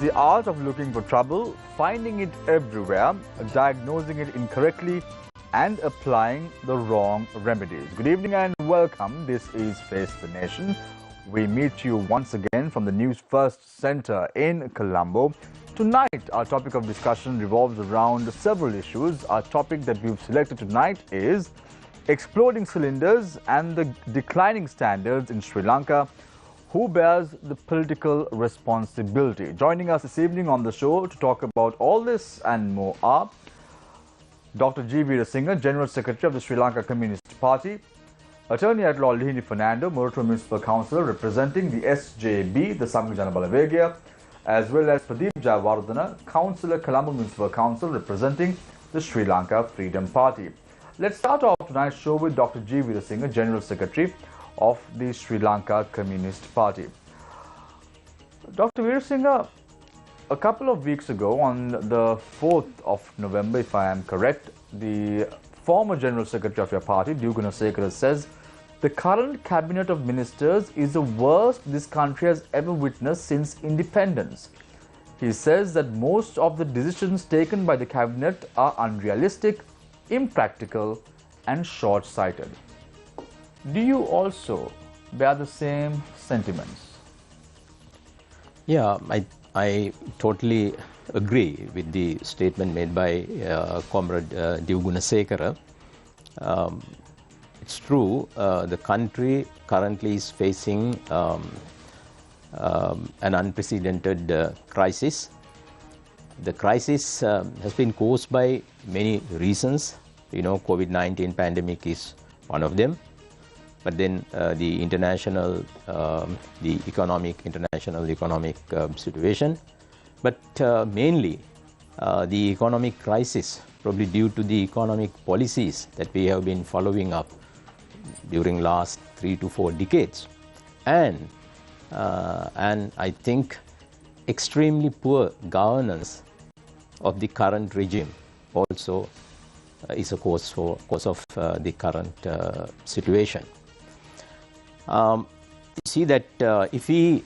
the art of looking for trouble, finding it everywhere, diagnosing it incorrectly, and applying the wrong remedies. Good evening and welcome. This is Face the Nation. We meet you once again from the Newsfirst Center in Colombo. Tonight, our topic of discussion revolves around several issues. Our topic that we've selected tonight is exploding cylinders and the declining standards in Sri Lanka. Who bears the political responsibility? Joining us this evening on the show to talk about all this and more are Dr. G. Veerasinghe, General Secretary of the Sri Lanka Communist Party, Attorney at Law Lihini Fernando, Murutru Municipal Councillor representing the SJB, the Samgajana Balavagiya, as well as Pradeep Jayawardena, Councillor, Colombo Municipal Council representing the Sri Lanka Freedom Party. Let's start off tonight's show with Dr. G. Veerasinghe, General Secretary of the Sri Lanka Communist Party. Dr. Veerasinghe, a couple of weeks ago, on the 4th of November, if I am correct, the former General Secretary of your party, D. Gunasekara, says the current cabinet of ministers is the worst this country has ever witnessed since independence. He says that most of the decisions taken by the cabinet are unrealistic, impractical, and short-sighted. Do you also bear the same sentiments? Yeah, I totally agree with the statement made by Comrade D. Gunasekara. It's true, the country currently is facing an unprecedented crisis. The crisis has been caused by many reasons. You know, COVID-19 pandemic is one of them. But then the international economic situation. But mainly the economic crisis, probably due to the economic policies that we have been following up during last 3 to 4 decades. And I think extremely poor governance of the current regime also is a cause of the current situation. You see that if we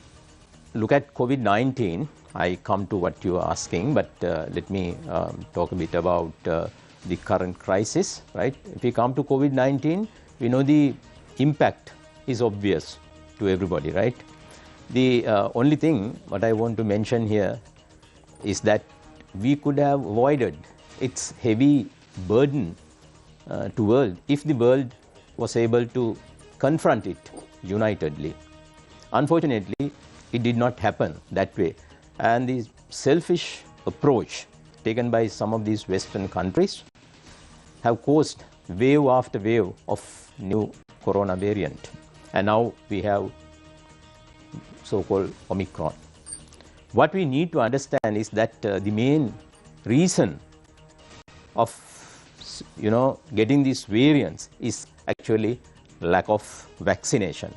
look at COVID-19, I come to what you are asking, but let me talk a bit about the current crisis, right? If we come to COVID-19, we know the impact is obvious to everybody, right? The only thing what I want to mention here is that we could have avoided its heavy burden to world if the world was able to confront it unitedly. Unfortunately, it did not happen that way, and the selfish approach taken by some of these Western countries have caused wave after wave of new corona variant, and now we have so-called Omicron. What we need to understand is that the main reason of getting these variants is actually lack of vaccination.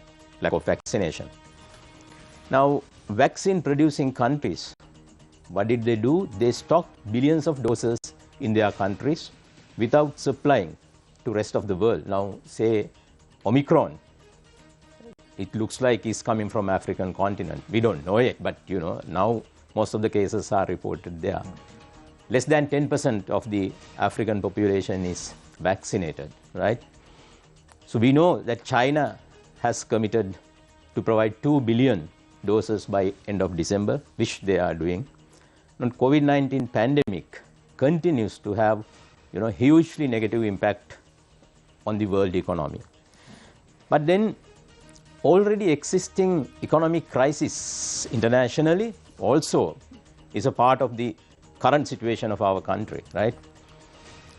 Now, vaccine producing countries, what did they do? They stocked billions of doses in their countries without supplying to rest of the world. Now, say Omicron, it looks like it's coming from African continent. We don't know yet, but now most of the cases are reported there. Less than 10% of the African population is vaccinated, right? So we know that China has committed to provide 2 billion doses by end of December, which they are doing. And COVID-19 pandemic continues to have hugely negative impact on the world economy. But then already existing economic crisis internationally also is a part of the current situation of our country, right?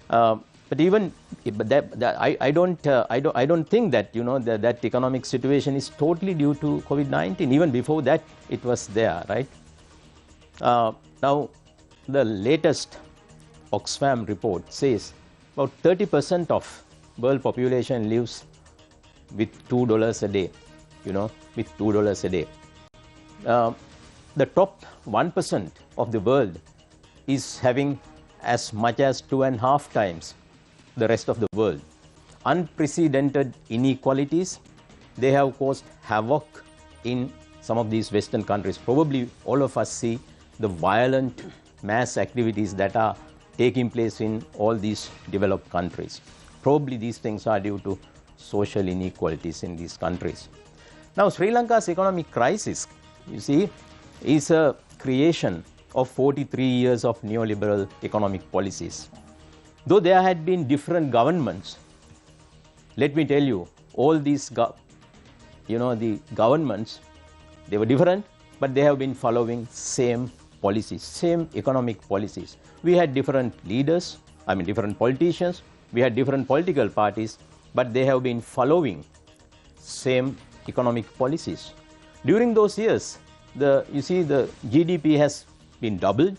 But I don't think that that economic situation is totally due to COVID-19. Even before that, it was there, right? Now, the latest Oxfam report says about 30% of world population lives with $2 a day. With $2 a day. The top 1% of the world is having as much as 2.5 times the rest of the world. Unprecedented inequalities, they have caused havoc in some of these Western countries. Probably all of us see the violent mass activities that are taking place in all these developed countries. Probably these things are due to social inequalities in these countries. Now, Sri Lanka's economic crisis, you see, is a creation of 43 years of neoliberal economic policies. Though there had been different governments, let me tell you, all these, the governments, they were different, but they have been following same policies, same economic policies. We had different leaders, different politicians, we had different political parties, but they have been following same economic policies. During those years, you see the GDP has been doubled,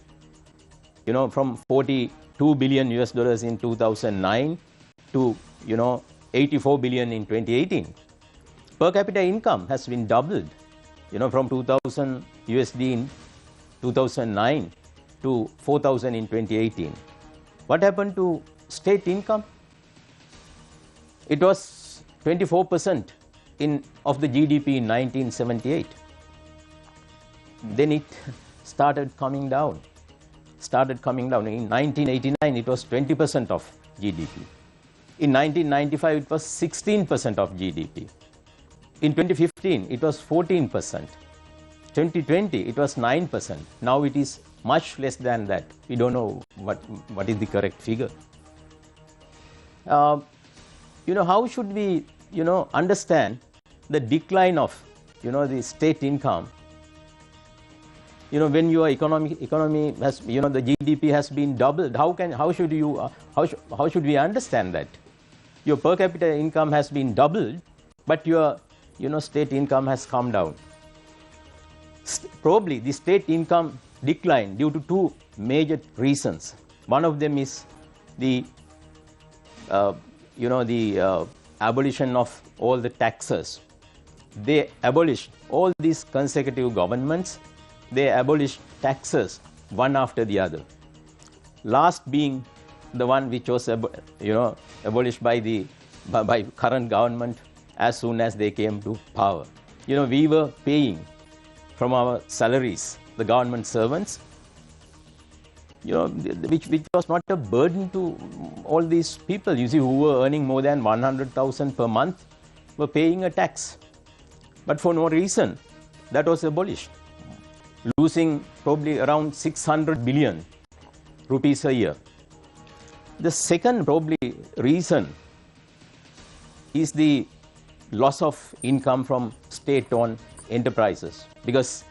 from 42 billion US dollars in 2009 to, 84 billion in 2018. Per capita income has been doubled, from 2000 USD in 2009 to 4,000 in 2018. What happened to state income? It was 24% of the GDP in 1978. Then it started coming down. In 1989, it was 20% of GDP. In 1995, it was 16% of GDP. In 2015, it was 14%. 2020, it was 9%. Now it is much less than that. We don't know what is the correct figure. How should we, understand the decline of, the state income? When your economy has, the GDP has been doubled, how should we understand that? Your per capita income has been doubled, but your, state income has come down. Probably the state income declined due to two major reasons. One of them is the, abolition of all the taxes. They abolished all these consecutive governments. They abolished taxes one after the other. Last being the one which was, abolished by current government as soon as they came to power. We were paying from our salaries, the government servants, which was not a burden to all these people, you see, who were earning more than 100,000 per month, were paying a tax. But for no reason, that was abolished, losing probably around 600 billion rupees a year. The second probably reason is the loss of income from state-owned enterprises, because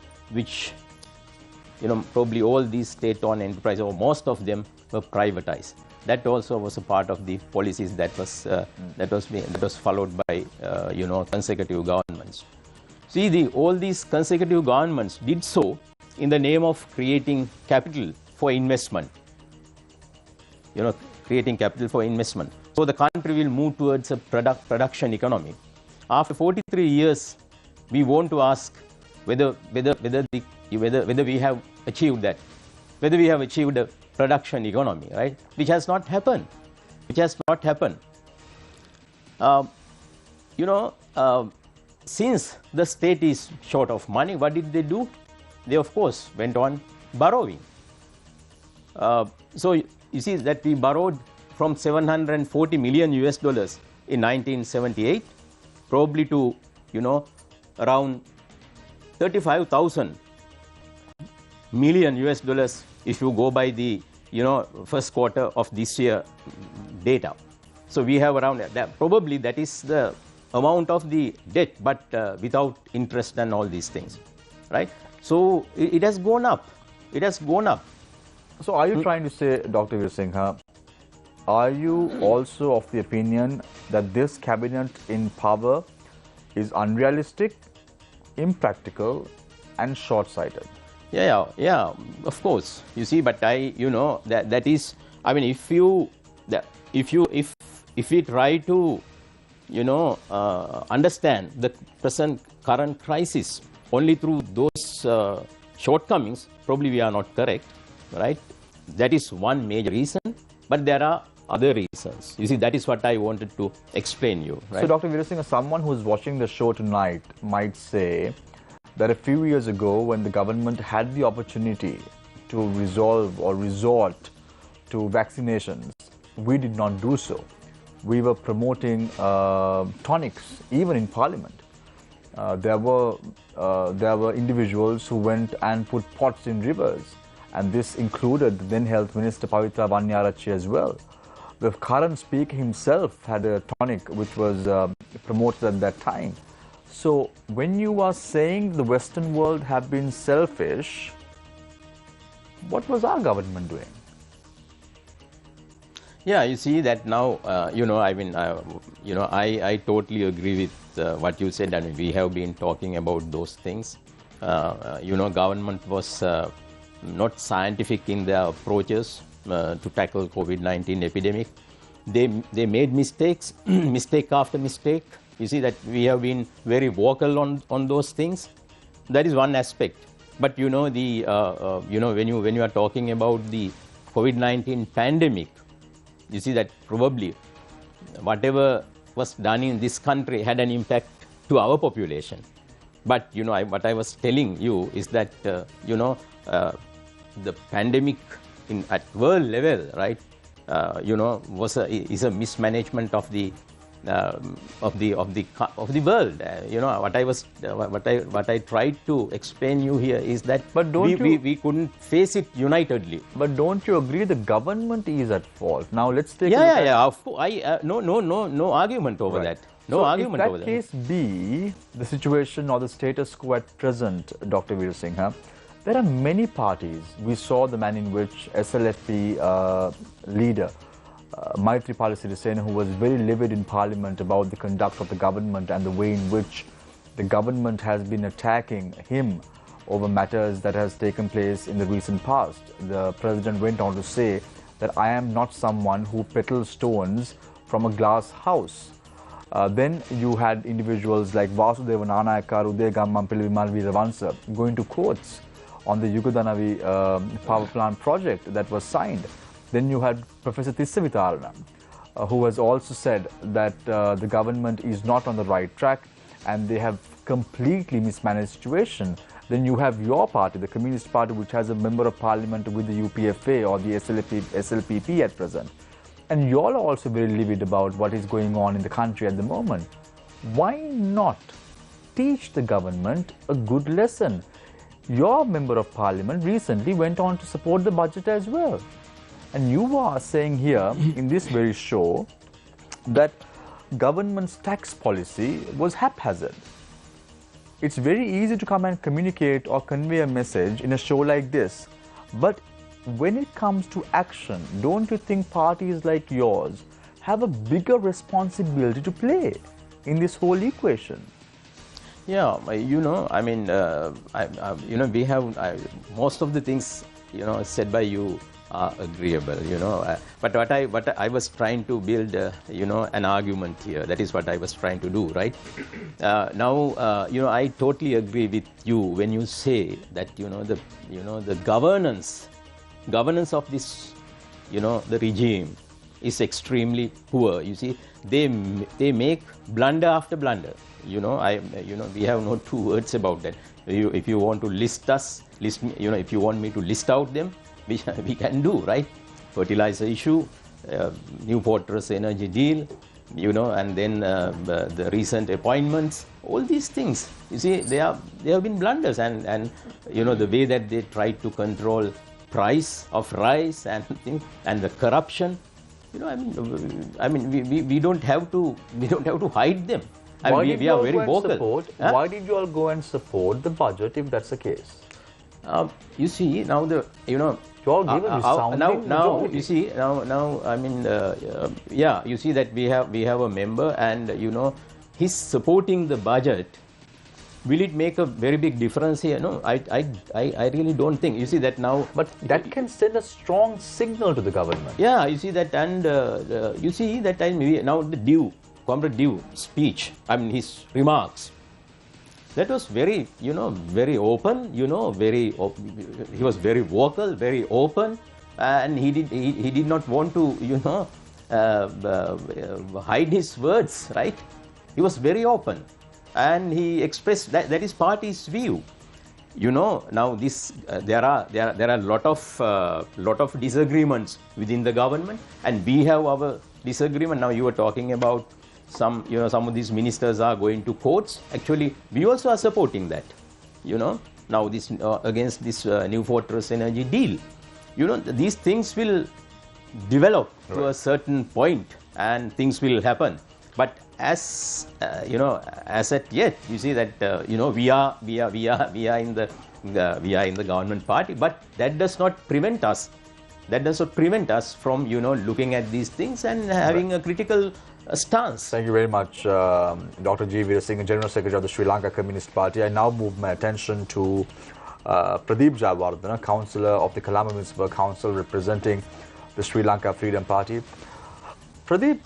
probably all these state-owned enterprises, or most of them, were privatized. That also was a part of the policies that was followed by consecutive governments. See, all these consecutive governments did so in the name of creating capital for investment. Creating capital for investment. So the country will move towards a production economy. After 43 years, we want to ask whether we have achieved that, whether we have achieved a production economy, right? Which has not happened. Since the state is short of money, what did they do? They, of course, went on borrowing. So you see that we borrowed from 740 million US dollars in 1978, probably to, around 35,000 million US dollars if you go by the, first quarter of this year data. So we have around that. Probably that is the amount of the debt, but without interest and all these things, right? So it has gone up. So are you trying to say, Dr. Veerasinghe, are you also of the opinion that this cabinet in power is unrealistic, impractical, and short-sighted? Yeah, of course. You see, but that is, if we try to, understand the current crisis only through those shortcomings, probably we are not correct, right? That is one major reason, but there are other reasons. You see, that is what I wanted to explain you, right? So, Dr. Veerasinghe, someone who is watching the show tonight might say that a few years ago, when the government had the opportunity to resolve or resort to vaccinations, we did not do so. We were promoting tonics, even in Parliament. There were individuals who went and put pots in rivers, and this included the then Health Minister Pavitra Vanyarachi as well. The current speaker himself had a tonic which was promoted at that time. So when you are saying the Western world have been selfish, what was our government doing? Yeah, you see that now, I totally agree with what you said, and we have been talking about those things. Government was not scientific in their approaches to tackle COVID-19 epidemic. They made mistakes, mistake after mistake. You see that we have been very vocal on those things. That is one aspect. But when you are talking about the COVID-19 pandemic, you see that probably whatever was done in this country had an impact to our population. But what I was telling you is that the pandemic at world level, right? Is a mismanagement of the world. What I tried to explain you here is that we couldn't face it unitedly. But don't you agree the government is at fault? Now let's take no argument over that. No argument over that. If that case be the situation or the status quo at present, Dr. Veer Singha, there are many parties. We saw the manner in which SLFP leader Maithripala Sirisena, who was very livid in Parliament about the conduct of the government and the way in which the government has been attacking him over matters that has taken place in the recent past. The president went on to say that I am not someone who peddles stones from a glass house. Then you had individuals like Vasudeva Nanayaka, Uday Gammam Pilivimal Veeravansa going to courts on the Yugadanavi power plant project that was signed. Then you had Professor Tissavitarana, who has also said that the government is not on the right track and they have completely mismanaged the situation. Then you have your party, the Communist Party, which has a member of parliament with the UPFA or the SLPP at present. And you all are also very livid about what is going on in the country at the moment. Why not teach the government a good lesson? Your member of parliament recently went on to support the budget as well. And you are saying here in this very show that government's tax policy was haphazard. It's very easy to come and communicate or convey a message in a show like this. But when it comes to action, don't you think parties like yours have a bigger responsibility to play in this whole equation? Yeah, we have most of the things said by you are agreeable, but what I was trying to build, an argument here. That is what I was trying to do, right? I totally agree with you when you say that the governance of this, the regime is extremely poor. You see, they make blunder after blunder. We have no two words about that. If you want to list me, if you want me to list out them, we can do, right? Fertilizer issue, new fortress energy deal, and then the recent appointments, all these things. You see, they have been blunders, and the way that they tried to control price of rice and things, and the corruption. We don't have to hide them. We are very vocal. Why did you all go and support the budget if that's the case? You see, now you all gave a resounding majority. You see you see that we have a member, and he's supporting the budget. Will it make a very big difference here? No, I really don't think. You see that now, but that can send a strong signal to the government. Yeah, you see that, and you see that now the Comrade Dew speech. His remarks. That was very, very open. He was very vocal, very open, and he did not want to, hide his words, right? He was very open, and he expressed that is party's view. you know, now this there are a lot of disagreements within the government, and we have our disagreement. Now you were talking about some, you know, some of these ministers are going to courts. Actually, we also are supporting that. You know, now this against this new fortress energy deal. You know, these things will develop to a certain point, and things will happen. But as you know, as at yet, you see that you know, we are in the government party, but that does not prevent us. That does not prevent us from, you know, looking at these things and having a critical stance. Thank you very much, Dr. G. Veer Singh, General Secretary of the Sri Lanka Communist Party. I now move my attention to Pradeep Jayawardena, Councillor of the Colombo Municipal Council representing the Sri Lanka Freedom Party. Pradeep,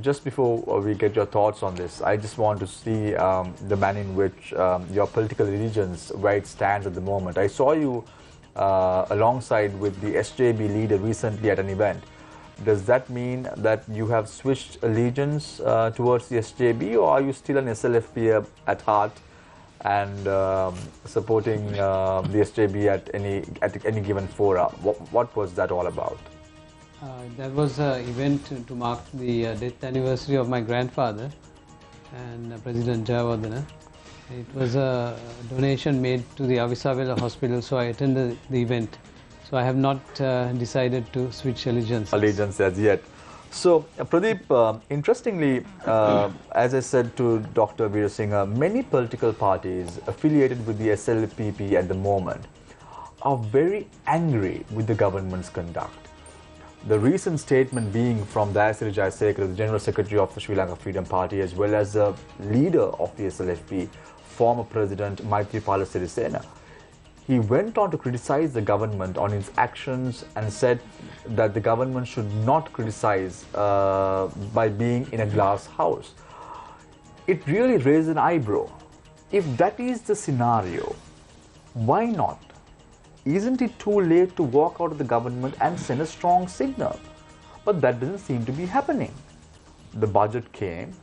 just before we get your thoughts on this, I just want to see the manner in which your political allegiance, where it stands at the moment. I saw you alongside with the SJB leader recently at an event. Does that mean that you have switched allegiance towards the SJB, or are you still an SLFP at heart and supporting the SJB at any given fora? What was that all about? That was an event to mark the death anniversary of my grandfather and President Jayawardena. It was a donation made to the Avisavela Hospital, so I attended the event. So I have not decided to switch allegiance as yet. So Pradeep, interestingly, as I said to Dr. Veer Singh, many political parties affiliated with the SLPP at the moment are very angry with the government's conduct. The recent statement being from Dayasiri Jayasekara, the General Secretary of the Sri Lanka Freedom Party, as well as the leader of the SLFP, former President Maithripala Sirisena. He went on to criticize the government on its actions and said that the government should not criticize by being in a glass house. It really raised an eyebrow. If that is the scenario, why not? Isn't it too late to walk out of the government and send a strong signal? But that doesn't seem to be happening. The budget came.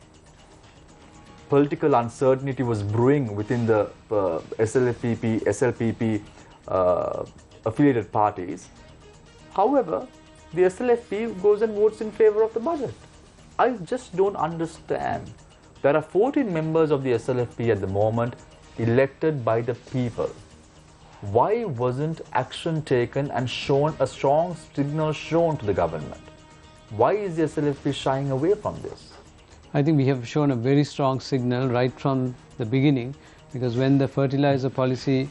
Political uncertainty was brewing within the SLPP affiliated parties. However, the SLFP goes and votes in favor of the budget. I just don't understand. There are 14 members of the SLFP at the moment elected by the people. Why wasn't action taken and shown a strong signal shown to the government? Why is the SLFP shying away from this? I think we have shown a very strong signal right from the beginning, because when the fertilizer policy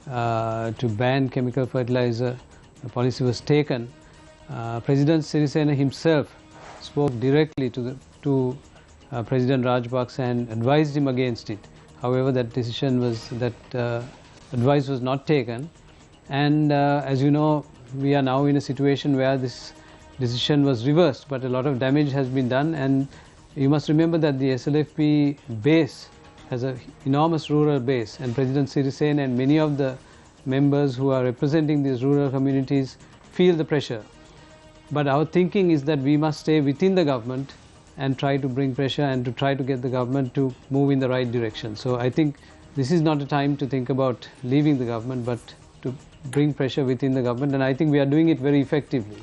to ban chemical fertilizer policy was taken, President Sirisena himself spoke directly to President Rajapaksa and advised him against it. However, that advice was not taken, and as you know, we are now in a situation where this decision was reversed, but a lot of damage has been done. And you must remember that the SLFP base has an enormous rural base, and President Sirisena and many of the members who are representing these rural communities feel the pressure. But our thinking is that we must stay within the government and try to bring pressure and to try to get the government to move in the right direction. So I think this is not a time to think about leaving the government, but to bring pressure within the government, and I think we are doing it very effectively.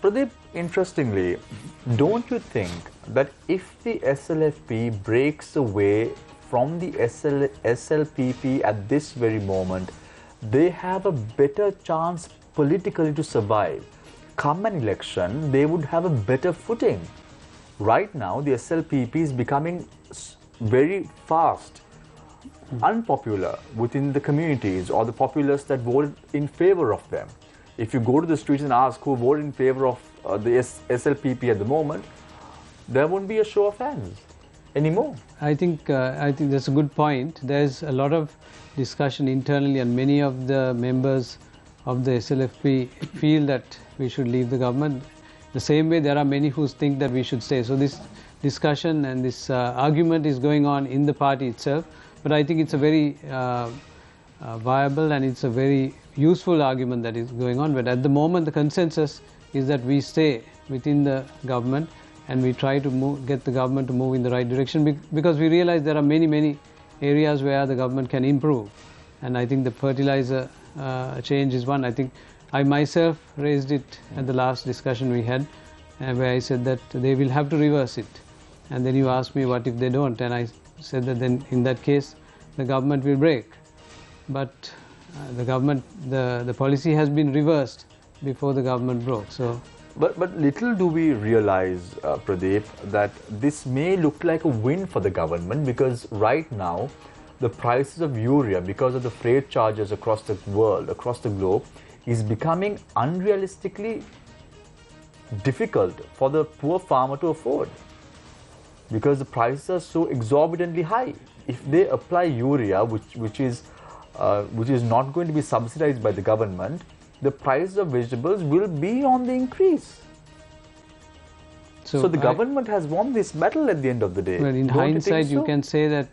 Pradeep, interestingly, don't you think that if the SLFP breaks away from the SLPP at this very moment, they have a better chance politically to survive? Come an election, they would have a better footing. Right now, the SLPP is becoming very fast unpopular within the communities or the populace that voted in favor of them. If you go to the streets and ask who voted in favor of the SLPP at the moment, there won't be a show of hands anymore. I think that's a good point. There's a lot of discussion internally, and many of the members of the SLFP feel that we should leave the government. The same way, there are many who think that we should stay. So this discussion and this argument is going on in the party itself. But I think it's a very viable and it's a very useful argument that is going on. But at the moment, the consensus is that we stay within the government and we try to get the government to move in the right direction, because we realize there are many areas where the government can improve. and I think the fertilizer change is one. I think I myself raised it at the last discussion we had, where I said that they will have to reverse it. And then you asked me what if they don't, and I said that then in that case the government will break. But the policy has been reversed before the government broke. So, but little do we realize, Pradeep, that this may look like a win for the government, because right now the prices of urea, because of the freight charges across the world, across the globe, is becoming unrealistically difficult for the poor farmer to afford, because the prices are so exorbitantly high. If they apply urea, which is not going to be subsidized by the government, the price of vegetables will be on the increase. So the government has won this battle at the end of the day. Well, in hindsight, you can say that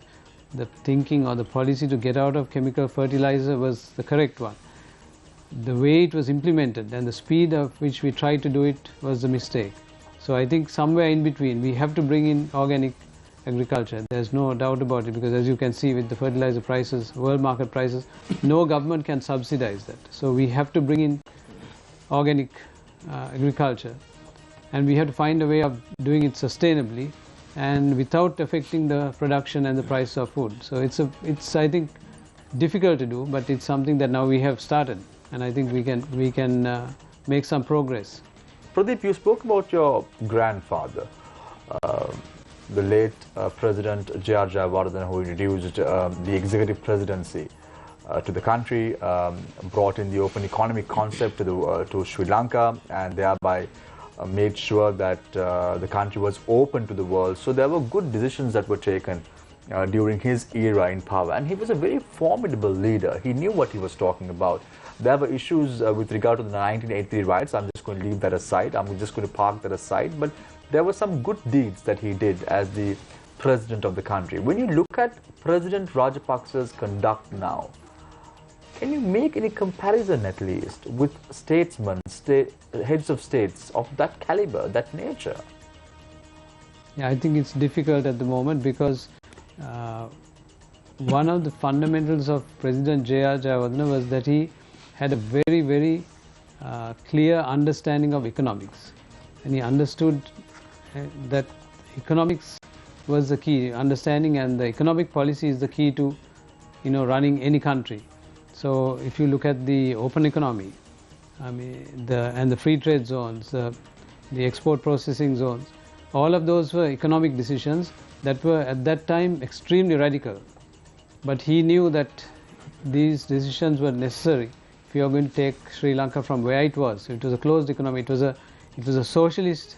the thinking or the policy to get out of chemical fertilizer was the correct one. The way it was implemented and the speed of which we tried to do it was the mistake. So I think somewhere in between, we have to bring in organic agriculture. There's no doubt about it, because as you can see with the fertilizer prices, world market prices, no government can subsidize that. So we have to bring in organic agriculture, and we have to find a way of doing it sustainably and without affecting the production and the price of food. So it's I think difficult to do, but it's something that now we have started, and I think we can make some progress. Pradeep, you spoke about your grandfather, the late President J.R. Jayawardena, who introduced the executive presidency to the country, brought in the open economic concept to Sri Lanka, and thereby made sure that the country was open to the world. So there were good decisions that were taken during his era in power, and he was a very formidable leader. He knew what he was talking about. There were issues with regard to the 1983 riots. I'm just going to leave that aside. I'm just going to park that aside. But there were some good deeds that he did as the president of the country. When you look at President Rajapaksa's conduct now, can you make any comparison at least with statesmen, heads of states of that caliber, that nature? Yeah, I think it's difficult at the moment, because one of the fundamentals of President J.R. Jayawardena was that he had a very, very clear understanding of economics, and he understood that economics was the key, understanding, and the economic policy is the key to running any country. So if you look at the open economy, I mean the free trade zones, the export processing zones, all of those were economic decisions that were at that time extremely radical. But he knew that these decisions were necessary if you are going to take Sri Lanka from where it was. It was a closed economy. It was a socialist,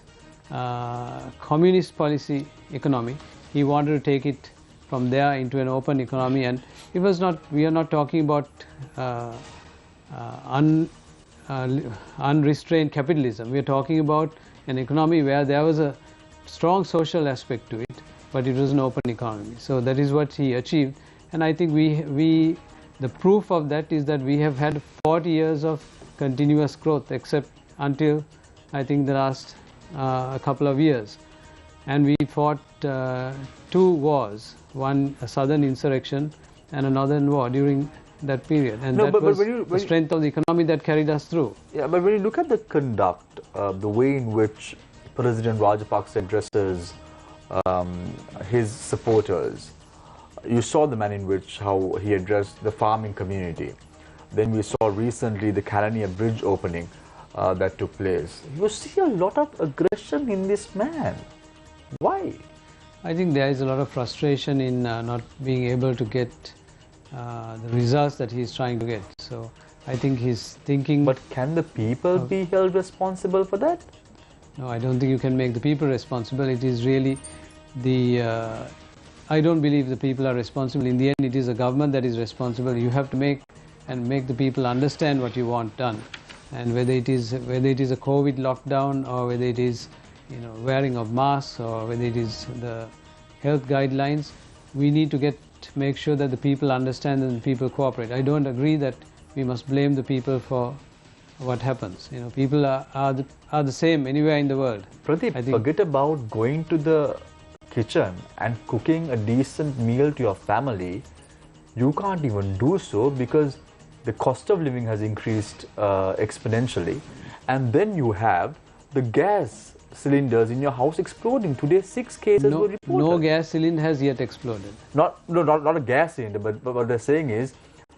communist policy economy. He wanted to take it from there into an open economy, and it was not. We are not talking about unrestrained capitalism. We are talking about an economy where there was a strong social aspect to it, but it was an open economy. So that is what he achieved, and I think the proof of that is that we have had 40 years of continuous growth, except until I think the last a couple of years. And we fought two wars, one a southern insurrection and a northern war during that period, and that was the strength of the economy that carried us through. Yeah, but when you look at the conduct, the way in which President Rajapaksa addresses his supporters, you saw the manner in which how he addressed the farming community. Then we saw recently the Kalania Bridge opening that took place. You see a lot of aggression in this man. Why? I think there is a lot of frustration in not being able to get the results that he is trying to get. So I think he's thinking... But can the people be held responsible for that? No, I don't think you can make the people responsible. It is really the... I don't believe the people are responsible. In the end, it is the government that is responsible. You have to make the people understand what you want done, and whether it is a COVID lockdown, or whether it is wearing of masks, or whether it is the health guidelines, we need to make sure that the people understand and the people cooperate. I don't agree that we must blame the people for what happens. People are the same anywhere in the world. Pradeep, forget about going to the kitchen and cooking a decent meal to your family. you can't even do so because the cost of living has increased exponentially, and then you have the gas cylinders in your house exploding. Today 6 cases were reported. No gas cylinder has yet exploded. Not a gas cylinder, but what they're saying is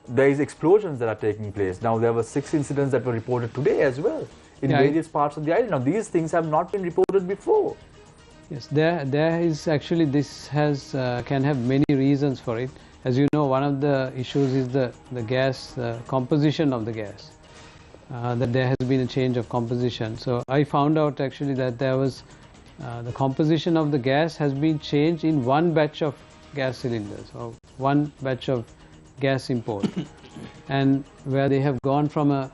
there is explosions that are taking place. Now there were 6 incidents that were reported today as well in various parts of the island. Now these things have not been reported before. Yes, there is actually, this has can have many reasons for it. As you know, one of the issues is the gas, composition of the gas. That there has been a change of composition. So I found out actually that there was the composition of the gas has been changed in one batch of gas cylinders, or one batch of gas import, and where they have gone from a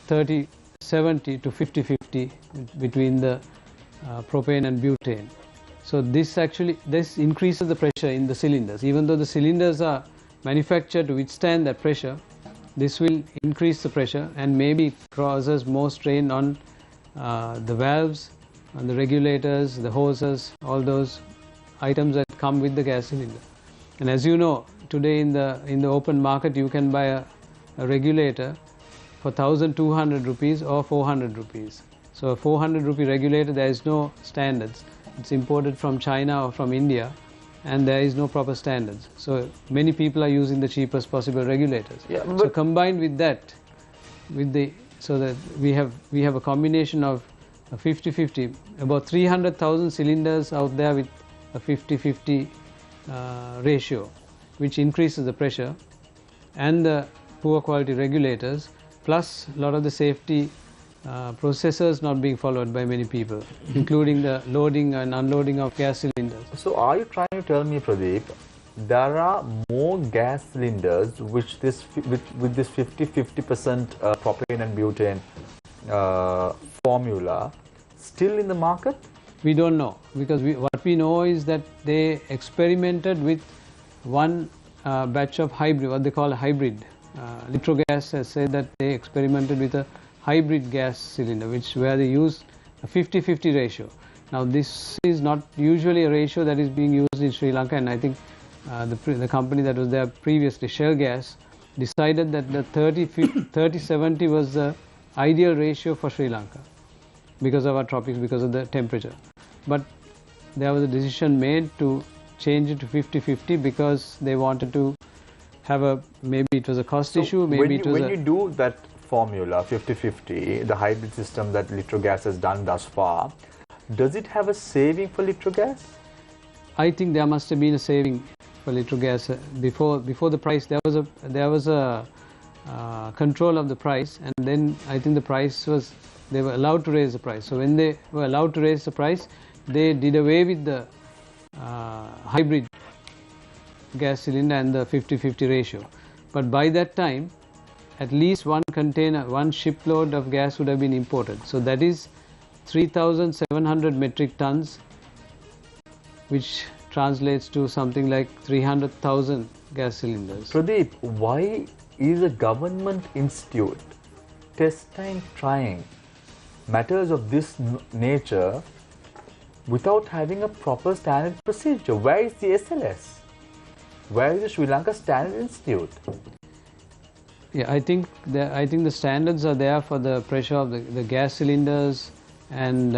30-70 to 50-50 between the propane and butane. So this increases the pressure in the cylinders. Even though the cylinders are manufactured to withstand that pressure, this will increase the pressure and maybe causes more strain on the valves, on the regulators, the hoses, all those items that come with the gas cylinder. And as you know, today in the open market you can buy a regulator for 1,200 rupees or 400 rupees. So a 400 rupee regulator, there is no standards. It's imported from China or from India, and there is no proper standards. So many people are using the cheapest possible regulators. Yeah, so combined with that, so that we have a combination of a 50-50, about 300,000 cylinders out there with a 50-50 ratio, which increases the pressure, and the poor quality regulators, plus a lot of the safety processes not being followed by many people, including the loading and unloading of gas cylinders. So are you trying to tell me, Pradeep, there are more gas cylinders with this 50% propane and butane formula still in the market? We don't know, because what we know is that they experimented with one batch of hybrid, what they call a hybrid. Litrogas has said that they experimented with a hybrid gas cylinder, where they use a 50-50 ratio. Now this is not usually a ratio that is being used in Sri Lanka, and I think the company that was there previously, Shell Gas, decided that the 30-70 was the ideal ratio for Sri Lanka because of our tropics, because of the temperature. But there was a decision made to change it to 50-50 because they wanted to have maybe it was a cost issue, maybe it was when you do that formula 50-50, the hybrid system that Litrogas has done thus far, does it have a saving for Litrogas? I think there must have been a saving for Litrogas before the price. There was a control of the price, and then I think the price was, they were allowed to raise the price. So when they were allowed to raise the price, they did away with the hybrid gas cylinder and the 50-50 ratio. But by that time, at least one shipload of gas would have been imported. So that is 3,700 metric tons, which translates to something like 300,000 gas cylinders. Pradeep, why is a government institute testing, trying matters of this nature without having a proper standard procedure? Where is the SLS? Where is the Sri Lanka Standard Institute? Yeah, I think the standards are there for the pressure of the gas cylinders and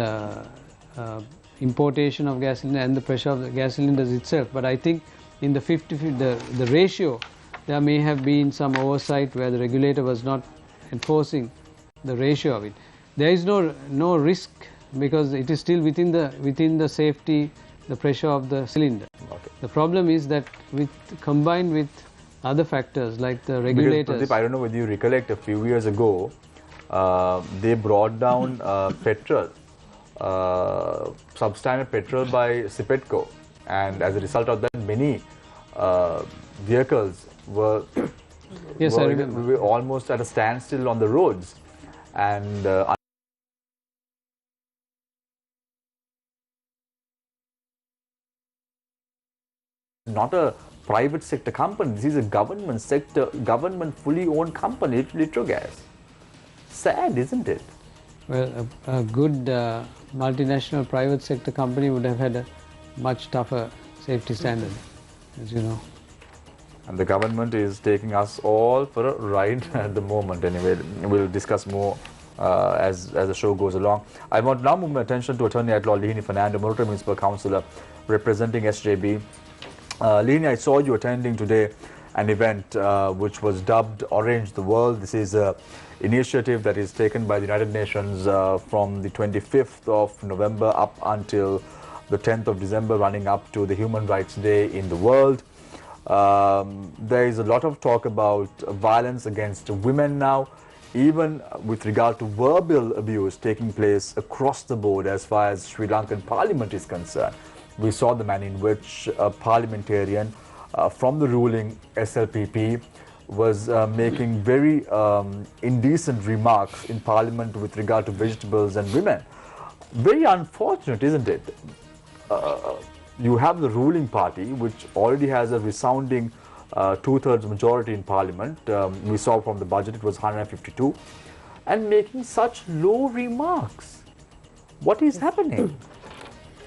importation of gas cylinder and the pressure of the gas cylinders itself. But I think in the 50-50, the ratio, there may have been some oversight where the regulator was not enforcing the ratio of it. There is no risk because it is still within the safety, the pressure of the cylinder. Okay. The problem is that combined with other factors like the regulators. Because, Pradeep, I don't know whether you recollect, a few years ago, they brought down petrol, substandard petrol by Sipetco, and as a result of that, many vehicles were almost at a standstill on the roads, and not a private sector company. This is a government sector, government fully owned company, Litrogas. Sad, isn't it? Well, a good multinational private sector company would have had a much tougher safety standard, as you know. And the government is taking us all for a ride at the moment. Anyway, we'll discuss more as the show goes along. I want now move my attention to Attorney at Law Lihini Fernando, Murray Municipal Councillor representing SJB. Lihini, I saw you attending today an event which was dubbed Orange the World. This is an initiative that is taken by the United Nations from the 25th of November up until the 10th of December, running up to the Human Rights Day in the world. There is a lot of talk about violence against women now, even with regard to verbal abuse taking place across the board as far as Sri Lankan Parliament is concerned. We saw the manner in which a parliamentarian from the ruling SLPP was making very indecent remarks in Parliament with regard to vegetables and women. Very unfortunate, isn't it? You have the ruling party, which already has a resounding two-thirds majority in Parliament. We saw from the budget it was 152, and making such low remarks. What is happening?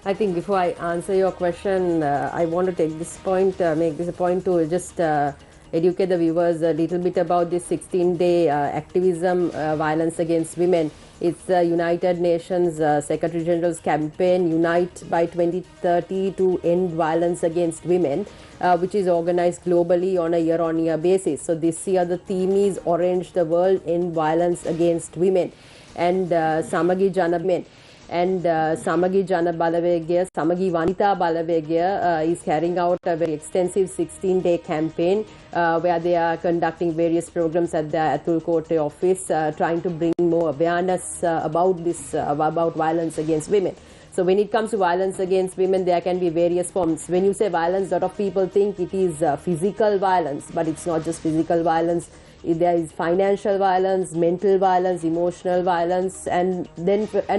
I think before I answer your question, I want to take this point, make this a point to just educate the viewers a little bit about this 16-day activism, violence against women. It's the United Nations Secretary General's campaign, Unite by 2030 to End Violence Against Women, which is organized globally on a year-on-year basis. So this year the theme is Orange the World, End Violence Against Women, and Samagi Jana Men. And Samagi Jana Balavegya, Samagi Vanita Balavegya is carrying out a very extensive 16-day campaign where they are conducting various programs at the Atul Kote office, trying to bring more awareness about this, about violence against women. So when it comes to violence against women, there can be various forms. When you say violence, a lot of people think it is physical violence, but it's not just physical violence. There is financial violence, mental violence, emotional violence, and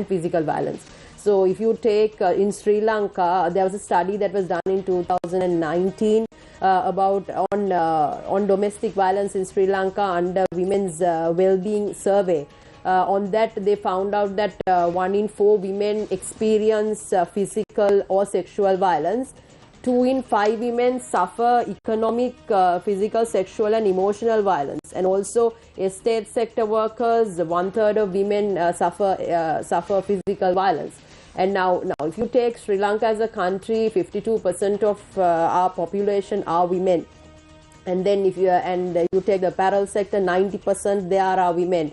physical violence. So if you take in Sri Lanka, there was a study that was done in 2019 about on domestic violence in Sri Lanka under Women's Well-being Survey. On that, they found out that 1 in 4 women experience physical or sexual violence. 2 in 5 women suffer economic, physical, sexual and emotional violence. And also estate sector workers, 1/3 of women suffer physical violence. And now if you take Sri Lanka as a country, 52% of our population are women. And then if you take the apparel sector, 90% there are women.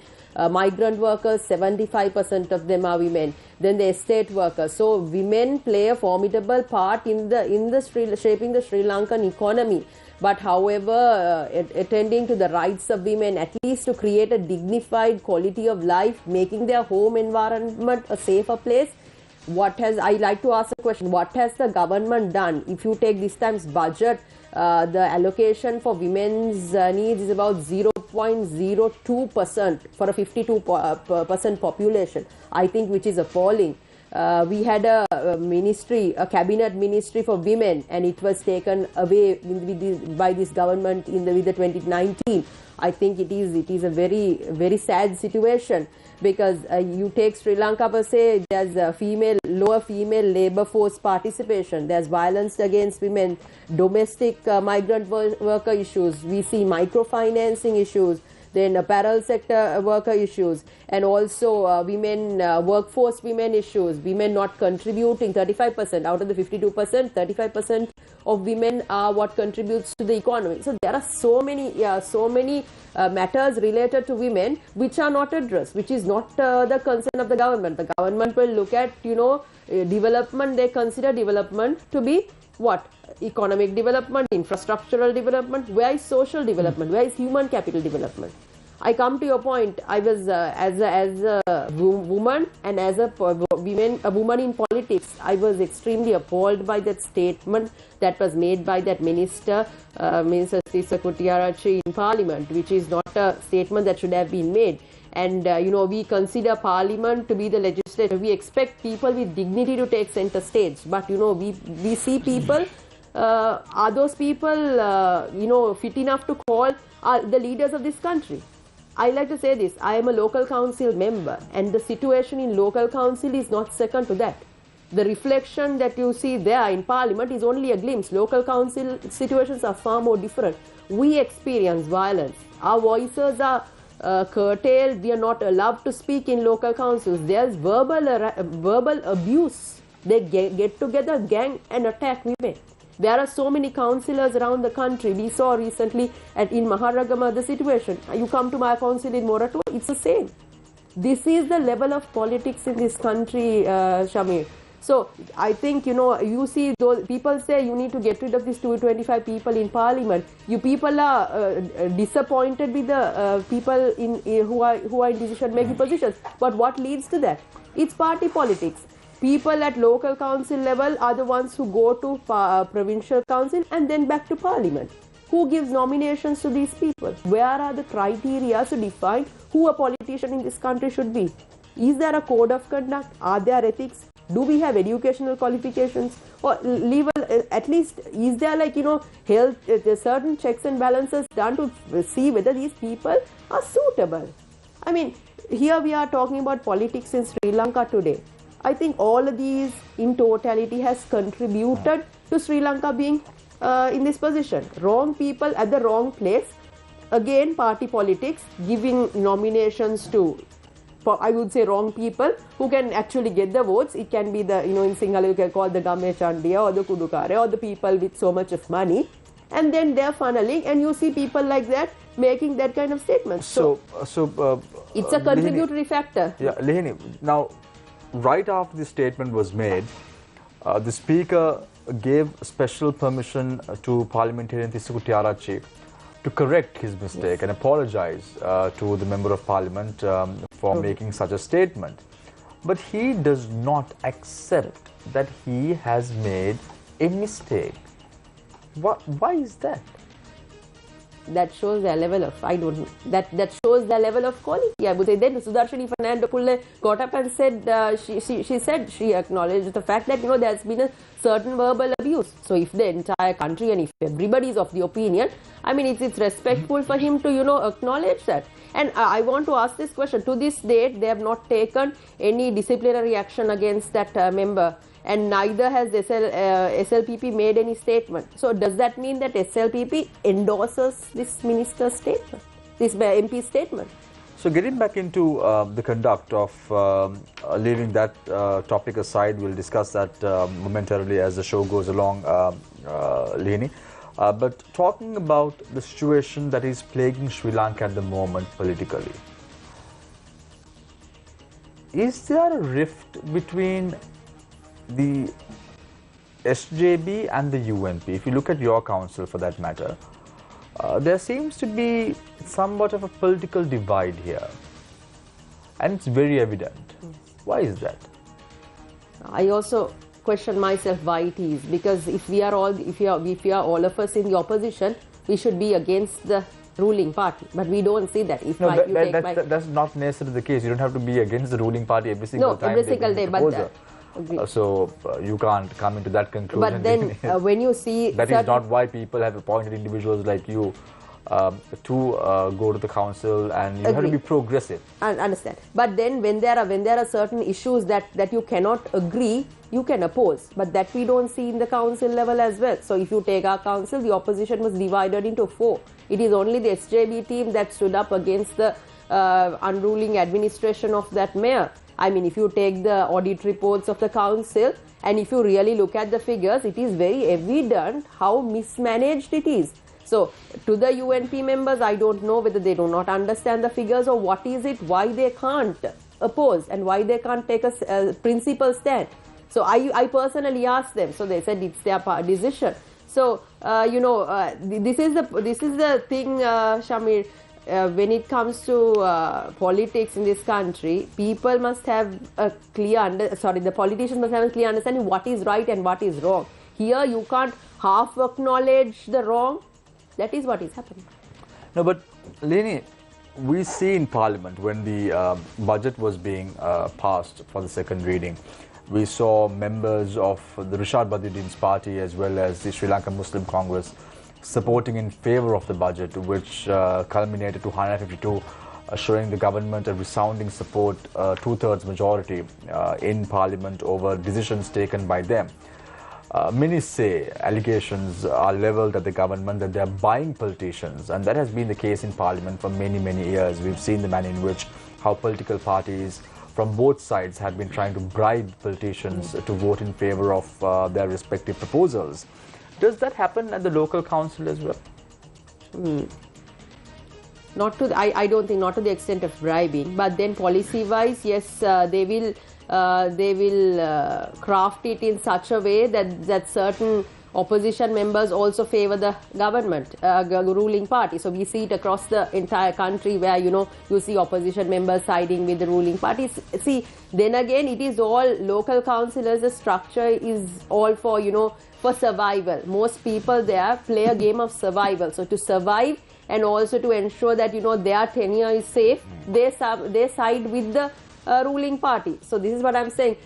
Migrant workers, 75% of them are women. Then the estate workers. So women play a formidable part in shaping the Sri Lankan economy. But however, attending to the rights of women, at least to create a dignified quality of life, making their home environment a safer place. I like to ask a question, what has the government done? If you take this time's budget, the allocation for women's needs is about 0.02% for a 52% population, I think, which is appalling. We had a cabinet ministry for women, and it was taken away by this government with the 2019. I think it is a very, very sad situation, because you take Sri Lanka per se, there's a lower female labor force participation, there's violence against women, domestic migrant worker issues, we see microfinancing issues, then apparel sector worker issues, and also workforce women issues, women not contributing. 35% out of the 52%, 35% of women are what contributes to the economy. So there are so many matters related to women which are not addressed, which is not the concern of the government. The government will look at development. They consider development to be what? Economic development, infrastructural development. Where is social development? Where is human capital development? I come to your point. I was as a woman and as a woman in politics, I was extremely appalled by that statement that was made by that minister, Minister Kutiarachi, in Parliament, which is not a statement that should have been made. And we consider Parliament to be the legislature. We expect people with dignity to take center stage, but we see people. Are those people fit enough to call the leaders of this country? I like to say this, I am a local council member, and the situation in local council is not second to that. The reflection that you see there in Parliament is only a glimpse. Local council situations are far more different. We experience violence. Our voices are curtailed. We are not allowed to speak in local councils. There's verbal abuse. They get together, gang, and attack women. There are so many councillors around the country. We saw recently in Maharagama the situation. You come to my council in Moratua, it's the same. This is the level of politics in this country, Shamir. So I think, you see those people say you need to get rid of these 225 people in Parliament. You people are disappointed with the people who are in decision-making positions. But what leads to that? It's party politics. People at local council level are the ones who go to provincial council and then back to Parliament. Who gives nominations to these people? Where are the criteria to define who a politician in this country should be? Is there a code of conduct? Are there ethics? Do we have educational qualifications? Or level, at least, is there health, certain checks and balances done to see whether these people are suitable? I mean, here we are talking about politics in Sri Lanka today. I think all of these in totality has contributed to Sri Lanka being in this position. Wrong people at the wrong place. Again, party politics, giving nominations to, I would say, wrong people who can actually get the votes. It can be the, in Sinhala you can call the Game Chandiya or the Kudukare or the people with so much of money. And then they're funneling, and you see people like that making that kind of statements. So it's a contributory factor. Yeah, Lehini, now, right after the statement was made, the Speaker gave special permission to Parliamentarian Thissuku Tiarachi to correct his mistake and apologize to the Member of Parliament for making such a statement. But he does not accept that he has made a mistake. Why is that? That shows their level of, that shows their level of quality. I would say then Sudarshini Fernando Pulle got up and said, she acknowledged the fact that, there's been a certain verbal abuse. So if the entire country and if everybody is of the opinion, I mean, it's respectful for him to, acknowledge that. And I want to ask this question. To this date, they have not taken any disciplinary action against that member. And neither has SLPP made any statement. So does that mean that SLPP endorses this minister's statement, this MP statement? So getting back into the conduct of leaving that topic aside, we'll discuss that momentarily as the show goes along, Leni. But talking about the situation that is plaguing Sri Lanka at the moment politically, is there a rift between the SJB and the UNP? If you look at your council for that matter, there seems to be somewhat of a political divide here, and it's very evident. Yes. Why is that? I also question myself why it is, because if we are all of us in the opposition, we should be against the ruling party, but we don't see that. If that's not necessarily the case. You don't have to be against the ruling party every single time. Every single day, but so you can't come into that conclusion. But then when you see that is not why people have appointed individuals like you to go to the council, and you have to be progressive. I understand. But then when there are certain issues that you cannot agree, you can oppose. But that we don't see in the council level as well. So if you take our council, the opposition was divided into 4. It is only the SJB team that stood up against the unruling administration of that mayor. I mean, if you take the audit reports of the council and if you really look at the figures, it is very evident how mismanaged it is. So, to the UNP members, I don't know whether they do not understand the figures or what is it, why they can't oppose and why they can't take a principal stand. So, I personally asked them. So, they said it's their decision. So, this is the thing, Shamir. When it comes to politics in this country, people must have a clear the politicians must have a clear understanding what is right and what is wrong. Here you can't half acknowledge the wrong. That is what is happening. No, but Leni, we see in Parliament when the budget was being passed for the second reading, we saw members of the Rishad Badiuddin's party as well as the Sri Lanka Muslim Congress supporting in favor of the budget, which culminated to 152 showing the government a resounding support, two-thirds majority in parliament over decisions taken by them. Many say allegations are levelled at the government that they are buying politicians, and that has been the case in parliament for many, many years. We've seen the manner in which how political parties from both sides have been trying to bribe politicians to vote in favour of their respective proposals. Does that happen at the local council as well? Not to I don't think not to the extent of bribing, but then policy-wise, yes, they will craft it in such a way that certain opposition members also favor the government, ruling party. So we see it across the entire country where, you see opposition members siding with the ruling parties. See, then again, it is all local councillors. The structure is all for, for survival. Most people there play a game of survival. So to survive and also to ensure that, their tenure is safe, they side with the ruling party. So this is what I'm saying.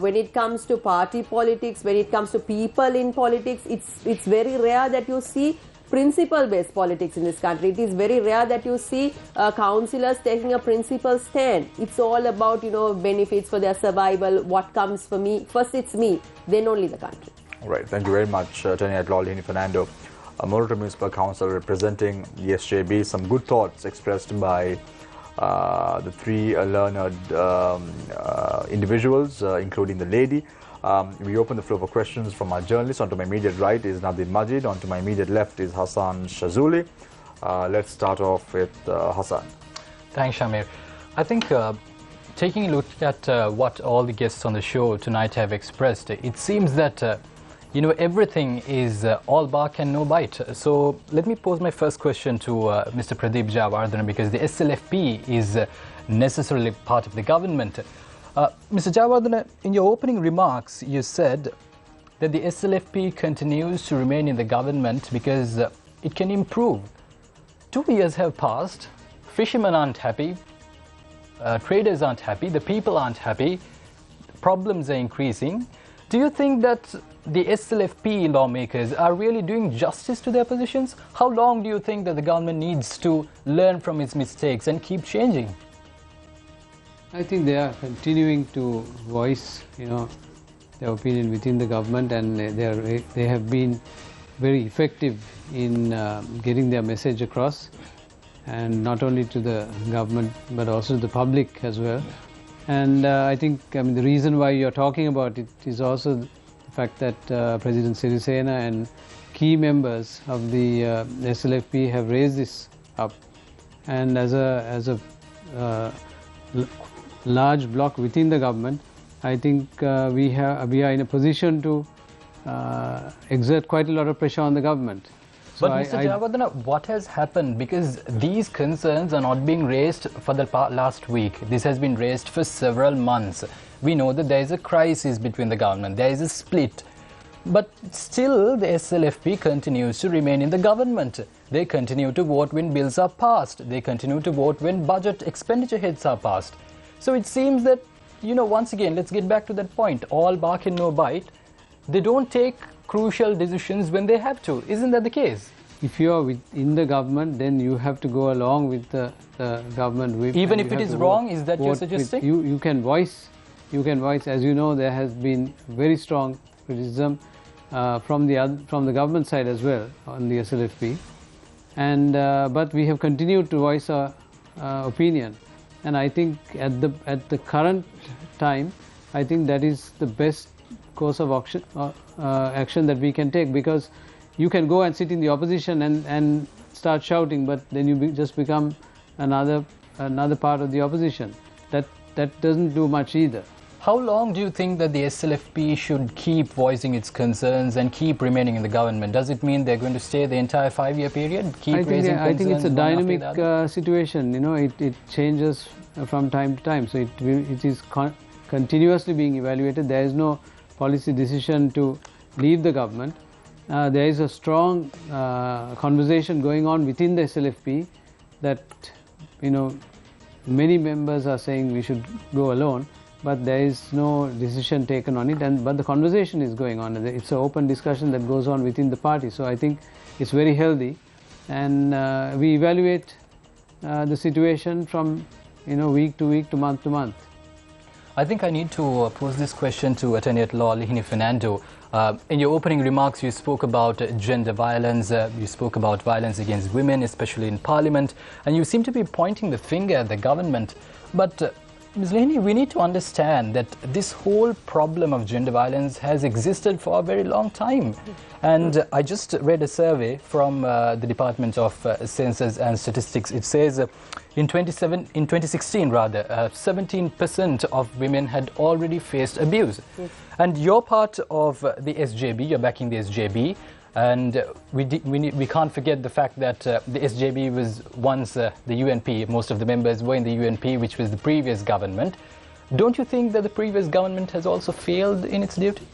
When it comes to party politics, when it comes to people in politics, it's very rare that you see principle-based politics in this country. It is very rare that you see councillors taking a principle stand. It's all about, benefits for their survival, what comes for me. First it's me, then only the country. All right, thank you very much, Attorney at Law Lini Fernando, Moroto Municipal Council representing the SJB. Some good thoughts expressed by the three learned individuals, including the lady. We open the floor for questions from our journalists. On to my immediate right is Nadir Majid. On to my immediate left is Hassan Shazuli. Let's start off with Hassan. Thanks, Shamir. I think taking a look at what all the guests on the show tonight have expressed, it seems that everything is all bark and no bite. So let me pose my first question to Mr. Pradeep Jayawardena, because the SLFP is necessarily part of the government. Mr. Jayawardena, in your opening remarks, you said that the SLFP continues to remain in the government because it can improve. 2 years have passed, fishermen aren't happy, traders aren't happy, the people aren't happy, problems are increasing. Do you think that the SLFP lawmakers are really doing justice to their positions? How long do you think that the government needs to learn from its mistakes and keep changing? I think they are continuing to voice, their opinion within the government, and they have been very effective in getting their message across, and not only to the government but also to the public as well. And I think the reason why you're talking about it is also the fact that President Sirisena and key members of the SLFP have raised this up, and as a large bloc within the government, I think we are in a position to exert quite a lot of pressure on the government. So but Mr. Jayawardena, what has happened? Because these concerns are not being raised for the last week. This has been raised for several months. We know that there is a crisis between the government. There is a split. But still, the SLFP continues to remain in the government. They continue to vote when bills are passed. They continue to vote when budget expenditure heads are passed. So it seems that, once again, let's get back to that point. All bark and no bite. They don't take crucial decisions when they have to. Isn't that the case? If you are in the government, then you have to go along with the government whip. Even if it is wrong, is that you're suggesting? You can voice, as you know, there has been very strong criticism from the government side as well on the SLFP, and but we have continued to voice our opinion, and I think at the current time, I think that is the best course of action that we can take, because you can go and sit in the opposition and start shouting, but then you just become another part of the opposition. That doesn't do much either. How long do you think that the SLFP should keep voicing its concerns and keep remaining in the government? Does it mean they're going to stay the entire 5-year period? I think it's a dynamic situation. It changes from time to time. So it is continuously being evaluated. There is no policy decision to leave the government. There is a strong conversation going on within the SLFP that, many members are saying we should go alone, but there is no decision taken on it. But the conversation is going on. It's an open discussion that goes on within the party. So I think it's very healthy, and we evaluate the situation from week to week to month to month. I think I need to pose this question to Attorney at Law Lihini Fernando. In your opening remarks, you spoke about gender violence, you spoke about violence against women, especially in Parliament, and you seem to be pointing the finger at the government. But Ms. Lihini, we need to understand that this whole problem of gender violence has existed for a very long time. And I just read a survey from the Department of Census and Statistics. It says in 2016, 17% of women had already faced abuse. Yes. And you're part of the SJB, you're backing the SJB. And we can't forget the fact that the SJB was once the UNP. Most of the members were in the UNP, which was the previous government. Don't you think that the previous government has also failed in its duty?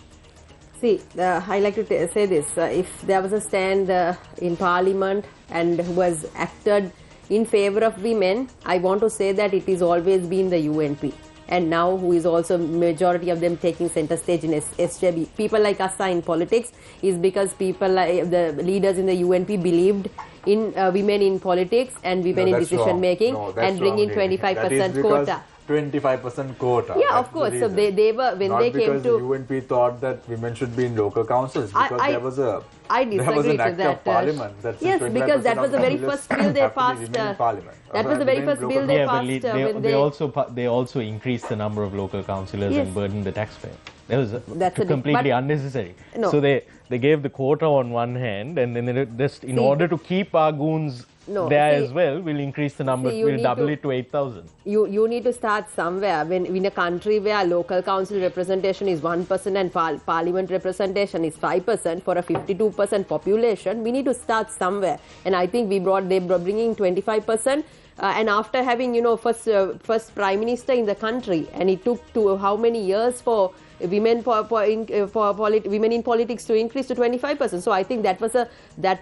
See, I like to say this. If there was a stand in Parliament and was acted in favor of women, I want to say that it has always been the UNP. And now who is also majority of them taking center stage in SJB. People like us are in politics is because people like the leaders in the UNP believed in women in politics and women in decision making and bringing 25% quota. 25% quota. Yeah, That's of course. the So they were when Not they came because to the UNP thought that women should be in local councils because I there was an disagree to act that. of Parliament that Yes, says because that 25% was the of very MLAs first bill they have to be passed. women in Parliament. That was the very Women in first local bill they councils. passed. when they also increased the number of local councillors Yes. and burdened the taxpayer. That was That's a completely but- unnecessary. No. So they gave the quota on one hand, and then just in order to keep our goons there as well, we'll increase the number. We'll double it to 8,000. You need to start somewhere. When in a country where local council representation is 1% and parliament representation is 5% for a 52% population, we need to start somewhere. And I think they brought bringing 25%. And after having first prime minister in the country, and it took to how many years for women women in politics to increase to 25%. So I think that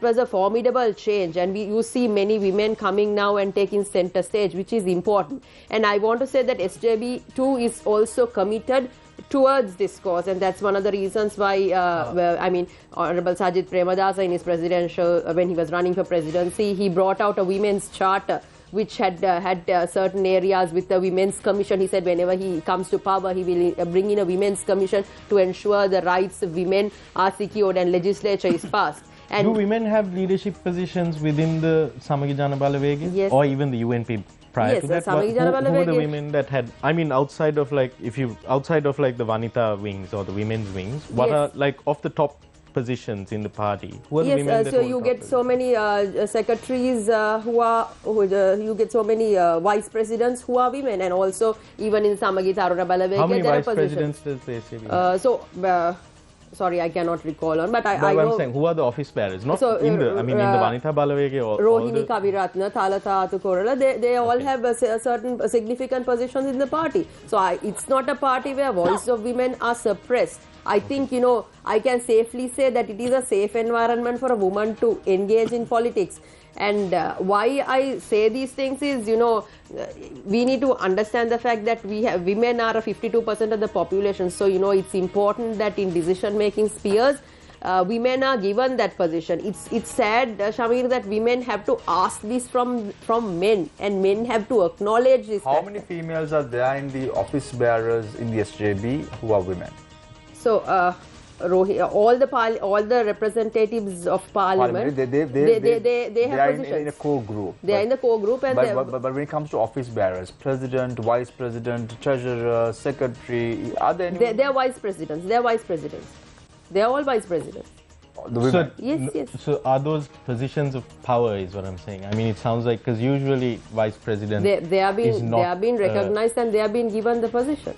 was a formidable change, and you see many women coming now and taking center stage, which is important. And I want to say that SJB too is also committed towards this cause, and that's one of the reasons why Honorable Sajid Premadasa in his presidential when he was running for presidency, he brought out a women's charter which had certain areas with the Women's Commission. He said whenever he comes to power, he will bring in a Women's Commission to ensure the rights of women are secured and legislature is passed. And do women have leadership positions within the Samagi Jana Balawege? Yes. Or even the UNP prior Yes, to that? Samagi Jana Who were the Balawege. women that had, I mean, outside of like the Vanita wings or the women's wings, what Yes. are like of the top positions in the party? Who are the women Yes, that so hold you top get so many secretaries you get so many vice presidents who are women, and also even in Samagi Taruna Balawege How many there are vice positions. presidents does the SJB? Sorry, I cannot recall on, but I I'm know saying, who are the office bearers? Not So, in the Vanita Balawege or Rohini Kaviratna, Thalata Atukorala, they all have certain significant positions in the party. So it's not a party where voices of women are suppressed. I think, I can safely say that it is a safe environment for a woman to engage in politics. And why I say these things is, we need to understand the fact that women are 52% of the population. So, it's important that in decision-making spheres, women are given that position. It's sad, Shamir, that women have to ask this from men, and men have to acknowledge this. How many females are there in the office bearers in the SJB who are women? So, all the representatives of Parliament, they have are positions. in a core group. They are in the core group, and but when it comes to office bearers, president, vice president, treasurer, secretary, are there any? they are vice presidents. They are vice presidents. They are all vice presidents. The women. Yes. So are those positions of power is what I'm saying. I mean, it sounds like, because usually vice president They are is not, being recognized and they are being given the position.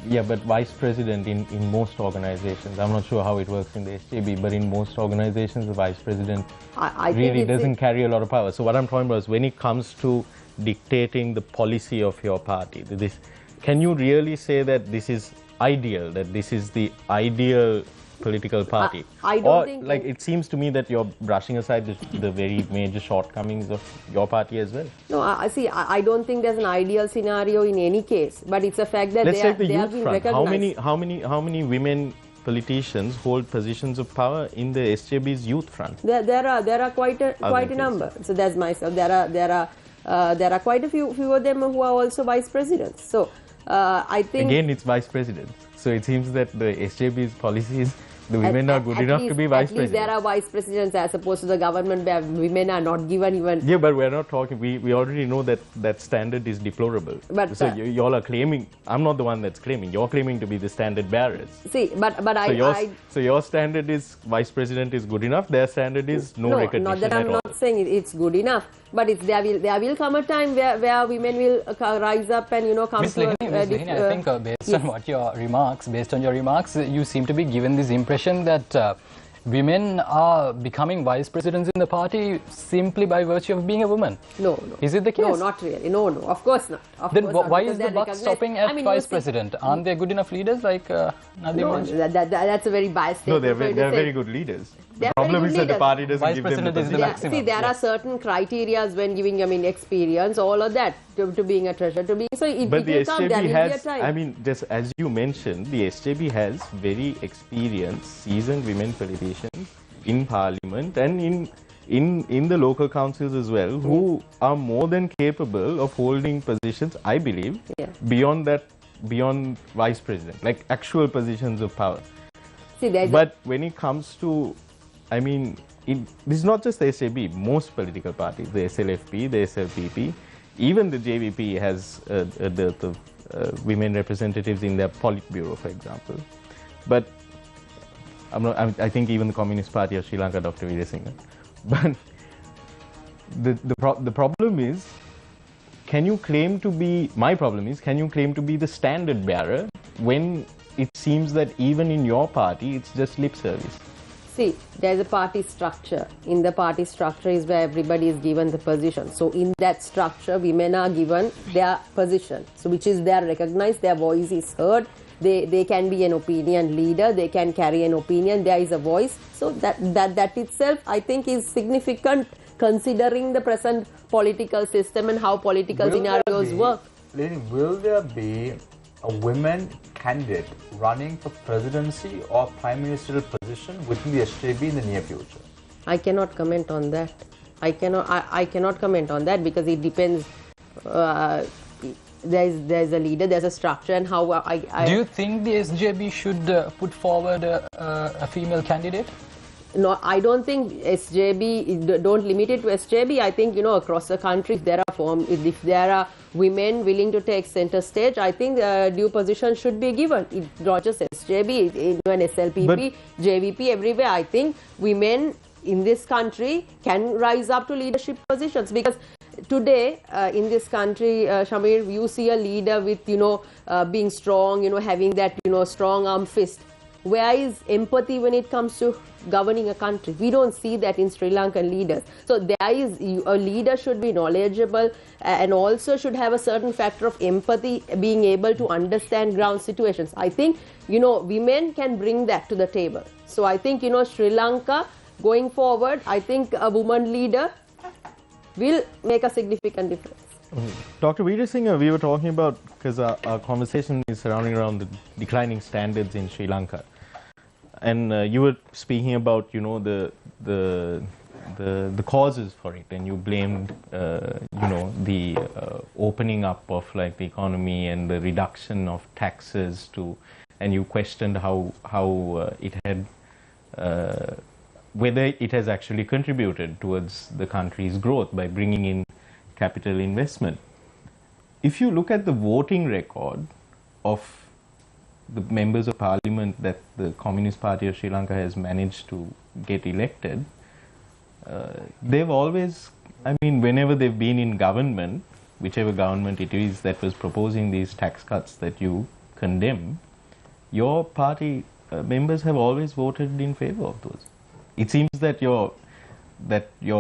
yeah, but vice president in most organizations, I'm not sure how it works in the SJB, but in most organizations, the vice president I think really doesn't carry a lot of power. So what I'm talking about is when it comes to dictating the policy of your party, can you really say that this is ideal, that this is the ideal political party? I don't think... Like, it seems to me that you're brushing aside the very major shortcomings of your party as well. No, I don't think there's an ideal scenario in any case, but it's a fact that Let's take the they have youth been front. recognized. How many women politicians hold positions of power in the SJB's youth front? There are quite a than number. So there's myself. There are there are quite a few of them who are also vice presidents. So I think again it's vice presidents. So it seems that the SJB's policies, the women are good enough to be vice At least there are vice presidents as opposed to the government where women are not given even. Yeah, but we're not talking. We already know that that standard is deplorable. But so you all are claiming. I'm not the one that's claiming. You're claiming to be the standard bearers. See, but so your standard is vice president is good enough. Their standard is no recognition not that I'm at not all. saying it's good enough, but there will come a time where women will rise up and come Ms. to Lehini, I think based on what your remarks, you seem to be given this impression that women are becoming vice presidents in the party simply by virtue of being a woman. No. Is it the case? No, not really. No, of course not. Then why is the buck stopping at vice president? Aren't they good enough leaders like Nadeem? No, that's a very biased No, statement. they're very good leaders. They're The problem very is good that the leaders. party doesn't Vice give them the president is the position. maximum. See, there are certain criterias when giving, experience, all of that, to being a treasurer, to being. So it But the will come, there SJB will be a has, time. I mean, just as you mentioned, the SJB has very experienced, seasoned women politicians in parliament and in the local councils as well, who are more than capable of holding positions, I believe, beyond vice president, like actual positions of power. See, But when it comes to, I mean, this is not just the SJB, most political parties, the SLFP, the SLPP, even the JVP has the women representatives in their Politburo, for example. But I think even the Communist Party of Sri Lanka, Dr. Veerasinghe. But the problem is, can you claim to be the standard bearer when it seems that even in your party, it's just lip service? See, there's a party structure. In the party structure is where everybody is given the position. So in that structure, women are given their position. So which is they are recognized, their voice is heard. They can be an opinion leader. They can carry an opinion. There is a voice. So that itself, I think, is significant considering the present political system and how political scenarios work. Will there be a women candidate running for presidency or prime ministerial position within the SJB in the near future? I cannot comment on that. I cannot comment on that because it depends. There's a leader, there's a structure, and how Do you think the SJB should put forward a female candidate? No, I don't think SJB, don't limit it to SJB. I think, across the country, if there are women willing to take center stage, I think due position should be given. It's not just SJB, even SLPP, JVP, everywhere. I think women in this country can rise up to leadership positions because today in this country, Shamir, you see a leader with, being strong, having that, strong arm fist. Where is empathy when it comes to governing a country? We don't see that in Sri Lankan leaders. So a leader should be knowledgeable and also should have a certain factor of empathy, being able to understand ground situations. I think, women can bring that to the table. So I think, Sri Lanka going forward, I think a woman leader will make a significant difference. Dr. Veerasinghe, we were talking about, because our conversation is surrounding around the declining standards in Sri Lanka. And you were speaking about, the causes for it, and you blamed, the opening up of like the economy and the reduction of taxes and you questioned how it had, whether it has actually contributed towards the country's growth by bringing in capital investment. If you look at the voting record of the members of parliament that the Communist Party of Sri Lanka has managed to get elected, they've always, whenever they've been in government, whichever government it is that was proposing these tax cuts that you condemn, your party members have always voted in favor of those. It seems that your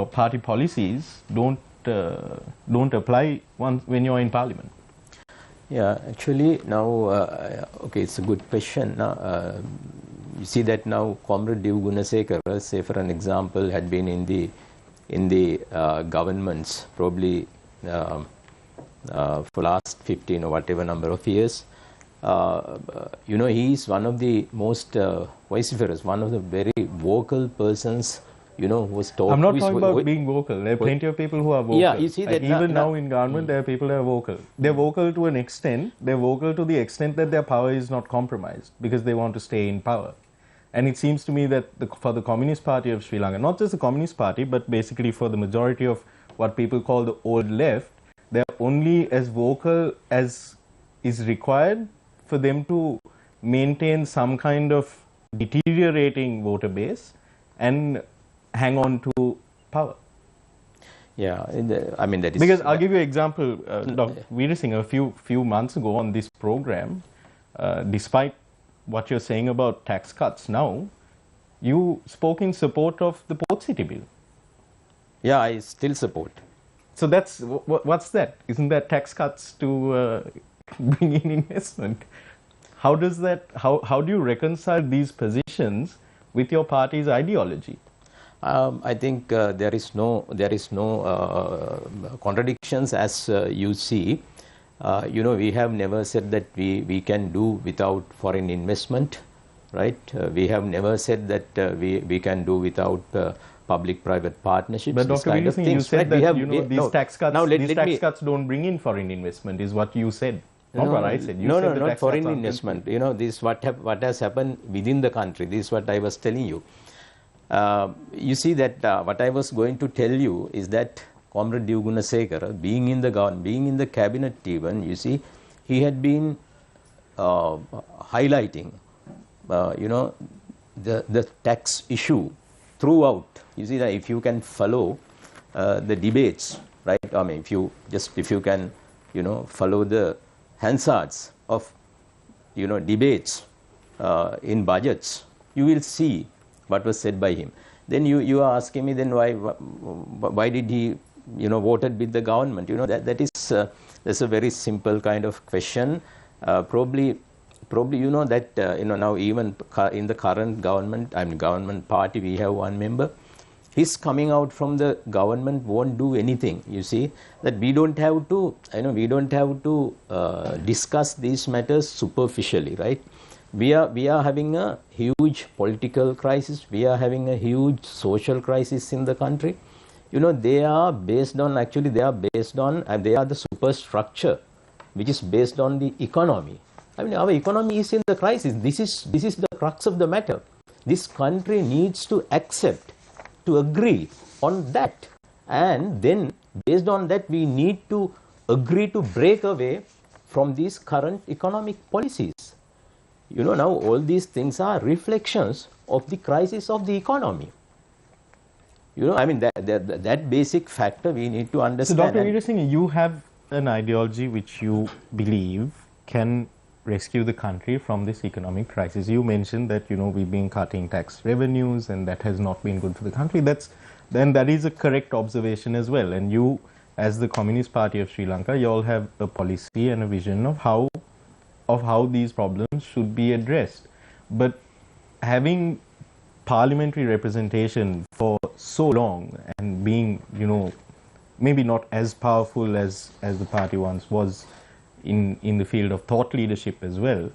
party policies don't apply when you're in parliament. Yeah, actually now, okay, it's a good question. You see that now Comrade Div Gunasekara, say for an example, had been in the governments probably for last 15 or whatever number of years. He is one of the most vociferous, one of the very vocal persons who was told. I'm not talking about being vocal. There are plenty of people who are vocal. Yeah, you see that even now in government, there are people who are vocal. They're vocal to an extent. They're vocal to the extent that their power is not compromised because they want to stay in power. And it seems to me that for the Communist Party of Sri Lanka, not just the Communist Party, but basically for the majority of what people call the old left, they're only as vocal as is required for them to maintain some kind of deteriorating voter base and hang on to power. Yeah, I mean that is... Because I'll give you an example, Dr. Veer Singh, a few months ago on this program, despite what you're saying about tax cuts now, you spoke in support of the Port City Bill. Yeah, I still support. So that's, what's that? Isn't that tax cuts to bring in investment? How does that, how do you reconcile these positions with your party's ideology? I think there is no contradictions as you see. We have never said that we can do without foreign investment, right? We have never said that we can do without public-private partnerships. But Dr. Veer Singh, you said that these tax cuts don't bring in foreign investment, is what you said. Not what I said. You said not foreign investment. This is what has happened within the country. This is what I was telling you. You see that what I was going to tell you is that Comrade Gunasekara, being in the government, being in the cabinet even, you see, he had been highlighting, the tax issue throughout. You see that if you can follow the debates, right? I mean, if you can, follow the Hansards of, debates in budgets, you will see what was said by him. Then you are asking me, then why did he, voted with the government? That's a very simple kind of question. Probably that now even in the current government, government party, we have one member. His coming out from the government won't do anything. You see that we don't have to, discuss these matters superficially, right? We are having a huge political crisis. We are having a huge social crisis in the country. They are based on they are the superstructure, which is based on the economy. Our economy is in the crisis. This is the crux of the matter. This country needs to accept, to agree on that, and then based on that we need to agree to break away from these current economic policies. Now all these things are reflections of the crisis of the economy. That basic factor we need to understand. So Dr. Veer Singh, you have an ideology which you believe can rescue the country from this economic crisis. You mentioned that we've been cutting tax revenues and that has not been good for the country. That is a correct observation as well. And you, as the Communist Party of Sri Lanka, you all have a policy and a vision of how these problems should be addressed. But having parliamentary representation for so long and being maybe not as powerful as the party once was in the field of thought leadership as well,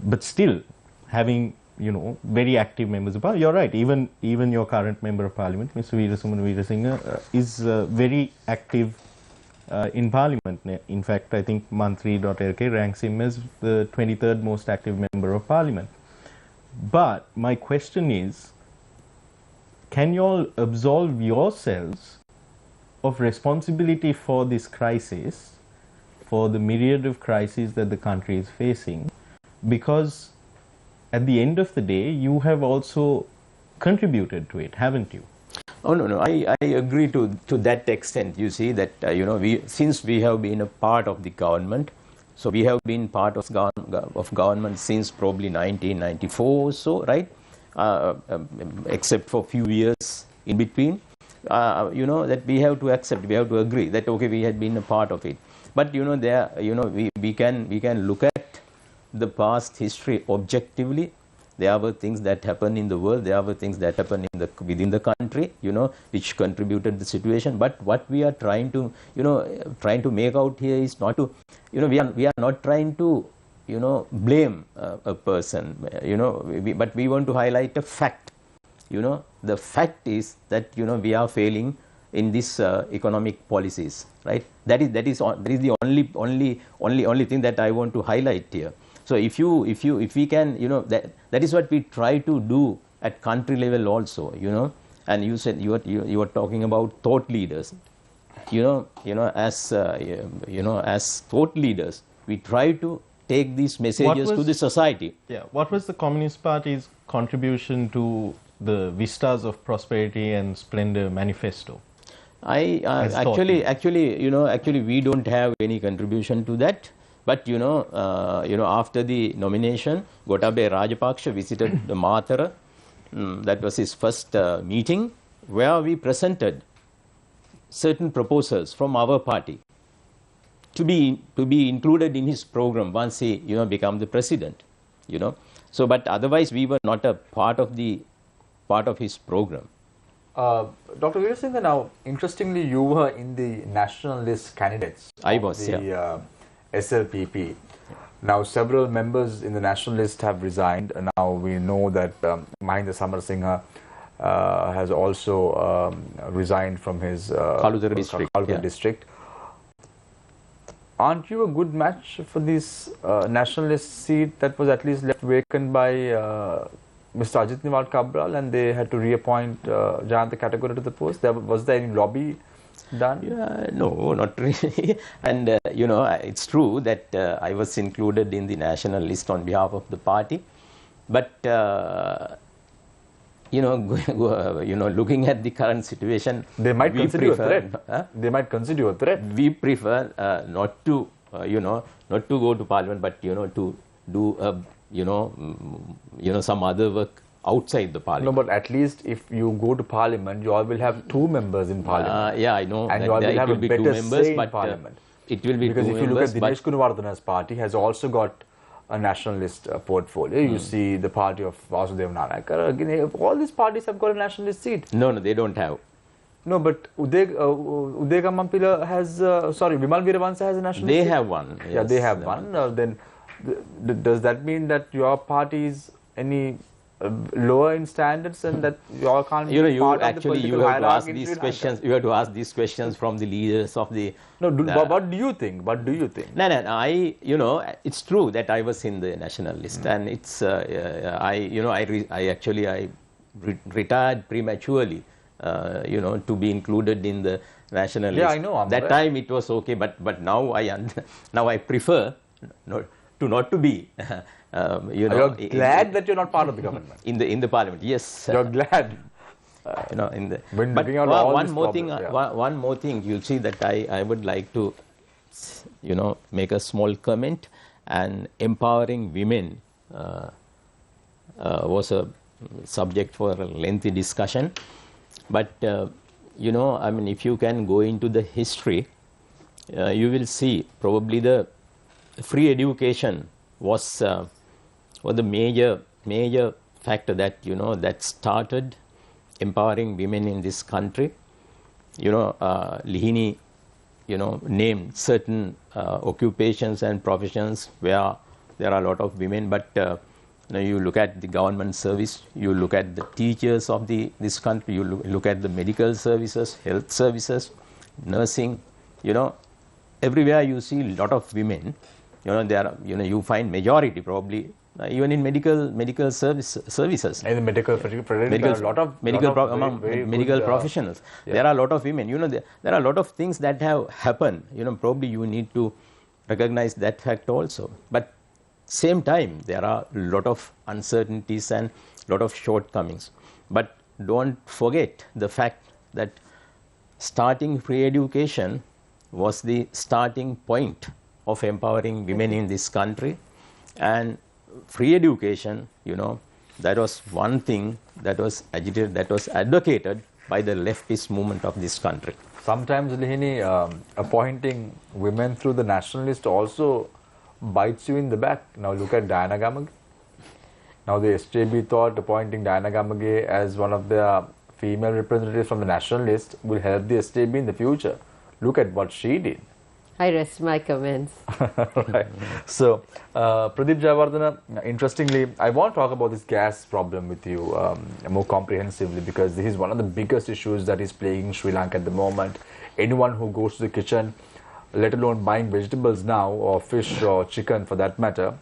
but still having very active members of parliament. You're right, even your current member of parliament, Mr. Veer Singh, is very active in parliament. In fact, I think Mantri.lk ranks him as the 23rd most active member of parliament. But my question is, can you all absolve yourselves of responsibility for this crisis, for the myriad of crises that the country is facing? Because at the end of the day, you have also contributed to it, haven't you? Oh, no, I agree to that extent. You see that, since we have been a part of the government, so we have been part of government since probably 1994 or so, right? Except for a few years in between, that we have to accept, we have to agree that, okay, we had been a part of it. But, we can look at the past history objectively. There were things that happened in the world, there were things that happened within the country, which contributed the situation. But what we are trying to make out here is not to, we are not trying to, blame a person, but we want to highlight a fact. the fact is that, we are failing in this economic policies, right? That is the only thing that I want to highlight here. So if we can, that is what we try to do at country level also, and you said you were talking about thought leaders, as thought leaders, we try to take these messages to the society. Yeah. What was the Communist Party's contribution to the Vistas of Prosperity and Splendor Manifesto? Actually, we don't have any contribution to that. But after the nomination, Gotabaya Rajapaksa visited the Mathara. That was his first meeting, where we presented certain proposals from our party to be included in his program once he become the president. So, but otherwise we were not a part of his program. Dr. Veerasinghe, now interestingly, you were in the national list candidates. I was, the SLPP. Now several members in the national list have resigned. Now we know that Mahinda Samarasinghe has also resigned from his Kaludara district. Aren't you a good match for this nationalist seat that was at least left vacant by Mr. Ajit Niwal Cabral, and they had to reappoint Jayanta Katagura to the post? Was there any lobby done? No, not really. And it's true that I was included in the national list on behalf of the party, but looking at the current situation, they might consider you a threat. They might consider you a threat. We prefer not to go to parliament, but to do some other work outside the parliament. No, but at least if you go to parliament, you all will have two members in parliament. Yeah, I know. And you all will have a better say in parliament. It will be because two if you members, look at Dinesh Gunawardana's party, has also got a nationalist portfolio. You see the party of Vasudev Narayankar. Again, all these parties have got a nationalist seat. No, they don't have. No, but Udega Mampila has, Vimal Veeravansa has a nationalist They seat? have one. Yes, yeah, they have one. Then does that mean that your party is any lower in standards and that you all can't be part of the political have to ask hierarchy these in Sri questions. Lanka? You have to ask these questions from the leaders of the. No, what do you think? What do you think? No. It's true that I was in the national list, and it's I retired prematurely, to be included in the national list. Yeah, I know. That time it was okay, but now I prefer not to be. You're glad that you're not part of the government. In the parliament, yes. You're glad. But one more thing, you'll see that I would like to, make a small comment. And empowering women was a subject for a lengthy discussion. But if you can go into the history, you will see probably the free education was the major factor that that started empowering women in this country. Lihini named certain occupations and professions where there are a lot of women, but you look at the government service, you look at the teachers of this country, you look at the medical services, health services, nursing, everywhere you see a lot of women. You find majority probably even in medical services. In the medical professionals, there are a lot of women. There are a lot of things that have happened. Probably you need to recognize that fact also. But same time, there are a lot of uncertainties and a lot of shortcomings. But don't forget the fact that starting free education was the starting point of empowering women in this country. And free education, that was one thing that was agitated, that was advocated by the leftist movement of this country. Sometimes, Lihini, appointing women through the nationalist also bites you in the back. Now look at Diana Gamage. Now the SJB thought appointing Diana Gamage as one of the female representatives from the nationalist will help the SJB in the future. Look at what she did. I rest my comments. Right. So, Pradeep Jayawardena, interestingly, I want to talk about this gas problem with you more comprehensively, because this is one of the biggest issues that is plaguing Sri Lanka at the moment. Anyone who goes to the kitchen, let alone buying vegetables now, or fish or chicken for that matter,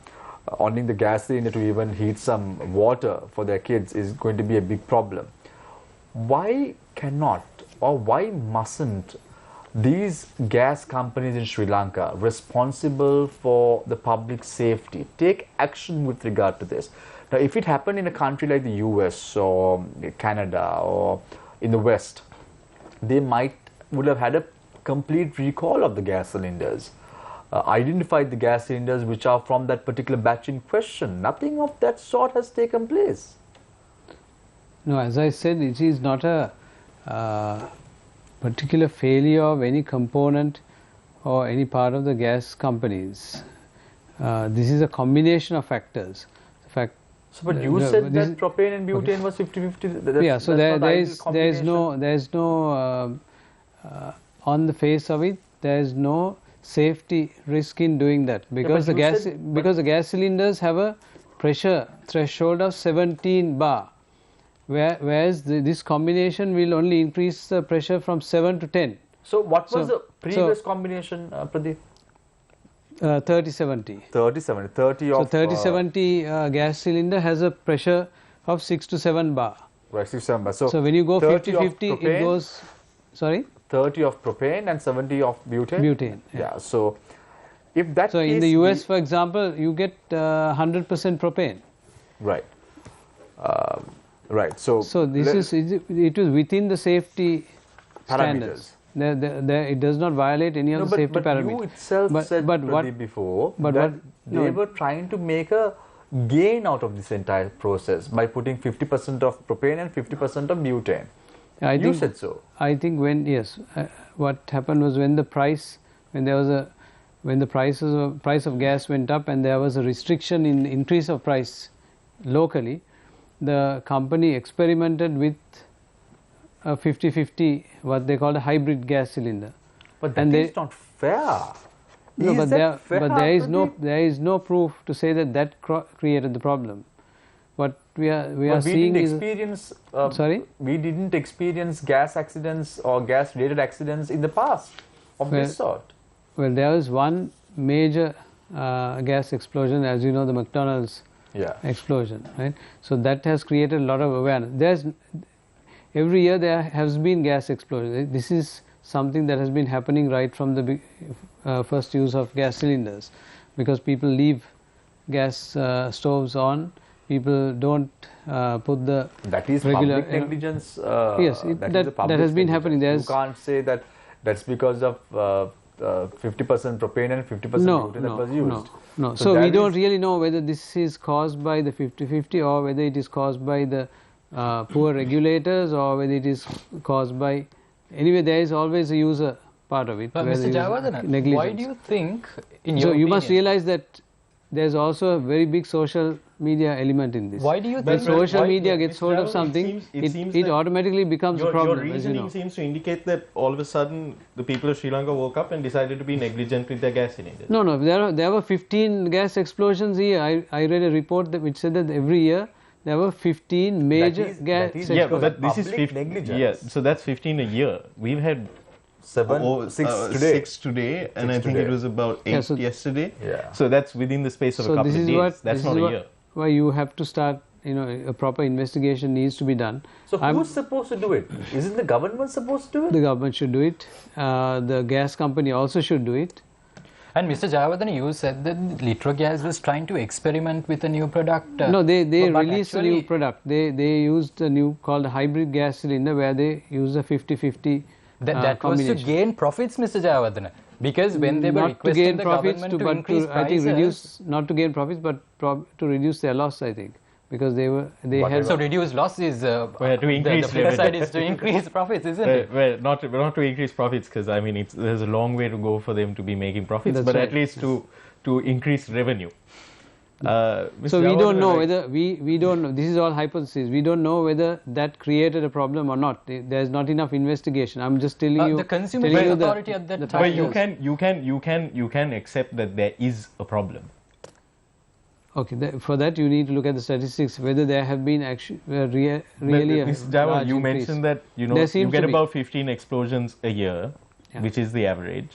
owning the gas cylinder to even heat some water for their kids is going to be a big problem. Why cannot or why mustn't these gas companies in Sri Lanka, responsible for the public safety, take action with regard to this? Now, if it happened in a country like the US or Canada or in the West, they would have had a complete recall of the gas cylinders, identified the gas cylinders which are from that particular batch in question. Nothing of that sort has taken place. No, as I said, it is not a particular failure of any component or any part of the gas companies. This is a combination of factors. So, but you said that propane and butane was 50-50. Yeah, so there is no on the face of it, there is no safety risk in doing that, because the gas cylinders have a pressure threshold of 17 bar. Whereas this combination will only increase the pressure from 7 to 10. So what was the previous combination, Pradeep? 30-70. 30-70. 30 of... So 30-70 gas cylinder has a pressure of 6 to 7 bar. Right, 6 to 7 bar. So when you go 50-50, it goes... Sorry? 30 of propane and 70 of butane? Butane. Yeah, so if that So in the US, for example, you get 100% propane. Right. Right. So this it is within the safety standards. It does not violate any of the safety parameters. But you itself said before that they were trying to make a gain out of this entire process by putting 50% of propane and 50% of butane. You said so. I think what happened was when the price of gas went up and there was a restriction in increase of price locally, the company experimented with a 50-50, what they call a hybrid gas cylinder. But that is not fair. No, but there is no proof to say that created the problem. What we are seeing is... We didn't experience gas accidents or gas-related accidents in the past of this sort. Well, there was one major gas explosion, as you know, the McDonald's explosion, right? So that has created a lot of awareness. Every year there has been gas explosions. This is something that has been happening right from the first use of gas cylinders, because people leave gas stoves on. People don't put the regular public negligence. Yes, that has been happening. You can't say that that's because of 50% propane and 50% butane that was used. No. So we don't really know whether this is caused by the 50-50 or whether it is caused by the poor regulators or whether it is caused by... Anyway, there is always a user part of it. But Mr. Jayawardena, why do you think, in your opinion... you must realize that there is also a very big social media element in this. Why do you think... When social media gets hold of something, it automatically becomes a problem. Your reasoning seems to indicate that all of a sudden the people of Sri Lanka woke up and decided to be negligent with their gas cylinders. No. There were 15 gas explosions a year. I read a report which said that every year there were 15 major gas explosions. Yeah, but this is 15. Yeah, so that's 15 a year. We've had 6 today, and I think it was about 8 yesterday. Yeah. So that's within the space of a couple of days. That's not a year. Why you have to start, a proper investigation needs to be done. So who's supposed to do it? Isn't the government supposed to do it? The government should do it. The gas company also should do it. And Mr. Jayawardena, you said that Litrogas was trying to experiment with a new product. No, they released a new product. They used a new called a hybrid gas cylinder where they use a 50-50 That was to gain profits, Mr. Jayawardena. Because when they were requesting the government to increase prices... not to gain profits, but to reduce their loss, I think. Because they had... So reduce loss is... to increase the flip side is to increase profits, isn't it? Well, not to increase profits, because I mean, there's a long way to go for them to be making profits, That's but right. at least to increase revenue. Mr. So we Jawad, don't know like- whether we don't know. This is all hypothesis. We don't know whether that created a problem or not. There is not enough investigation. I'm just telling you. The Consumer telling you Authority at that the time. But factors. you can accept that there is a problem. Okay, for that you need to look at the statistics, whether there have been actually really a Mr. Jawad, large you increase. mentioned that you There seems you get to be. about 15 explosions a year, Yeah. which is the average,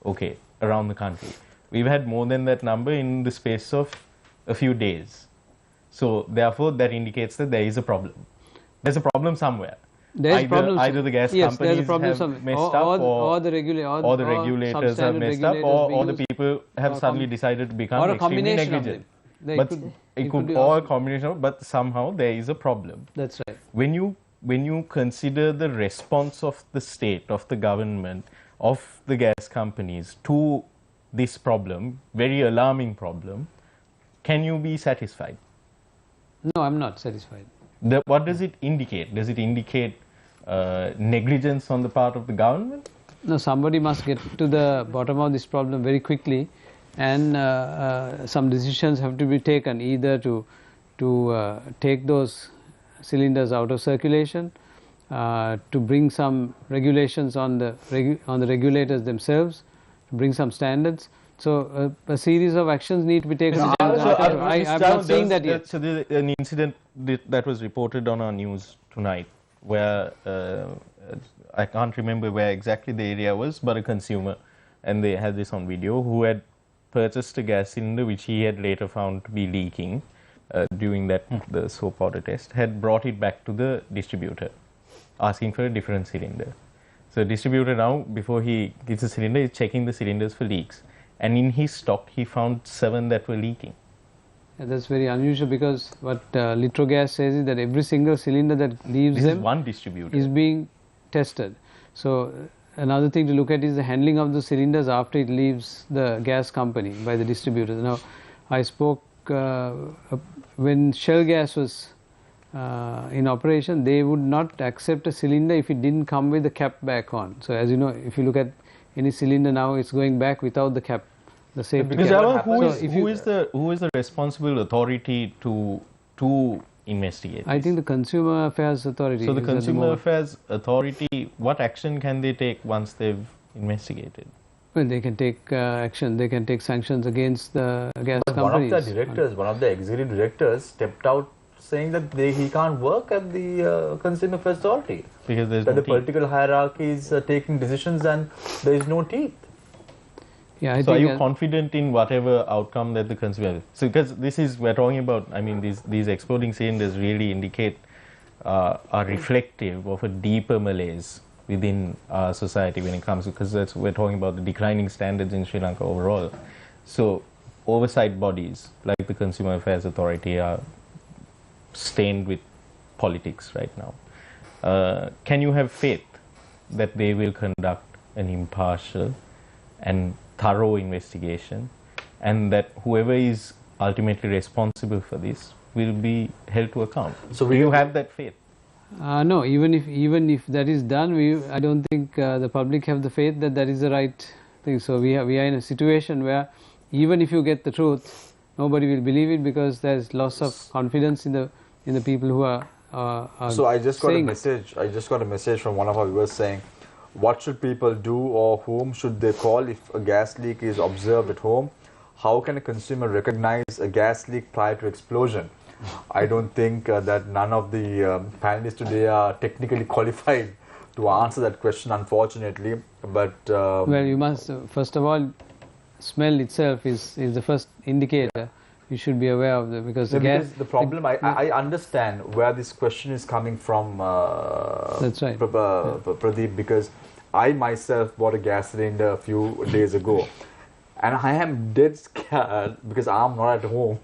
okay, around the country. We've had more than that number in the space of a few days. So therefore, that indicates that there is a problem. There's a problem somewhere. There's problems. Either the gas yes, there's a companies problem have somewhere. messed up, or the regulators have substandard messed up, regulators or the being used, people have or suddenly decided to become or a extremely combination of negligent. them. But it could be or a also- combination of, but somehow there is a problem. That's right. When you consider the response of the state, of the government, of the gas companies to this problem, very alarming problem, can you be satisfied? No, I'm not satisfied. What does it indicate? Does it indicate negligence on the part of the government? No, somebody must get to the bottom of this problem very quickly, and some decisions have to be taken, either to take those cylinders out of circulation, to bring some regulations on the regulators themselves, to bring some standards. So a series of actions need to be taken. I'm not saying that yet. So there's an incident that was reported on our news tonight, where I can't remember where exactly the area was, but a consumer, and they had this on video, who had purchased a gas cylinder which he had later found to be leaking during the soap powder test, had brought it back to the distributor, asking for a different cylinder. So the distributor now, before he gives the cylinder, is checking the cylinders for leaks. And in his stock, he found 7 that were leaking. Yeah, that's very unusual, because what Litrogas says is that every single cylinder that leaves This them is one distributor. is being tested. So another thing to look at is the handling of the cylinders after it leaves the gas company by the distributors. Now, I spoke when Shell gas was in operation, they would not accept a cylinder if it didn't come with the cap back on. So as you know, if you look at any cylinder now, it's going back without the cap, the safety Because cap. who So is the responsible authority to investigate I this? think the Consumer Affairs Authority. So the is at Consumer moment. Affairs Authority, what action can they take once they've investigated? Well, they can take action. They can take sanctions against the gas But companies. one of the directors, one of the executive directors, stepped out saying that he can't work at the Consumer Affairs Authority. Because there's That no the teeth. political hierarchy is taking decisions and there is no teeth. Yeah, I So are think you confident in whatever outcome that the consumer? So because this is, we're talking about, I mean, these exploding cylinders really indicate, are reflective of a deeper malaise within our society when it comes to, because we're talking about the declining standards in Sri Lanka overall. So oversight bodies like the Consumer Affairs Authority are stained with politics right now. Can you have faith that they will conduct an impartial and thorough investigation, and that whoever is ultimately responsible for this will be held to account? So do you have that faith? no, even if that is done, I don't think the public have the faith that that is the right thing. So we are in a situation where even if you get the truth, nobody will believe it, because there's loss of confidence in the people who are So I just got a saying it. message. I just got a message from one of our viewers saying, what should people do, or whom should they call if a gas leak is observed at home? How can a consumer recognize a gas leak prior to explosion? I don't think that none of the panelists today are technically qualified to answer that question, unfortunately. But Well, you must first of all, smell itself is the first indicator. You should be aware of that, because no, the gas. because the problem, I understand where this question is coming from. That's right. Pradeep, because I myself bought a gas cylinder a few days ago, and I am dead scared because I'm not at home.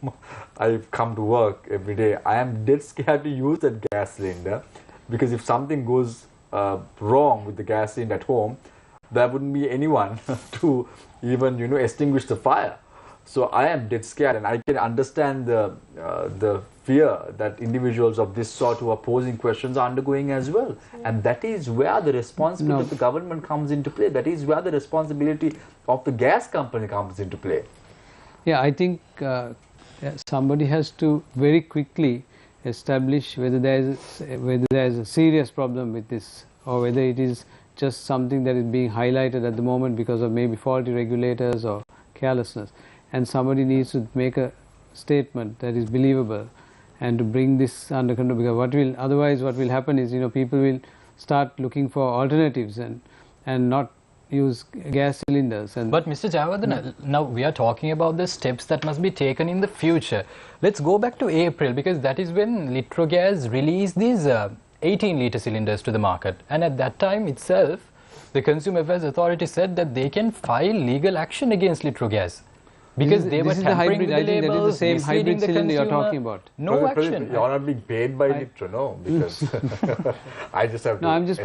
I come to work every day. I am dead scared to use that gas cylinder, because if something goes wrong with the gas cylinder at home, there wouldn't be anyone to even extinguish the fire. So I am dead scared, and I can understand the fear that individuals of this sort who are posing questions are undergoing as well. And that is where the responsibility of the government comes into play. That is where the responsibility of the gas company comes into play. Yeah, I think somebody has to very quickly establish whether there is a serious problem with this, or whether it is just something that is being highlighted at the moment because of maybe faulty regulators or carelessness, and somebody needs to make a statement that is believable and to bring this under control, because otherwise what will happen is, people will start looking for alternatives and not use gas cylinders. But Mr. Jayawardena, now we are talking about the steps that must be taken in the future. Let's go back to April, because that is when Litrogas released these 18-litre cylinders to the market, and at that time itself the Consumer Affairs Authority said that they can file legal action against Litrogas because they were tampering with the labels, that is the same hybrid cylinder you are talking about. No action. You are not being paid by Litro, no, because I just have to. No, I'm just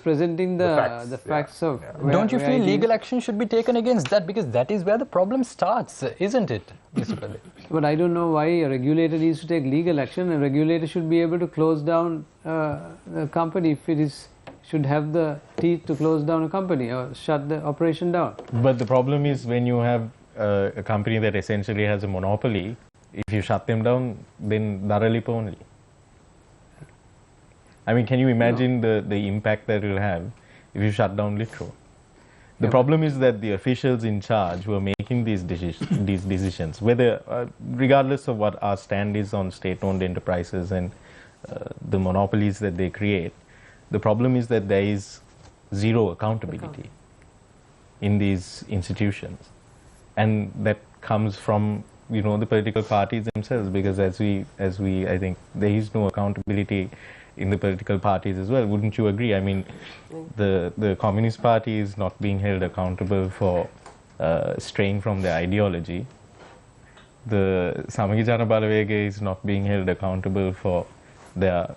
presenting the facts of. Don't you feel legal action should be taken against that, because that is where the problem starts, isn't it, Mr. Pradeep? But I don't know why a regulator needs to take legal action. A regulator should be able to close down a company if it should have the teeth to close down a company or shut the operation down. But the problem is when you have a company that essentially has a monopoly, if you shut them down, then Daralip only. I mean, can you imagine the impact that it will have if you shut down Litro? The problem is that the officials in charge who are making these decisions, whether regardless of what our stand is on state-owned enterprises and the monopolies that they create, the problem is that there is zero accountability in these institutions. And that comes from, the political parties themselves, because as we I think there is no accountability in the political parties as well. Wouldn't you agree? I mean, the Communist Party is not being held accountable for straying from their ideology. The Samagi Jana Balawega is not being held accountable for their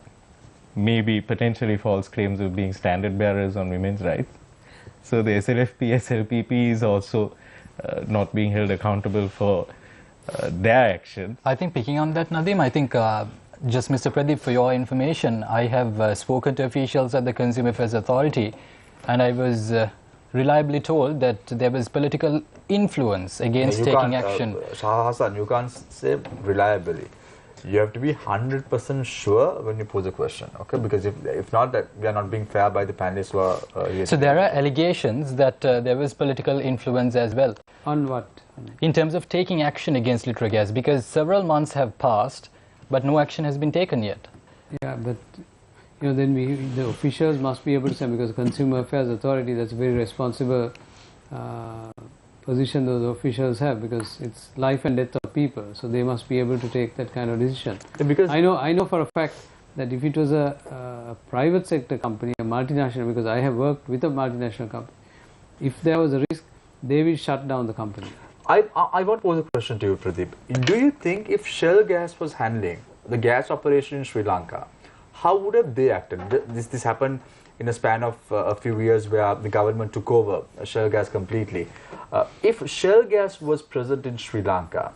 maybe potentially false claims of being standard bearers on women's rights. So the SLFP, SLPP is also not being held accountable for their actions. I think picking on that, Nadeem, I think just Mr. Pradeep, for your information, I have spoken to officials at the Consumer Affairs Authority, and I was reliably told that there was political influence against taking action. Shah Hassan, you can't say reliably. You have to be 100% sure when you pose a question, okay? Because if not, that we are not being fair by the panelists who are here. So there are allegations that there was political influence as well. On what? In terms of taking action against Litrogas, because several months have passed, but no action has been taken yet. Yeah, but then the officials must be able to say, because the Consumer Affairs Authority, that's a very responsible position those officials have, because it's life and death of people, so they must be able to take that kind of decision. Yeah, because I know for a fact that if it was a private sector company, a multinational, because I have worked with a multinational company, if there was a risk, they will shut down the company. I want to pose a question to you, Pradeep. Do you think if Shell Gas was handling the gas operation in Sri Lanka, how would have they acted? This happened in a span of a few years where the government took over Shell Gas completely. If Shell Gas was present in Sri Lanka,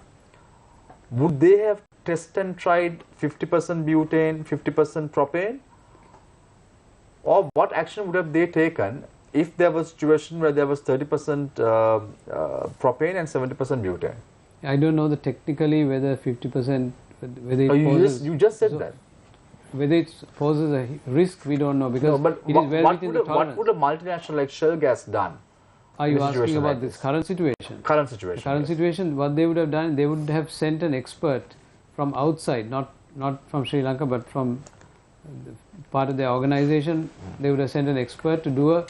would they have tested and tried 50% butane, 50% propane? Or what action would have they taken if there was a situation where there was 30% propane and 70% butane? I don't know technically whether 50%, whether it poses... You just said that. Whether it poses a risk, we don't know, because but it is well within the tolerance. What would a multinational like Shell Gas done? Are you asking about this current situation? Current situation. The current situation, what they would have done, they would have sent an expert from outside, not from Sri Lanka, but from part of their organization. They would have sent an expert to do a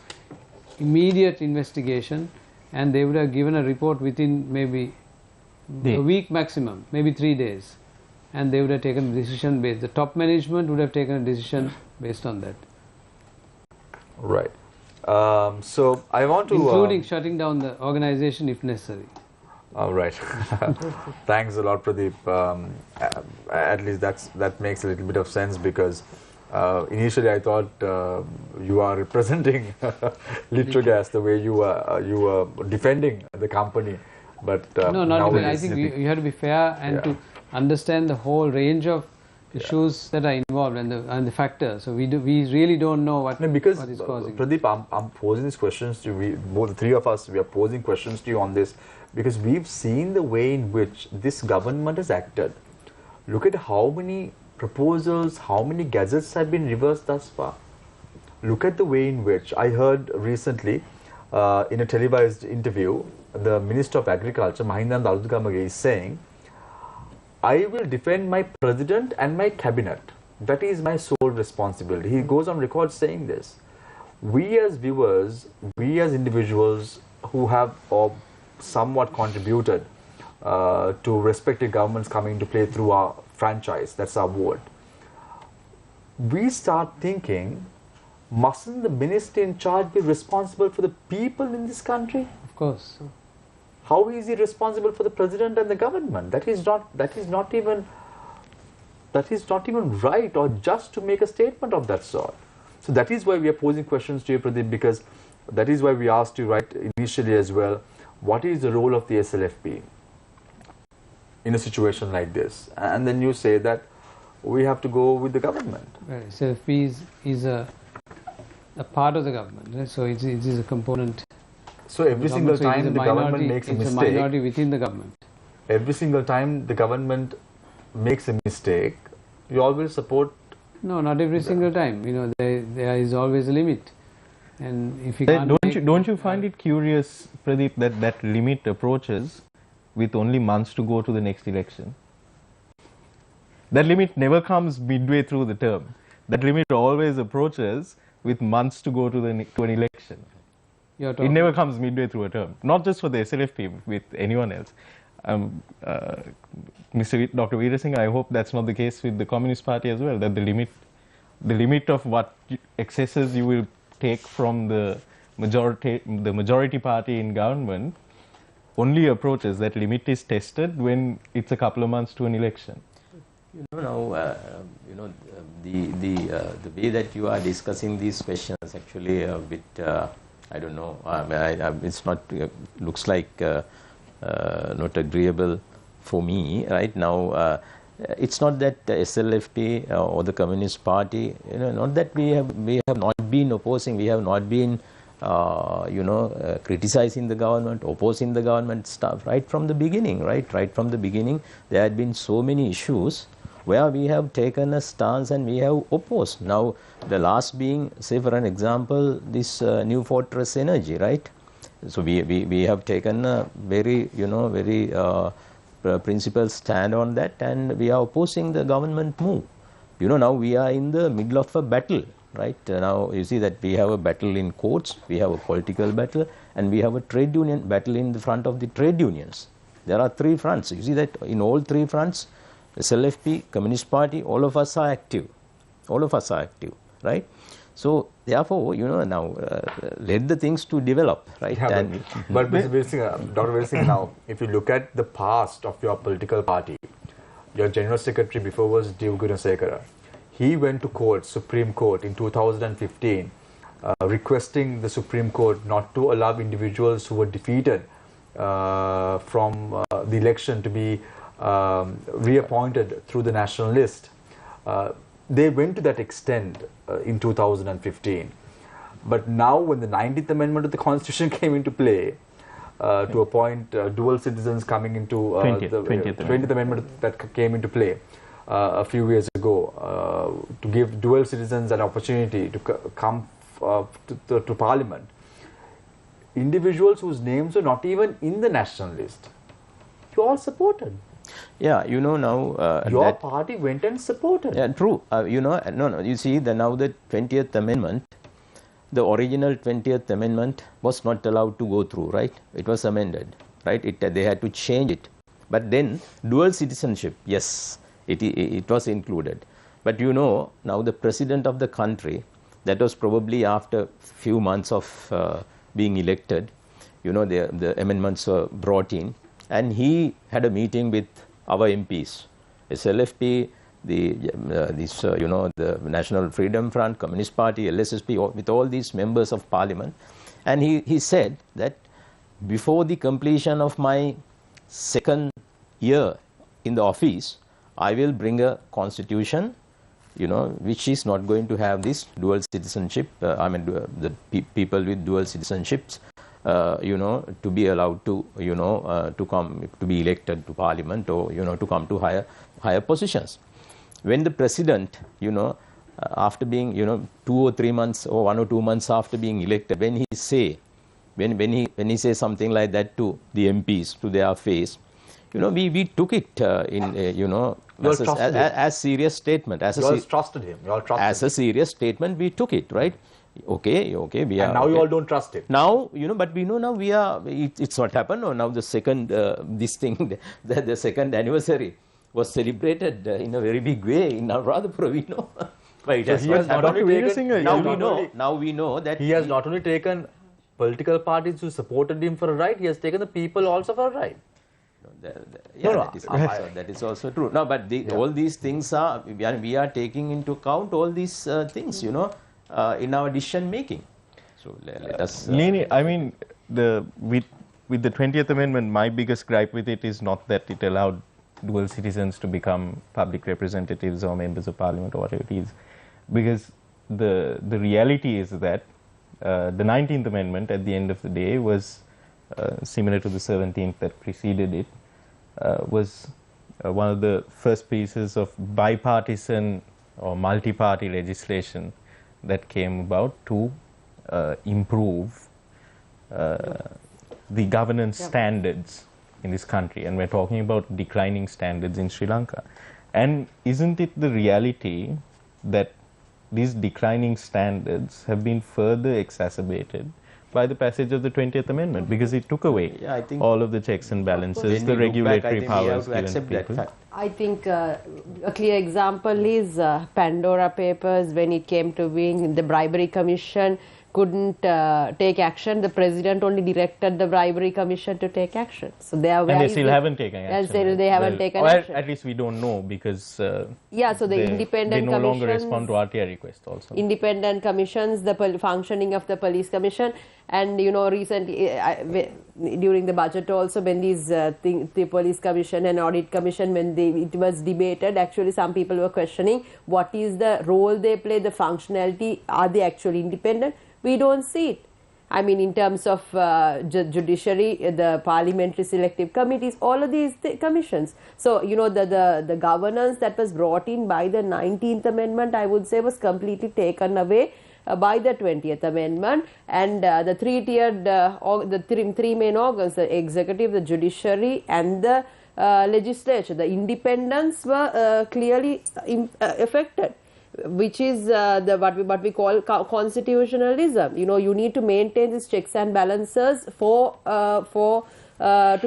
immediate investigation, and they would have given a report within maybe a week maximum, maybe 3 days, and they would have taken a decision based. The top management would have taken a decision based on that. Right. So I want to... Including shutting down the organization if necessary. All right. Thanks a lot, Pradeep. At least that makes a little bit of sense, because initially I thought you are representing Litrogas the way you were defending the company, but no, not even. I think you have to be fair and to understand the whole range of issues that are involved and the factors. So we really don't know what is causing. Pradeep, I'm posing these questions to you. Both the three of us, we are posing questions to you on this because we've seen the way in which this government has acted. Look at how many proposals, how many gazettes have been reversed thus far. Look at the way in which I heard recently in a televised interview, the Minister of Agriculture, Mahindan Daludugamage, is saying, I will defend my president and my cabinet. That is my sole responsibility. He goes on record saying this. We as viewers, we as individuals who have somewhat contributed to respective governments coming into play through our franchise, that's our vote, we start thinking, mustn't the minister in charge be responsible for the people in this country? Of course. How is he responsible for the president and the government? That is not even right or just to make a statement of that sort. So that is why we are posing questions to you, Pradeep, because that is why we asked you right initially as well, what is the role of the SLFP in a situation like this? And then you say that we have to go with the government. Right. SLFP is a part of the government, right? So it is a component. So every single time the government makes a mistake, it's a minority within the government. Every single time the government makes a mistake, you always support. No, not every single time. You know, there is always a limit, and if you don't you find it curious, Pradeep, that limit approaches with only months to go to the next election? That limit never comes midway through the term. That limit always approaches with months to go to an election. It never comes midway through a term. Not just for the SLFP, with anyone else. Dr. Veerasinghe, I hope that's not the case with the Communist Party as well, that the limit of what excesses you will take from the majority party in government only approaches, that limit is tested when it's a couple of months to an election. The way that you are discussing these questions actually a bit, I don't know, it's not, looks like not agreeable for me right now. It's not that SLFP or the Communist Party, not that we have not been opposing, we have not been criticizing the government, opposing the government stuff right from the beginning, right from the beginning. There had been so many issues where we have taken a stance and we have opposed. Now, the last being, say for an example, this New Fortress Energy, right? So we have taken a very, principled stand on that, and we are opposing the government move. Now we are in the middle of a battle, right? Now you see that we have a battle in courts, we have a political battle, and we have a trade union battle in the front of the trade unions. There are three fronts. You see that in all three fronts, SLFP, Communist Party, all of us are active. All of us are active, right? So therefore, now let the things to develop, right? Yeah, but Dr. Veerasinghe, now, if you look at the past of your political party, your General Secretary before was D. Gunasekara. He went to court, Supreme Court, in 2015, requesting the Supreme Court not to allow individuals who were defeated from the election to be reappointed through the national list. They went to that extent in 2015. But now when the 19th Amendment of the Constitution came into play, to appoint dual citizens coming into the 20th Amendment that came into play a few years ago, to give dual citizens an opportunity to come to Parliament, individuals whose names are not even in the national list, you all supported. Yeah, now your party went and supported. Yeah, true. No. You see, now the 20th Amendment, the original 20th Amendment was not allowed to go through, right? It was amended, right? They had to change it. But then dual citizenship, yes, it was included. But now the president of the country, that was probably after few months of being elected, the amendments were brought in. And he had a meeting with our MPs, SLFP, the National Freedom Front, Communist Party, LSSP, with all these members of Parliament. And he said that before the completion of my second year in the office, I will bring a constitution, which is not going to have this dual citizenship, the people with dual citizenships you know, to be allowed to, you know, to be elected to parliament, or, you know, to come to higher positions. When the president, you know, after being, you know, 2 or 3 months or 1 or 2 months after being elected, when he says something like that to the MPs, to their face, you know, we took it you know, as serious statement. You all trusted him. You all trusted as a serious statement, we took it, right? Okay, we are. And now you all don't trust him. Now, you know, but we know now we are. It's not happened. Or now the second this thing, the second anniversary was celebrated in a very big way in Anuradhapura. We know. But it has not happened. Now we know that he has not only taken political parties who supported him for a ride, he has taken the people also for a ride. That is also true. No, but all these things are, we are taking into account all these things, you know, in our decision making. So let us. Leni, I mean, with the 20th Amendment, my biggest gripe with it is not that it allowed dual citizens to become public representatives or members of parliament or whatever it is, because the reality is that the 19th Amendment at the end of the day was similar to the 17th that preceded it, was one of the first pieces of bipartisan or multi-party legislation that came about to improve the governance standards in this country, and we're talking about declining standards in Sri Lanka. And isn't it the reality that these declining standards have been further exacerbated by the passage of the 20th Amendment, because it took away all of the checks and balances, the regulatory powers given to people? I think a clear example is Pandora Papers. When it came to being, the Bribery Commission couldn't take action. The president only directed the Bribery Commission to take action. So they are and they still haven't taken action. They haven't taken action. At least we don't know, because so the independent they no longer respond to RTI requests also. Independent commissions, the functioning of the police commission, and you know, recently during the budget also, when these the police commission and audit commission, when it was debated, actually some people were questioning what is the role they play, the functionality, are they actually independent? We don't see it. I mean, in terms of judiciary, the parliamentary selective committees, all of these commissions. So, you know, the governance that was brought in by the 19th Amendment, I would say, was completely taken away by the 20th Amendment. And the three-tiered, the three main organs, the executive, the judiciary, and the legislature, the independence were clearly affected, which is what we call constitutionalism. You know, you need to maintain these checks and balances to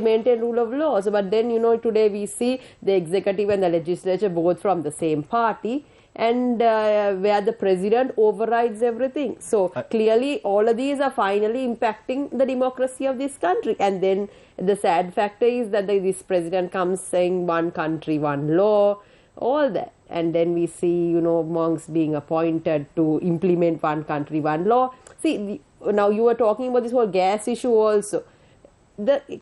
maintain rule of law. So, but then, you know, today we see the executive and the legislature both from the same party, and where the president overrides everything. So clearly all of these are finally impacting the democracy of this country. And then the sad factor is that this president comes saying one country, one law, all that. And then we see, you know, monks being appointed to implement one country, one law. See, now you were talking about this whole gas issue also.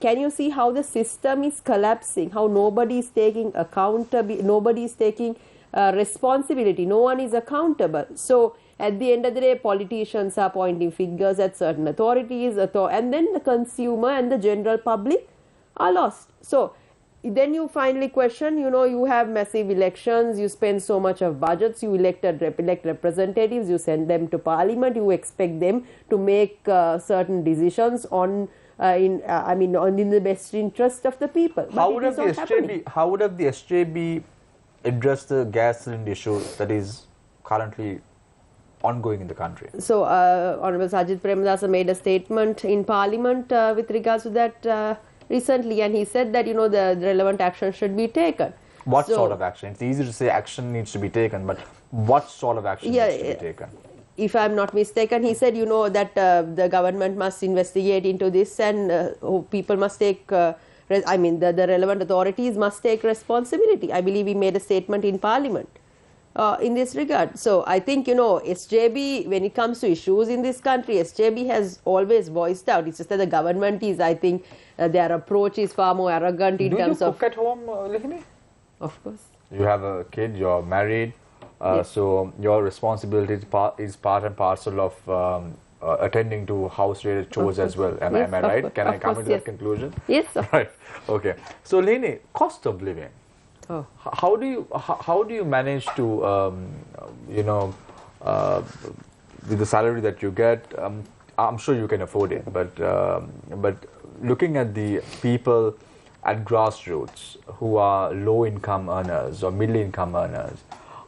Can you see how the system is collapsing, how nobody is taking accountability, nobody is taking responsibility, no one is accountable. So at the end of the day, politicians are pointing fingers at certain authorities, and then the consumer and the general public are lost. So then you finally question, you know, you have massive elections, you spend so much of budgets, you elect representatives, you send them to parliament, you expect them to make certain decisions on in the best interest of the people. How would have the SJB address the gas cylinder issue that is currently ongoing in the country? So, Honorable Sajid Premadasa made a statement in Parliament with regards to that recently, and he said that, you know, the relevant action should be taken. What sort of action? It's easy to say action needs to be taken, but what sort of action needs to be taken? If I'm not mistaken, he said, you know, that the government must investigate into this, and people must take the relevant authorities must take responsibility. I believe he made a statement in Parliament in this regard. So I think, you know, SJB, when it comes to issues in this country, SJB has always voiced out. It's just that the government is, I think, their approach is far more arrogant in terms of... Do you cook at home, Lihini? Of course. You have a kid, you're married, yes. So your responsibility is part and parcel of attending to house-related chores as well. Am I right? Can I come into that conclusion? Yes, sir. Right. Okay. So, Leni, cost of living. Oh. How do you manage to, with the salary that you get? I'm sure you can afford it, but looking at the people at grassroots who are low-income earners or middle-income earners,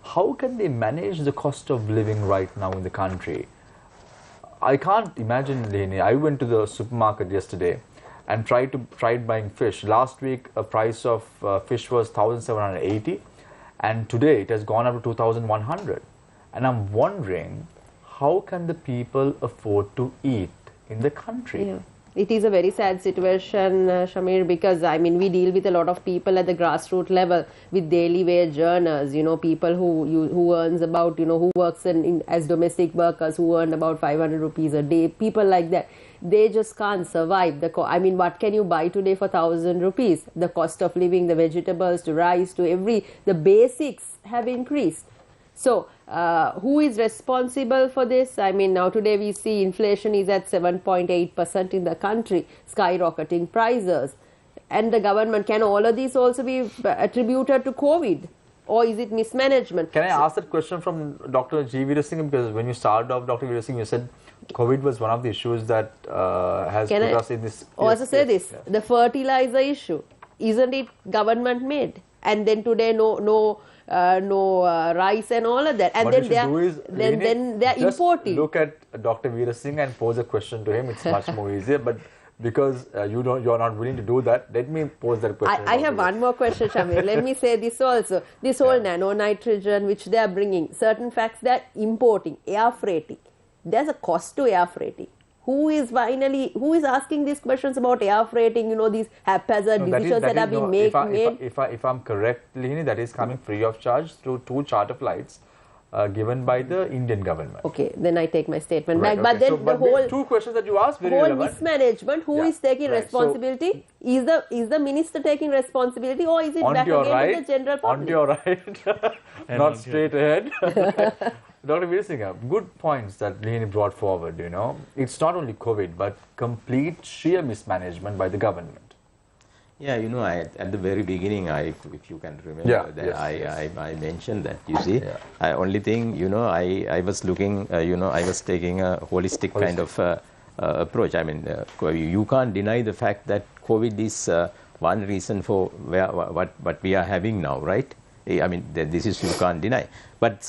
how can they manage the cost of living right now in the country? I can't imagine, Leni. I went to the supermarket yesterday and tried buying fish. Last week, a price of fish was 1,780, and today it has gone up to 2,100. And I'm wondering, how can the people afford to eat in the country? Yeah. It is a very sad situation, Shamir, because I mean we deal with a lot of people at the grassroots level with daily wage earners. People who earns about who works as domestic workers who earn about 500 rupees a day. People like that, they just can't survive. I mean, what can you buy today for 1,000 rupees? The cost of living, the vegetables, to rice, to the basics have increased. So, who is responsible for this? I mean, now today we see inflation is at 7.8% in the country, skyrocketing prices. And the government, can all of these also be attributed to COVID? Or is it mismanagement? Can I ask that question from Dr. G. Veerasinghe? Because when you started off, Dr. Veerasinghe, you said COVID was one of the issues that has put us in this... Also say this, the fertilizer issue, isn't it government made? And then today no rice and all of that, and what then they are importing. Look at Dr. Veerasinghe and pose a question to him. It's much more easier, but because you're not willing to do that, let me pose that question. I have one more question, Shamir. Let me say this also. This whole nano nitrogen which they are bringing, certain facts they are importing, air freighting. There's a cost to air freighting. Who is asking these questions about air freighting, these haphazard decisions that have been made? If I'm correct, Leni, that is coming free of charge through 2 charter flights given by the Indian government. Okay, then I take my statement right, back. okay. But then the whole 2 questions that you asked, very whole relevant. mismanagement, who is taking responsibility? Is the minister taking responsibility, or is it back again to the general public? On your right, not straight ahead. Dr. Veerasinghe, good points that Leni brought forward, It's not only COVID, but complete sheer mismanagement by the government. Yeah, at the very beginning, if you can remember, I mentioned that, you see. I only thing, I was looking, I was taking a holistic kind of approach. I mean, you can't deny the fact that COVID is one reason for what we are having now, right? I mean, this is, you can't deny. But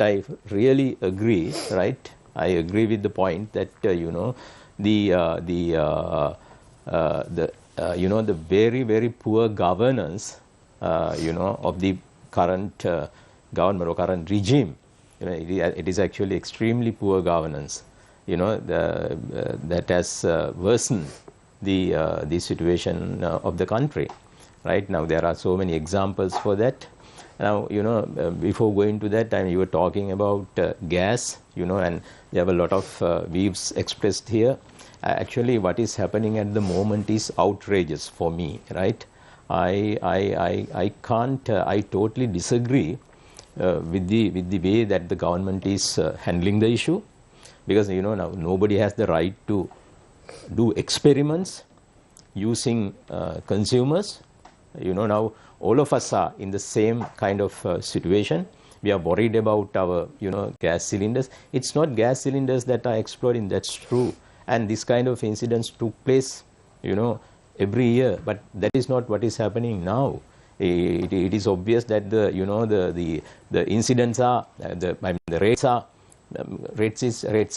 I really agree, right? I agree with the point that the very, very poor governance of the current government or current regime. It is actually extremely poor governance. That has worsened the situation of the country. Right now, there are so many examples for that. Now, before going to that, you were talking about gas, and there were a lot of views expressed here. Actually, what is happening at the moment is outrageous for me, right? I can't, I totally disagree with the way that the government is handling the issue, because, now nobody has the right to do experiments using consumers. Now all of us are in the same kind of situation. We are worried about our, gas cylinders. It's not gas cylinders that are exploding, that's true. And this kind of incidents took place, every year. But that is not what is happening now. It is obvious that the incidents are, the rates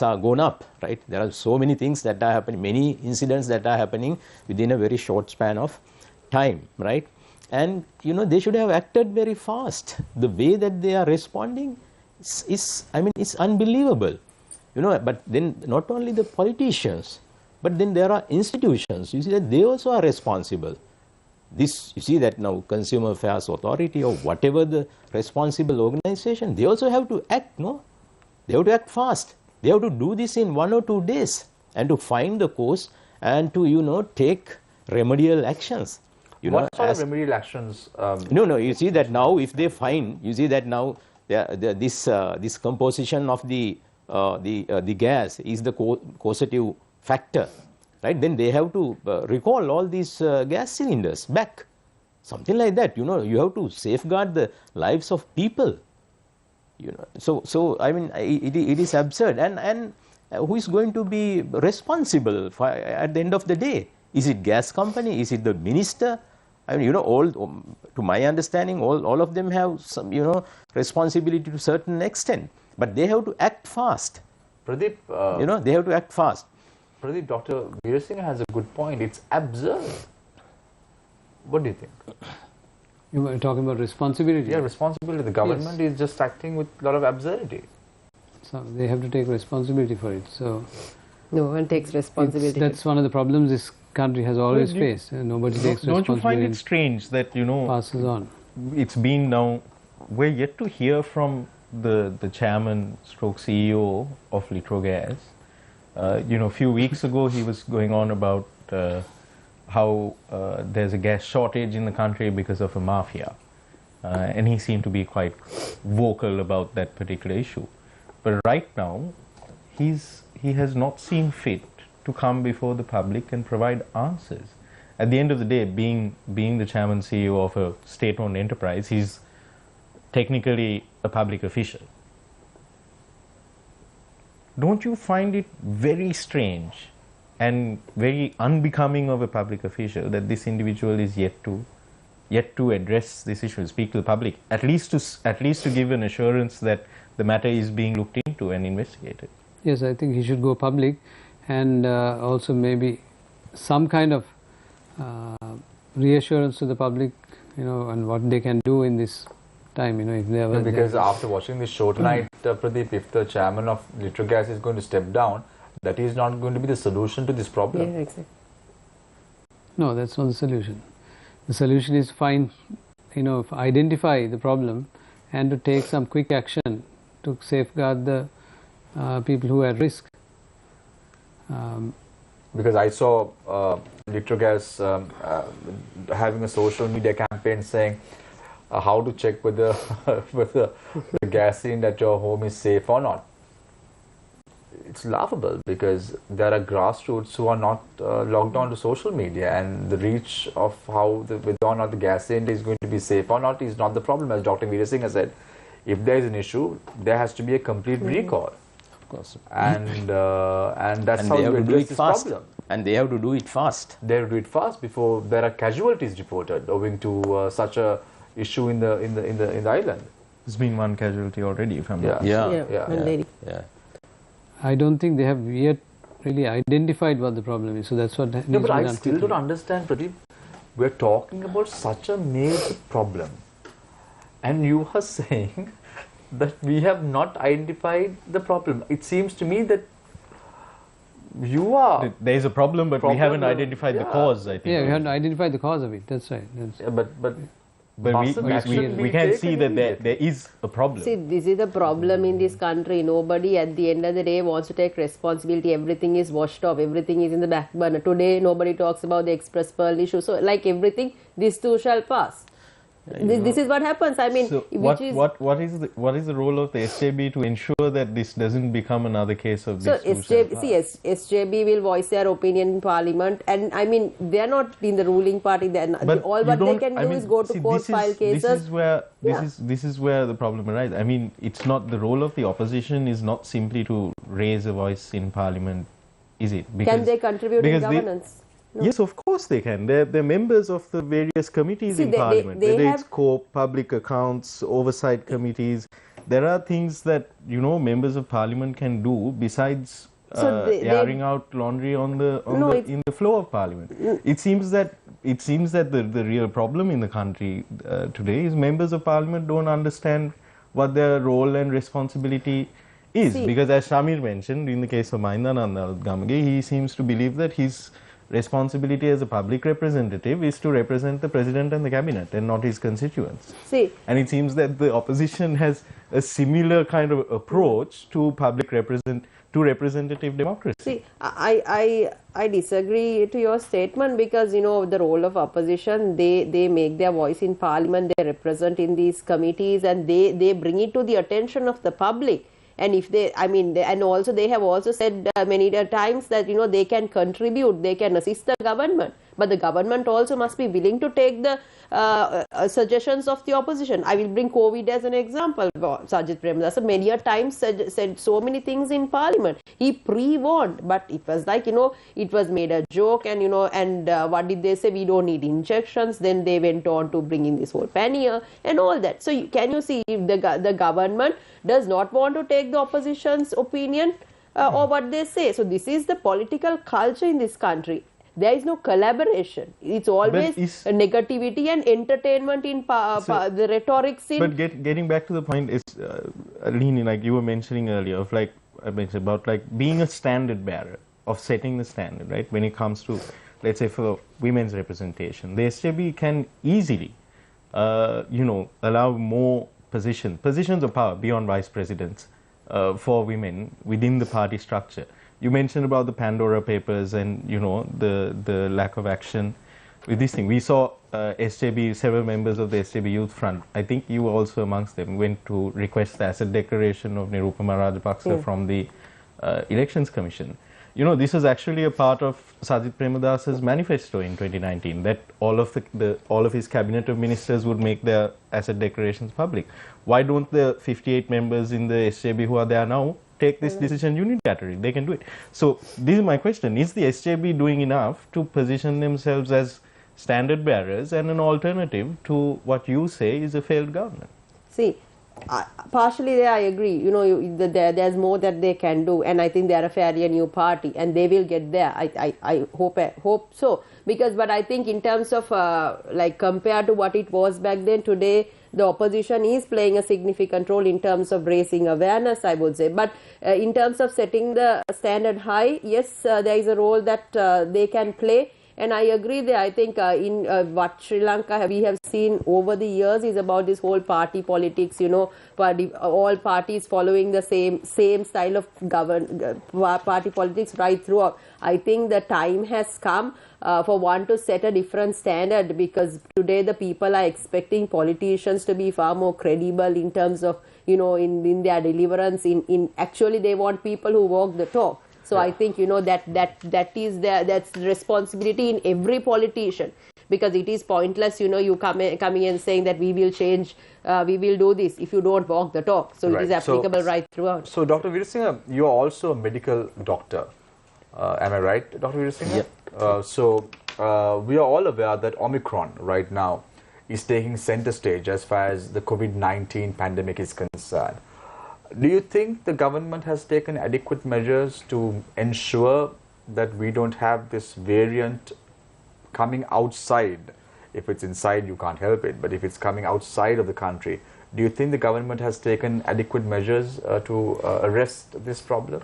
are gone up, right? There are so many things that are happening, many incidents that are happening within a very short span of time, right? And they should have acted very fast. The way that they are responding is it's unbelievable. But then not only the politicians, but then there are institutions. You see that they also are responsible. This, you see that now Consumer Affairs Authority or whatever the responsible organization, they also have to act, no? They have to act fast. They have to do this in 1 or 2 days and to find the cause and to, take remedial actions. What sort of remedial actions? No, you see that now if they find, you see that now this composition of the the gas is the causative factor, right? Then they have to recall all these gas cylinders back. Something like that, you know, you have to safeguard the lives of people, you know. So I mean, it is absurd. And who is going to be responsible for, at the end of the day? Is it gas company? Is it the minister? I mean, you know, all, to my understanding, all of them have some, you know, responsibility to a certain extent. But they have to act fast. Pradeep, you know, they have to act fast. Pradeep, Dr. Veerasinghe has a good point. It's absurd. What do you think? You were talking about responsibility. Yeah, responsibility. The government is just acting with a lot of absurdity. So they have to take responsibility for it. So No one takes responsibility. that's one of the problems this country has always faced. Nobody takes responsibility. Don't you find it strange that, you know, passes on? it's been now, we're yet to hear from the chairman stroke CEO of Litrogas. You know, a few weeks ago he was going on about how there's a gas shortage in the country because of a mafia. And he seemed to be quite vocal about that particular issue. But right now, he has not seen fit to come before the public and provide answers. At the end of the day, being the chairman CEO of a state-owned enterprise, he's technically a public official. Don't you find it very strange and very unbecoming of a public official that this individual is yet to address this issue, speak to the public, at least to give an assurance that the matter is being looked into and investigated? Yes, I think he should go public, and also maybe some kind of reassurance to the public, you know, and what they can do in this time, you know, if they are. Because after watching this show tonight, Pradeep, if the chairman of Litrogas is going to step down, that is not going to be the solution to this problem. Yeah, exactly. No, that's not the solution. The solution is find, you know, identify the problem and to take some quick action to safeguard the people who are at risk. Because I saw Litrogas having a social media campaign saying how to check whether whether the gas cylinder at your home is safe or not. It's laughable because there are grassroots who are not logged on to social media, and the reach of whether or not the gas cylinder is going to be safe or not is not the problem. As Dr. Veerasinghe said, if there is an issue, there has to be a complete recall. Of course. And that's And how they you have to do address it this fast. problem. And they have to do it fast. They have to do it fast before there are casualties reported owing to such a issue in the island. There's been one casualty already, if I'm not Yeah. Yeah. One lady. Yeah. I don't think they have yet really identified what the problem is. So that's what needs No, but to be I done still quickly. don't understand, Pradeep. We're talking about such a major problem, and you are saying that we have not identified the problem. It seems to me that you are. There is a problem, but we haven't identified the cause, I think. Yeah, we have to identify the cause of it. That's right. Yeah, but But mustn't action we be can taken see that immediately? there is a problem. See, this is the problem in this country. Nobody at the end of the day wants to take responsibility. Everything is washed off. Everything is in the back burner. Today, nobody talks about the Express Pearl issue. So, like everything, this too shall pass. This is what happens. I mean, So what is the role of the SJB to ensure that this doesn't become another case of So this? too shall pass? SJB will voice their opinion in Parliament, and I mean they are not in the ruling party. But All you what they don't- can I do mean, is go to see, court, file cases. This is where the problem arises. I mean, it's not the role of the opposition is not simply to raise a voice in Parliament, is it? Can they contribute in because they- governance? No. Yes, of course they can. They're members of the various committees See, in they- Parliament, they whether have- it's COPE, public accounts, oversight committees. There are things that, you know, members of Parliament can do besides So they- airing out laundry in the floor of Parliament. It seems that the real problem in the country today is members of Parliament don't understand what their role and responsibility is. See- Because as Shamir mentioned, in the case of Mahindananda Gamage, he seems to believe that his responsibility as a public representative is to represent the president and the cabinet and not his constituents. See, And it seems that the opposition has a similar kind of approach to representative democracy. See, I disagree to your statement because, you know, the role of opposition, they make their voice in Parliament, they represent in these committees, and they bring it to the attention of the public. And if they, I mean, and also they have also said many times that, you know, they can contribute, they can assist the government, but the government also must be willing to take the suggestions of the opposition. I will bring COVID as an example. Sajid Premadasa many a times said so many things in Parliament. He pre-warned, but it was like, you know, it was made a joke, and, you know, and what did they say? We don't need injections. Then they went on to bring in this whole pannier and all that. So can you see, if the government does not want to take the opposition's opinion or what they say? So this is the political culture in this country. There is no collaboration. It's always negativity and entertainment in the rhetorics. But getting back to the point is, Lini, like you were mentioning earlier, of like about like being a standard bearer, of setting the standard, right? When it comes to, let's say, for women's representation, the SJB can easily, you know, allow more positions of power beyond vice presidents for women within the party structure. You mentioned about the Pandora Papers and, you know, the lack of action with this thing. We saw SJB, several members of the SJB Youth Front, I think you were also amongst them, went to request the asset declaration of Nirupama Rajapaksa from the Elections Commission. You know, this is actually a part of Sajid Premadasa's manifesto in 2019, that all of his cabinet of ministers would make their asset declarations public. Why don't the 58 members in the SJB who are there now take this decision unilaterally? They can do it. So this is my question. Is the SJB doing enough to position themselves as standard bearers and an alternative to what you say is a failed government? See, partially there I agree. You know, there's more that they can do, and I think they are a fairly new party, and they will get there. I hope so. But I think in terms of like compared to what it was back then, today the opposition is playing a significant role in terms of raising awareness, I would say. But in terms of setting the standard high, yes, there is a role that they can play. And I agree there. I think in what Sri Lanka we have seen over the years is about this whole party politics, you know, all parties following the same style of party politics right throughout. I think the time has come for one to set a different standard, because today the people are expecting politicians to be far more credible in terms of, you know, in their deliverance. In actually they want people who walk the talk. So I think, you know, that's the responsibility in every politician, because it is pointless, you know, you coming and saying that we will change, we will do this, if you don't walk the talk. So it is applicable right throughout. So Dr. Veerasinghe, you are also a medical doctor. Am I right, Dr. Veerasinghe? Yep. We are all aware that Omicron right now is taking center stage as far as the COVID-19 pandemic is concerned. Do you think the government has taken adequate measures to ensure that we don't have this variant coming outside? If it's inside, you can't help it, but if it's coming outside of the country, do you think the government has taken adequate measures to arrest this problem?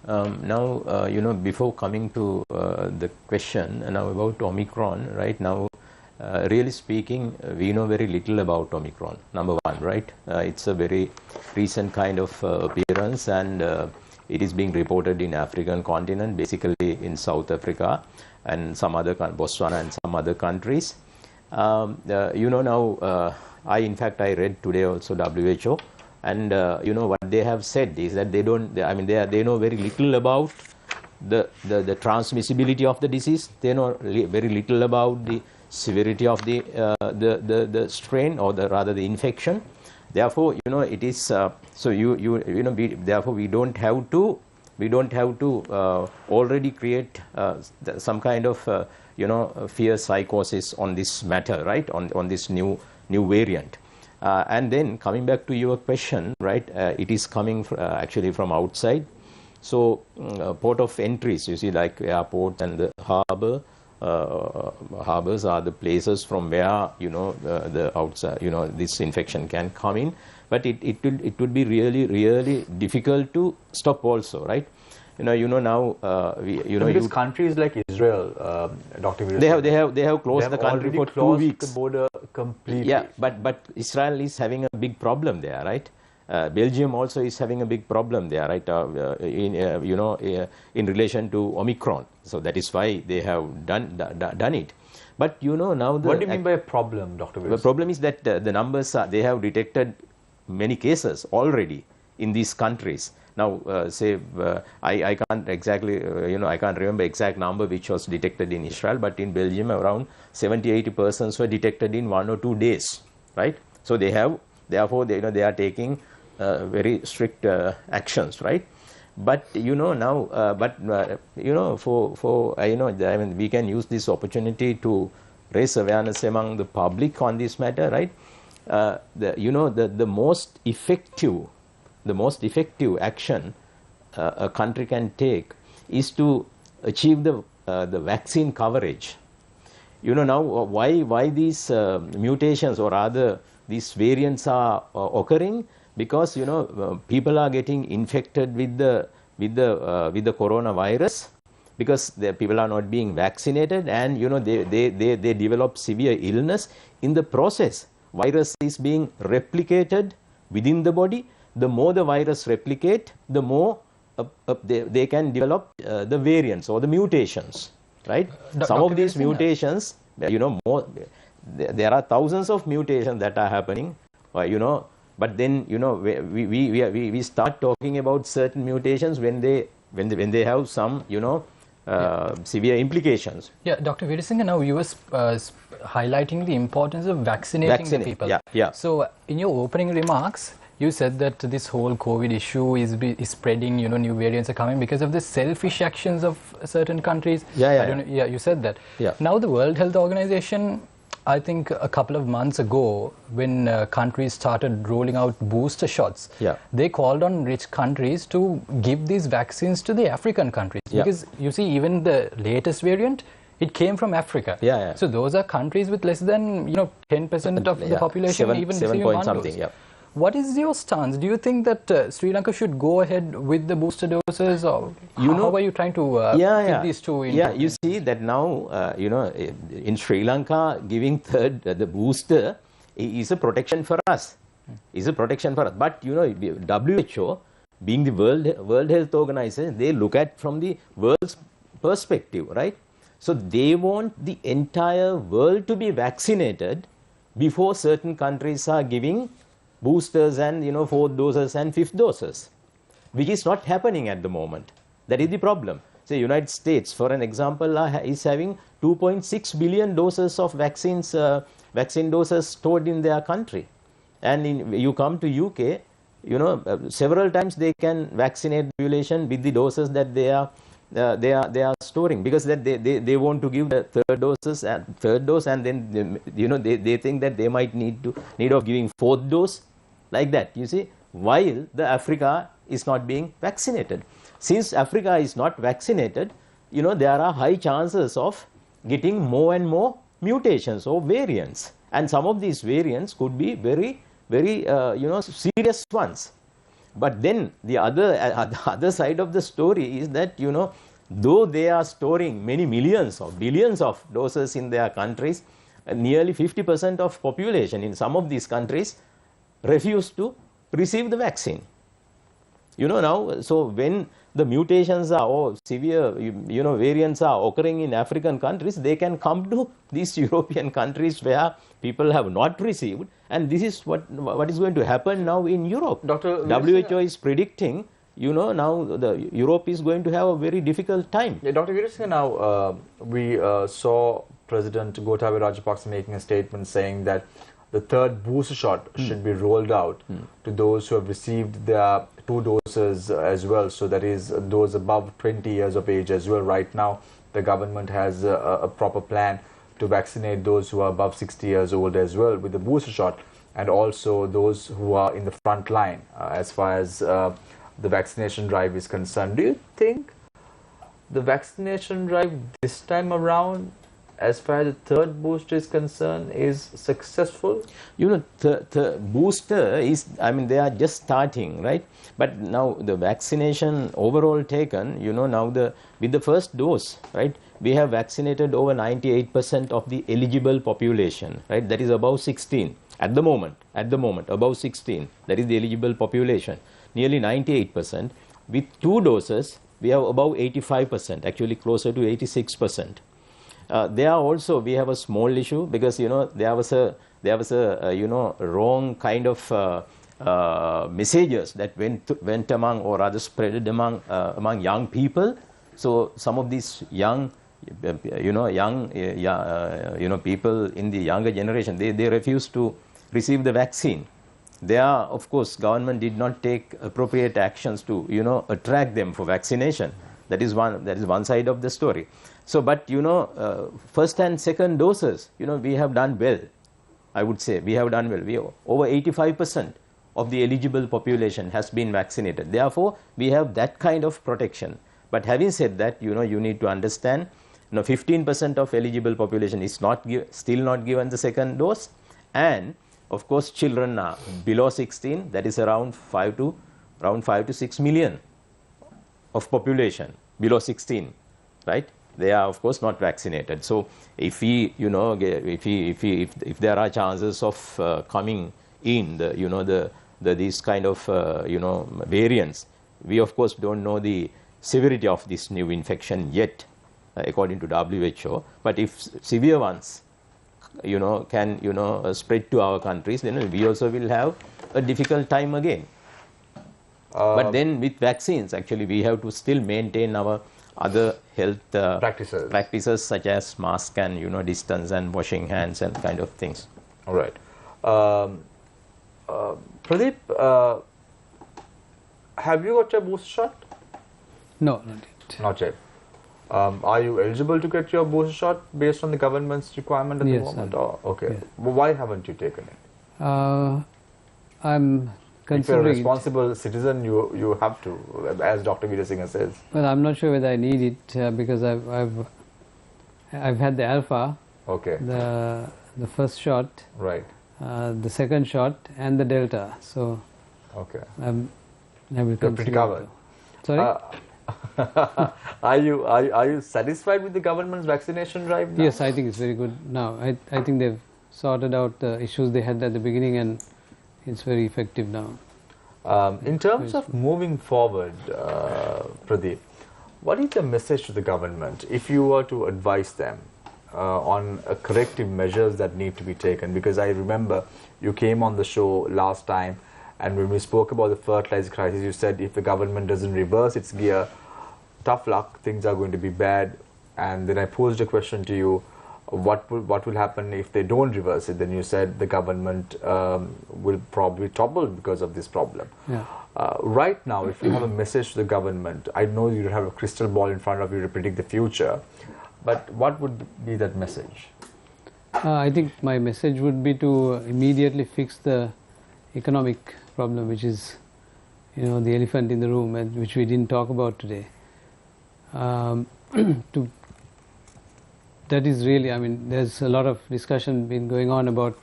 Now, you know, before coming to the question now about Omicron, right now, really speaking, we know very little about Omicron, number one, right? It's a very recent kind of appearance, and it is being reported in African continent, basically in South Africa and some other, Botswana and some other countries. You know, now, I read today also WHO, and you know, what they have said is that they know very little about the transmissibility of the disease. They know very little about the severity of the strain, or rather the infection. Therefore, you know, it is so you know, therefore we don't have to already create some kind of you know, fear psychosis on this matter, right, on this new variant. And then coming back to your question, right, it is coming actually from outside. So port of entries, you see, like airport and the harbor. Harbors are the places from where, you know, the outside, you know, this infection can come in, but it would be really difficult to stop also, right? You know now because countries like Israel, Dr. Veerasinghe, they have closed the country for 2 weeks. The border completely. Yeah, but Israel is having a big problem there, right? Belgium also is having a big problem there, right? In relation to Omicron. So that is why they have done it. But you know now what do you mean by a problem, Dr. Veerasinghe? The problem is that the numbers they have detected many cases already in these countries. Now, I can't exactly, I can't remember exact number which was detected in Israel, but in Belgium around 70-80 persons were detected in 1 or 2 days, right? So they have, therefore, they are taking very strict actions, right? But now, I mean, we can use this opportunity to raise awareness among the public on this matter, right? The most effective action a country can take is to achieve the vaccine coverage. Now why these mutations or rather these variants are occurring? Because people are getting infected with the coronavirus because the people are not being vaccinated, and they develop severe illness. In the process, virus is being replicated within the body. The more the virus replicate, the more they can develop the variants or the mutations, right? Some of these mutations, there are thousands of mutations that are happening, but then we start talking about certain mutations when they have some severe implications. Yeah, Dr. Veerasinghe, now you were highlighting the importance of vaccinating the people. Yeah. So in your opening remarks, you said that this whole COVID issue is spreading, new variants are coming because of the selfish actions of certain countries. Yeah, you said that. Yeah. Now the World Health Organization, I think a couple of months ago, when countries started rolling out booster shots, they called on rich countries to give these vaccines to the African countries. Because you see, even the latest variant, it came from Africa. So those are countries with less than 10% of the population even receiving one dose. What is your stance? Do you think that Sri Lanka should go ahead with the booster doses, or how are you trying to fit these two in? Yeah, you see that now, in Sri Lanka, giving the booster is a protection for us. But WHO, being the World Health Organization, they look at from the world's perspective, right? So they want the entire world to be vaccinated before certain countries are giving boosters and 4th doses and 5th doses, which is not happening at the moment. That is the problem. Say United States, for an example, is having 2.6 billion doses of vaccine doses stored in their country, and you come to UK, several times they can vaccinate the population with the doses that they are storing, because that they want to give the third dose, and then they think that they might need of giving 4th dose, like that, you see, while the Africa is not being vaccinated. Since Africa is not vaccinated, there are high chances of getting more and more mutations or variants, and some of these variants could be very serious ones. But then the other side of the story is that though they are storing many millions or billions of doses in their countries, nearly 50% of population in some of these countries refuse to receive the vaccine. Now, so when the mutations are or severe variants are occurring in African countries, they can come to these European countries where people have not received, and this is what is going to happen now in Europe. WHO is predicting now the Europe is going to have a very difficult time. Yeah, Dr. Veerasinghe, now we saw President Gotabaya Rajapaksa making a statement saying that the 3rd booster shot should be rolled out to those who have received their 2 doses as well. So that is those above 20 years of age as well. Right now, the government has a proper plan to vaccinate those who are above 60 years old as well with the booster shot, and also those who are in the front line as far as the vaccination drive is concerned. Do you think the vaccination drive this time around, as far as the 3rd booster is concerned, is successful? The booster is, they are just starting, right? But now the vaccination overall taken, now with the first dose, right, we have vaccinated over 98% of the eligible population, right? That is above 16 at the moment, above 16, that is the eligible population, nearly 98%. With 2 doses, we have above 85%, actually closer to 86%. There also we have a small issue, because there was a wrong kind of messages that went among, or rather spread among young people. So some of these young people in the younger generation, they refused to receive the vaccine. There, of course, government did not take appropriate actions to attract them for vaccination. That is one side of the story. So, but first and second doses, we have done well. I would say we have done well. We over 85% of the eligible population has been vaccinated. Therefore, we have that kind of protection. But having said that, you need to understand, 15% of eligible population is still not given the second dose, and of course, children are below 16. That is around 5 to 6 million of population below 16, right? They are of course not vaccinated. So if we, if there are chances of coming in these kind of variants, we of course don't know the severity of this new infection yet, according to WHO. But if severe ones, can spread to our countries, then we also will have a difficult time again. But then with vaccines, actually, we have to still maintain our other health practices such as mask and distance and washing hands and kind of things. All right. Pradeep, have you got your booster shot? No, not yet. Not yet. Are you eligible to get your booster shot based on the government's requirement at the moment? Okay. Yes. Well, why haven't you taken it? I'm considering. If you're a responsible citizen, you have to, as Dr. Veera Singh says. Well, I'm not sure whether I need it because I've had the alpha. Okay. The first shot. Right. The second shot and the delta. So. Okay. I will You're pretty covered. Sorry. Are you satisfied with the government's vaccination drive now? Yes, I think it's very good now. I think they've sorted out the issues they had at the beginning, and it's very effective now. In terms of moving forward, Pradeep, what is the message to the government if you were to advise them on corrective measures that need to be taken? Because I remember you came on the show last time, and when we spoke about the fertilizer crisis, you said if the government doesn't reverse its gear, tough luck, things are going to be bad. And then I posed a question to you, what will happen if they don't reverse it? Then you said the government will probably topple because of this problem. Yeah. Right now, if you have a message to the government, I know you don't have a crystal ball in front of you to predict the future, but what would be that message? I think my message would be to immediately fix the economic problem, which is, the elephant in the room, and which we didn't talk about today. That is really, there's a lot of discussion been going on about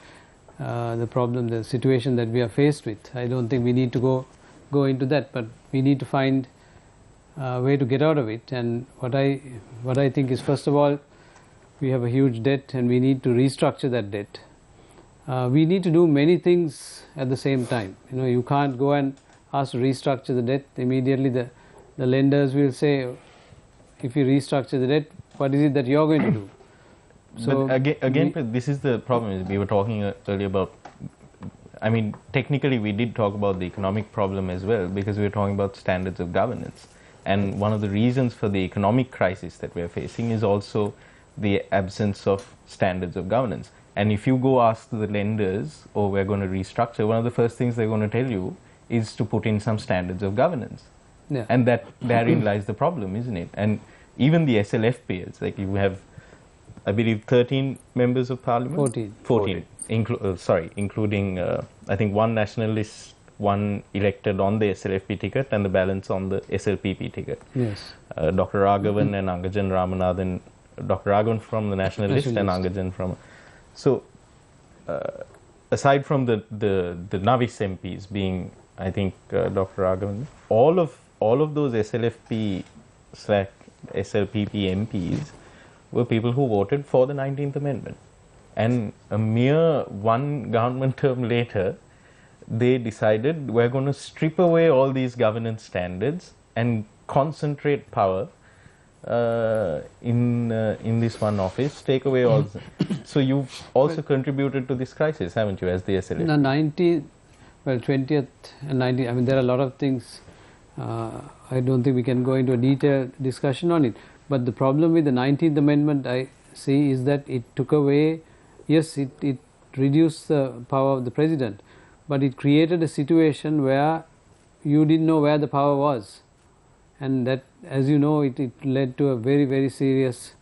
the problem, the situation that we are faced with. I don't think we need to go into that, but we need to find a way to get out of it. And what I think is, first of all, we have a huge debt, and we need to restructure that debt. We need to do many things at the same time. You can't go and ask to restructure the debt. Immediately the lenders will say, if you restructure the debt, what is it that you're going to do? So but again, this is the problem. We were talking earlier about, technically we did talk about the economic problem as well, because we were talking about standards of governance. And one of the reasons for the economic crisis that we are facing is also the absence of standards of governance. And if you go ask the lenders, we're going to restructure, one of the first things they're going to tell you is to put in some standards of governance. Yeah. And therein lies the problem, isn't it? And even the SLFPs, like you have, I believe, 13 members of parliament? 14. Including, I think, one nationalist, one elected on the SLFP ticket, and the balance on the SLPP ticket. Yes. Dr. Raghavan and Angajan Ramanathan, Dr. Raghavan from the nationalist and Angajan from... So, aside from the novice MPs being, I think, Dr. Raghavan, all of those SLFP/SLPP MPs were people who voted for the 19th Amendment. And a mere one government term later, they decided we're going to strip away all these governance standards and concentrate power in this one office, take away all. So you've also contributed to this crisis, haven't you, as the SLF? Well, 20th and 19th, I mean, there are a lot of things. I don't think we can go into a detailed discussion on it. But the problem with the 19th Amendment, I see, is that it took away, yes, it reduced the power of the President, but it created a situation where you didn't know where the power was. And that, as you know, it led to a very, very serious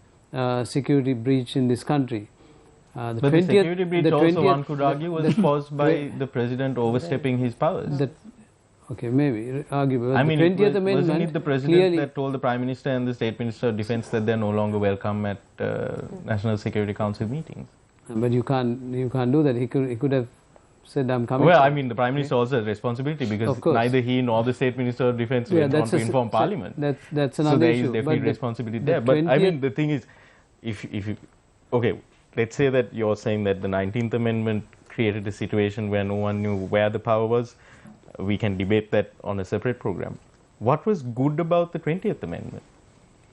security breach in this country. But the security breach also, one could argue, was caused by the President overstepping his powers. Okay, maybe arguable. I mean, the 20th Amendment, wasn't it the President that told the Prime Minister and the State Minister of Defence that they are no longer welcome at National Security Council meetings? But you can't do that. He could have said, I'm coming. Well, I mean, the Prime Minister also has responsificity, because neither he nor the State Minister of Defence went on to inform Parliament. That's another issue. So there is definitely responsibility there. But I mean, the thing is, if you, okay, let's say that you're saying that the 19th Amendment created a situation where no one knew where the power was. We can debate that on a separate program. What was good about the 20th Amendment?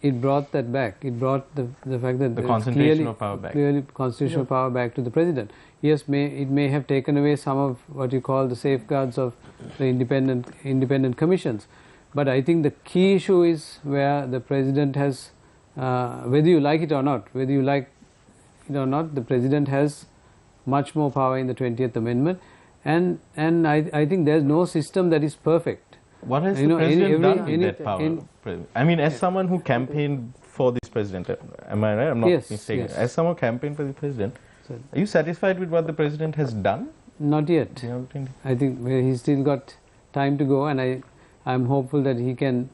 It brought that back. It brought the fact that the concentration of power back. Clearly, constitutional power back to the President. Yes, it may have taken away some of what you call the safeguards of the independent commissions. But I think the key issue is where the President has, whether you like it or not, the President has much more power in the 20th Amendment. And I think there's no system that is perfect. What has the President done with that power? I mean, as someone who campaigned for this President, am I right? I'm not mistaken. Yes. As someone who campaigned for the President, are you satisfied with what the President has done? Not yet. I think he's still got time to go, and I'm hopeful that he can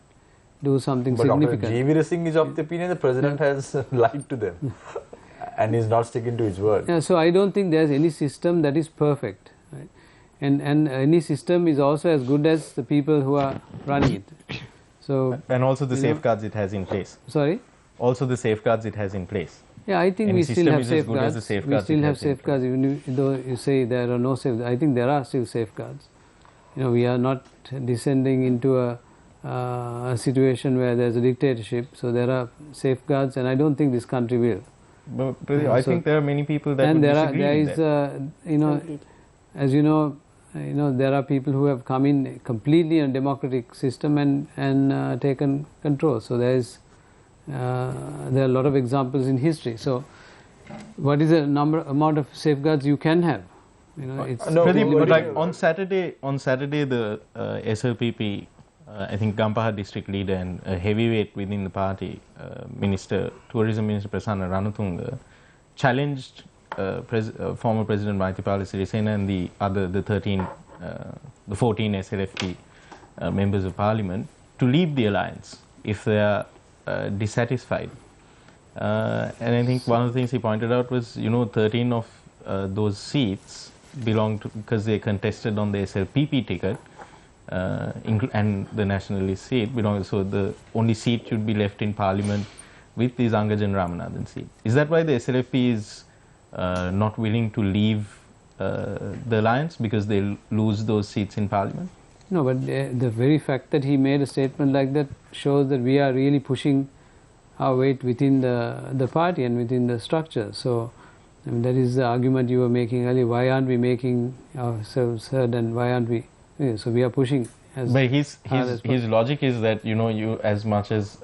do something significant. But Dr. G.V. Singh is of the opinion the President has lied to them and is not sticking to his word. Yeah, so I don't think there's any system that is perfect. Right? And any system is also as good as the people who are running it. So, and also the safeguards it has in place. Sorry? Also the safeguards it has in place. Yeah, I think any we still have safeguards. We still have safeguards, even though you say there are no safeguards. I think there are still safeguards. We are not descending into a situation where there's a dictatorship. So there are safeguards, and I don't think this country will. But I think there are many people that would disagree with that. As you know, there are people who have come in completely in a democratic system and taken control. So there are a lot of examples in history. So what is the amount of safeguards you can have? But like on Saturday the SLPP, I think Gampaha district leader and a heavyweight within the party, Tourism Minister Prasanna Ranatunga, challenged former President Maithripala Sirisena and the 14 SLFP members of Parliament to leave the alliance if they are dissatisfied. And I think one of the things he pointed out was, 13 of those seats belong to, because they contested on the SLPP ticket, and the nationalist seat belongs, so the only seat should be left in Parliament with the Zangajan Ramanathan seat. Is that why the SLFP is not willing to leave the alliance, because they'll lose those seats in Parliament? No, but the very fact that he made a statement like that shows that we are really pushing our weight within the party and within the structure. So that is the argument you were making earlier. Why aren't we making ourselves heard, and why aren't we? So we are pushing. But his logic is that you as much as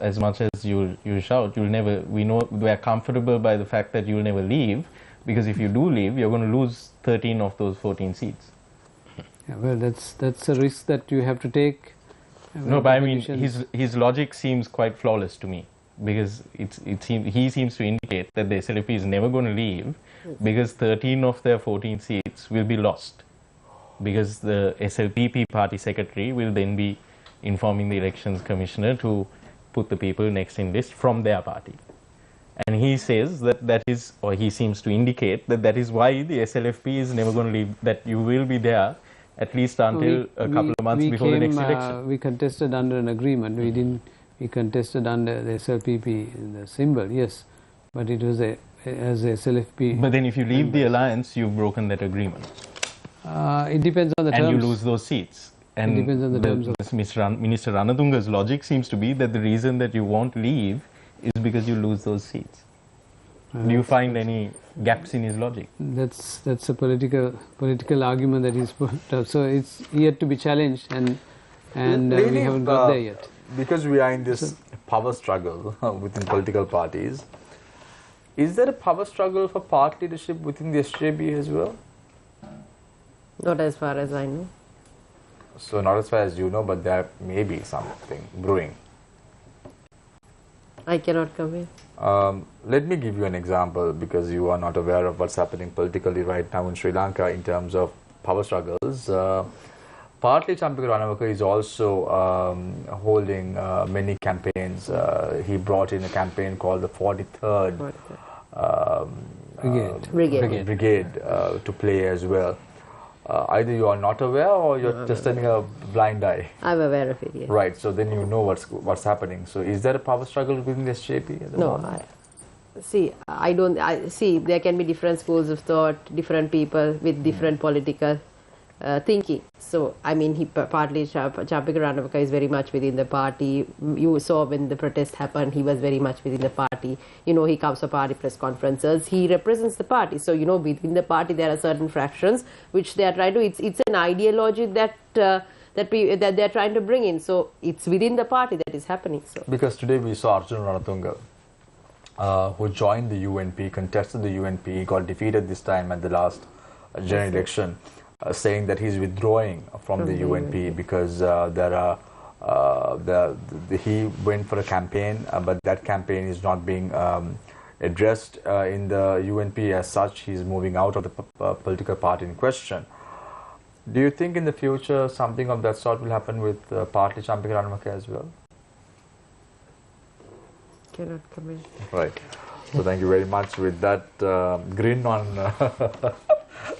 you shout, you'll never. We are comfortable by the fact that you'll never leave, because if you do leave, you're going to lose 13 of those 14 seats. Yeah, well, that's a risk that you have to take. No, but I mean, his logic seems quite flawless to me, because he seems to indicate that the SLFP is never going to leave, because 13 of their 14 seats will be lost, because the SLPP party secretary will then be informing the elections commissioner to put the people next in list from their party. And he says that is, or he seems to indicate that is why the SLFP is never going to leave, that you will be there at least until a couple of months before the next election. We contested under an agreement. We contested under the SLPP, the symbol, yes, but it was as a SLFP. But then if you leave the alliance, you've broken that agreement. It depends on the terms. And you lose those seats. And it depends on the terms of Minister Ranatunga's logic seems to be that the reason that you won't leave is because you lose those seats. Do you find any gaps in his logic? That's a political argument that he's put up. So it's yet to be challenged, and we haven't got there yet. Because we are in this power struggle within political parties, is there a power struggle for party leadership within the SJB as well? Not as far as I know. So not as far as you know, but there may be something brewing. I cannot comment. Let me give you an example, because you are not aware of what's happening politically right now in Sri Lanka in terms of power struggles. Partly Champika Ranawaka is also holding many campaigns. He brought in a campaign called the 43rd Brigade to play as well. Either you are not aware or you're just turning a blind eye. I'm aware of it, yes. Right, so then you know what's happening. So is there a power struggle within the SJP at the moment? See, there can be different schools of thought, different people with different political thinking. So, I mean, partly Champika Ranawaka is very much within the party. You saw when the protest happened, he was very much within the party. You know, he comes to party press conferences. He represents the party. So, you know, within the party, there are certain fractions which they are trying to. It's an ideology that they are trying to bring in. So, it's within the party that is happening. So, because today we saw Arjun Ranatunga, who joined the UNP, contested the UNP, got defeated this time at the last general election. Saying that he's withdrawing from the UNP because he went for a campaign, but that campaign is not being addressed in the UNP as such. He's moving out of the political party in question. Do you think in the future something of that sort will happen with partly Champika Ranawaka as well? cannot comment. Right. So thank you very much. With that grin on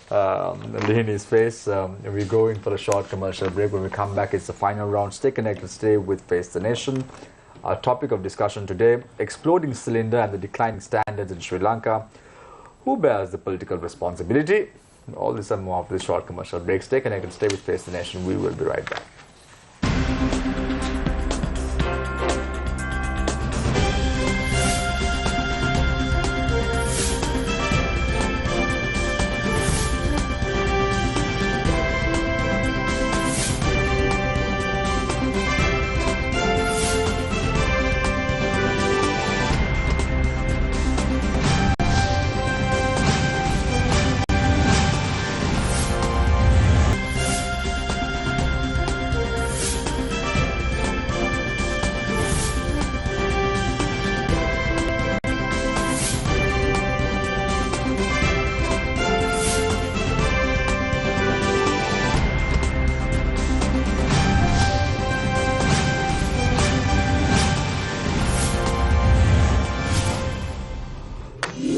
Lihini's face, we go in for a short commercial break. When we come back, it's the final round. Stay connected, stay with Face the Nation. Our topic of discussion today, exploding cylinder and the declining standards in Sri Lanka. Who bears the political responsibility? All this and more of this short commercial break. Stay connected, stay with Face the Nation. We will be right back.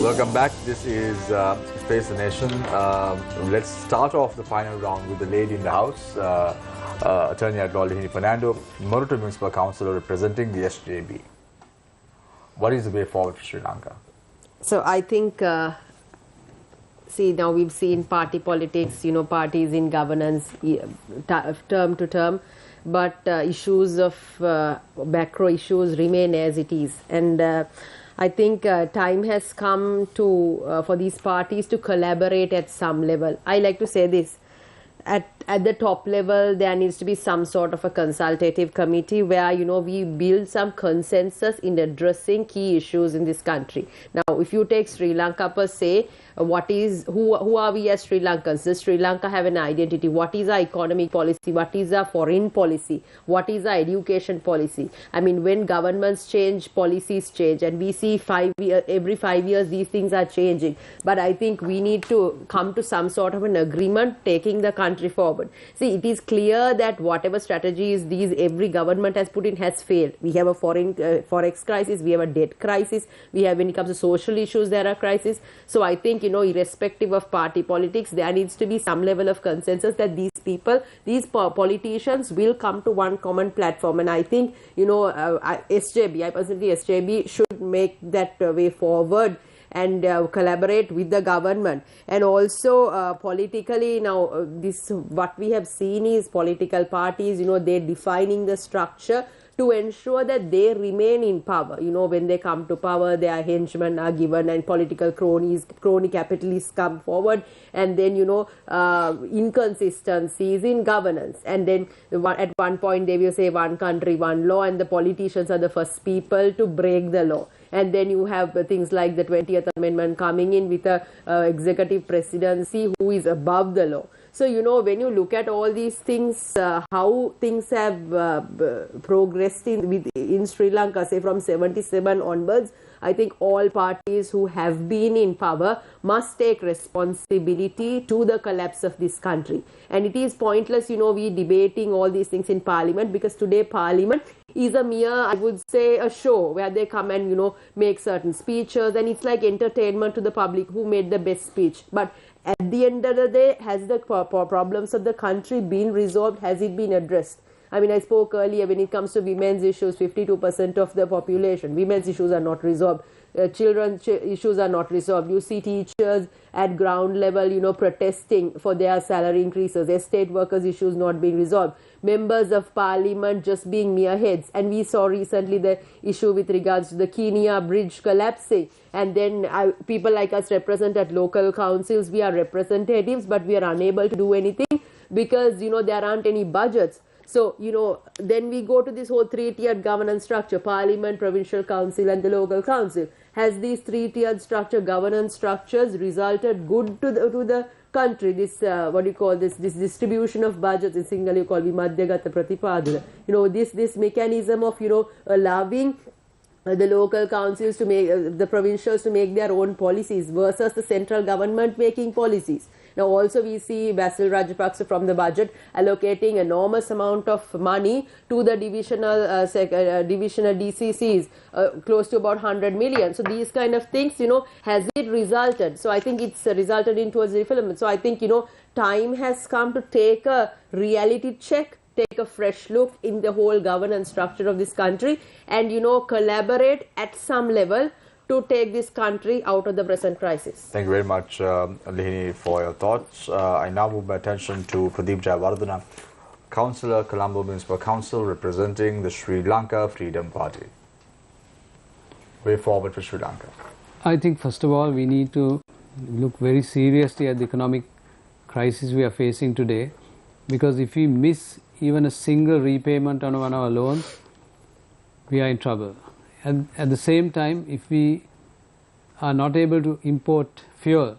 Welcome back. This is Face the Nation. Let's start off the final round with the lady in the house, Attorney at Law Lihini Fernando, Marutu Municipal Councillor representing the SJB. What is the way forward for Sri Lanka? So I think, see, now we've seen party politics, parties in governance term to term, but issues of macro issues remain as it is. And I think time has come to for these parties to collaborate at some level. I like to say this. At the top level, there needs to be some sort of a consultative committee where, we build some consensus in addressing key issues in this country. Now, if you take Sri Lanka per se, who are we as Sri Lankans? Does Sri Lanka have an identity? What is our economic policy? What is our foreign policy? What is our education policy? I mean, when governments change, policies change, and we see every 5 years these things are changing. But I think we need to come to some sort of an agreement taking the country forward. See, it is clear that whatever strategies every government has put in has failed. We have a forex crisis, we have a debt crisis, we have, when it comes to social issues, there are crises. So I think, irrespective of party politics, there needs to be some level of consensus that these politicians will come to one common platform. And I think, SJB should make that way forward and collaborate with the government. And also politically now, what we have seen is political parties, they're defining the structure to ensure that they remain in power. You know, when they come to power, their henchmen are given and political crony capitalists come forward, and then, you know, inconsistencies in governance. And then at one point they will say one country, one law, and the politicians are the first people to break the law. And then you have things like the 20th Amendment coming in with a executive presidency who is above the law. So, you know, when you look at all these things, how things have progressed in Sri Lanka, say from 77 onwards, I think all parties who have been in power must take responsibility to the collapse of this country. And it is pointless, you know, we debating all these things in Parliament, because today Parliament is a mere, I would say, a show where they come and, you know, make certain speeches, and it's like entertainment to the public who made the best speech. But at the end of the day, has the problems of the country been resolved? Has it been addressed? I mean, I spoke earlier, when it comes to women's issues, 52% of the population, women's issues are not resolved. Children's issues are not resolved. You see teachers at ground level, you know, protesting for their salary increases. Estate workers' issues not being resolved. Members of parliament just being mere heads. And we saw recently the issue with regards to the Kenya bridge collapsing. And then people like us represent at local councils. We are representatives, but we are unable to do anything because, you know, there aren't any budgets. So, you know, then we go to this whole three-tiered governance structure: Parliament, Provincial Council and the local council. Has these three-tiered governance structures resulted good to the country? This, what do you call this distribution of budgets in Sinhala you call vimadhyagata pratipadana. You know, this mechanism of, you know, allowing the local councils to make, the provincials to make their own policies versus the central government making policies. Now also we see Basil Rajapaksa from the budget allocating enormous amount of money to the divisional DCCs, close to about 100 million. So these kind of things, you know, has it resulted? So I think it's resulted in towards development. So I think, you know, time has come to take a reality check, take a fresh look in the whole governance structure of this country, and, you know, collaborate at some level to take this country out of the present crisis. Thank you very much, Lihini, for your thoughts. I now move my attention to Pradeep Jayawardena, Councillor, Colombo Municipal Council, representing the Sri Lanka Freedom Party. Way forward for Sri Lanka. I think first of all we need to look very seriously at the economic crisis we are facing today, because if we miss even a single repayment on one of our loans, we are in trouble. And at the same time, if we are not able to import fuel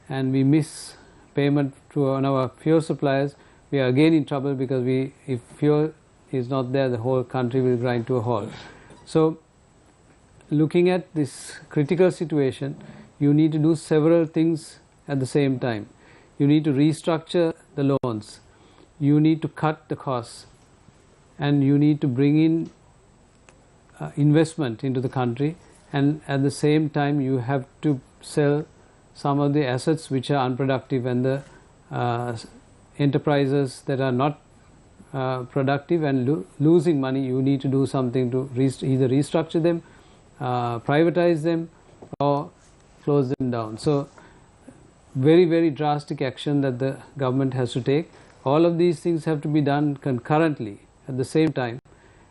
and we miss payment to one of our fuel suppliers, we are again in trouble, because if fuel is not there, the whole country will grind to a halt. So looking at this critical situation, you need to do several things at the same time. You need to restructure the loans, you need to cut the costs, and you need to bring in investment into the country, and at the same time you have to sell some of the assets which are unproductive, and the enterprises that are not productive and losing money, you need to do something to either restructure them, privatize them, or close them down. So very, very drastic action that the government has to take. All of these things have to be done concurrently at the same time,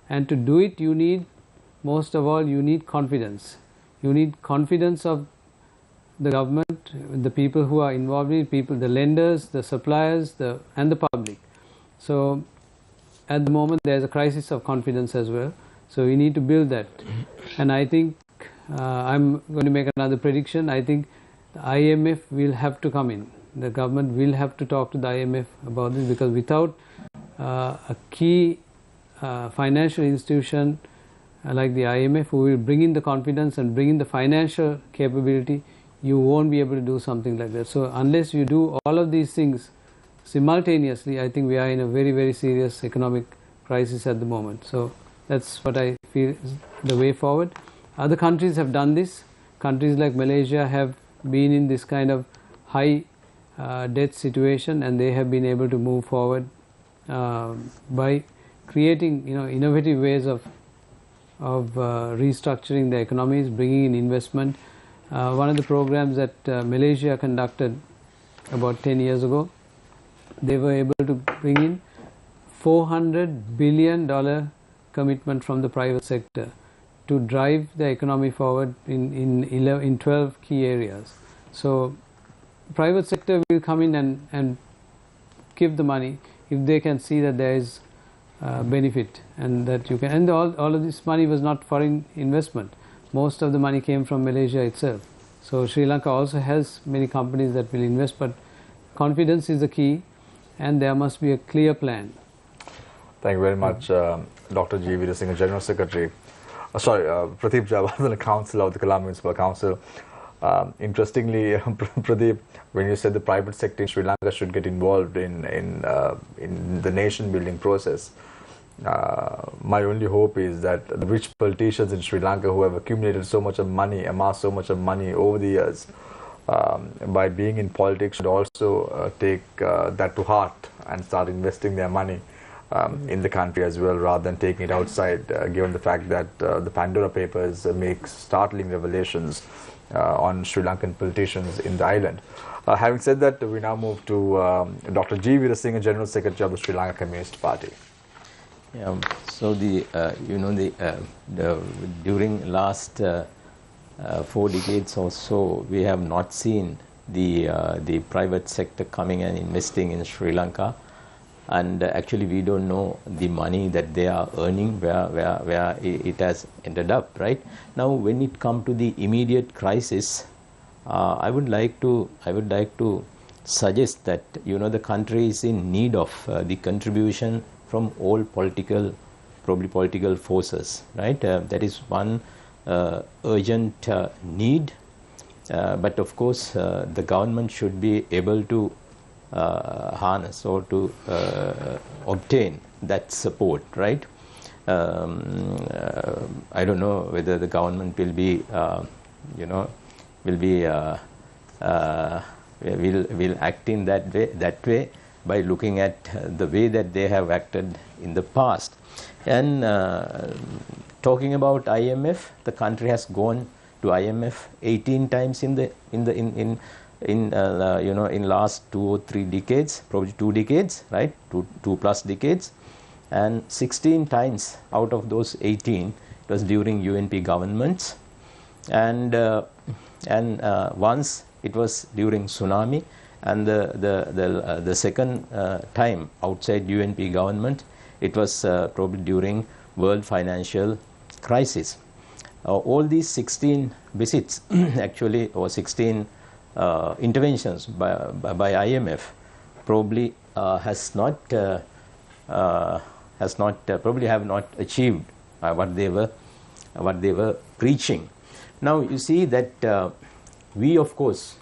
and to do it you need, most of all, you need confidence. You need confidence of the government, the people who are involved in it, the lenders, the suppliers, and the public. So at the moment there is a crisis of confidence as well. So we need to build that. And I think I'm going to make another prediction. I think the IMF will have to come in. The government will have to talk to the IMF about this, because without a key financial institution like the IMF, who will bring in the confidence and bring in the financial capability, you won't be able to do something like that. So unless you do all of these things simultaneously, I think we are in a very, very serious economic crisis at the moment. So that's what I feel is the way forward. Other countries have done this. Countries like Malaysia have been in this kind of high debt situation, and they have been able to move forward by creating, you know, innovative ways of restructuring the economies, bringing in investment. One of the programs that Malaysia conducted about 10 years ago, they were able to bring in $400 billion commitment from the private sector to drive the economy forward in 12 key areas. So private sector will come in and give the money if they can see that there is benefit, and that you can, and all of this money was not foreign investment. Most of the money came from Malaysia itself. So Sri Lanka also has many companies that will invest, but confidence is the key, and there must be a clear plan. Thank you very much, Dr. G. Veerasinghe, General Secretary. Pradeep Jawardhan, Council of the Colombo Municipal Council. Interestingly, Pradeep, when you said the private sector in Sri Lanka should get involved in the nation building process, my only hope is that the rich politicians in Sri Lanka who have accumulated so much of money, amassed so much of money over the years, by being in politics should also take that to heart and start investing their money in the country as well, rather than taking it outside, given the fact that the Pandora Papers make startling revelations on Sri Lankan politicians in the island. Having said that, we now move to Dr. G. Veerasinghe, General Secretary of the Sri Lanka Communist Party. Yeah, so during last 4 decades or so, we have not seen the private sector coming and investing in Sri Lanka, and actually we don't know the money that they are earning, where it has ended up. Right now, when it comes to the immediate crisis, I would like to suggest that the country is in need of the contribution from all political forces, right? That is one urgent need, but of course the government should be able to harness or to obtain that support, right? I don't know whether the government will be will act in that way by looking at the way that they have acted in the past. And talking about IMF, the country has gone to IMF 18 times in last 2 or 3 decades, probably 2 decades, right? 2 plus decades, and 16 times out of those 18 it was during UNP governments, and once it was during tsunami, and the second time outside UNP government, it was probably during world financial crisis. All these 16 visits actually, or 16 interventions by IMF probably probably have not achieved what they were preaching. Now you see that we, of course,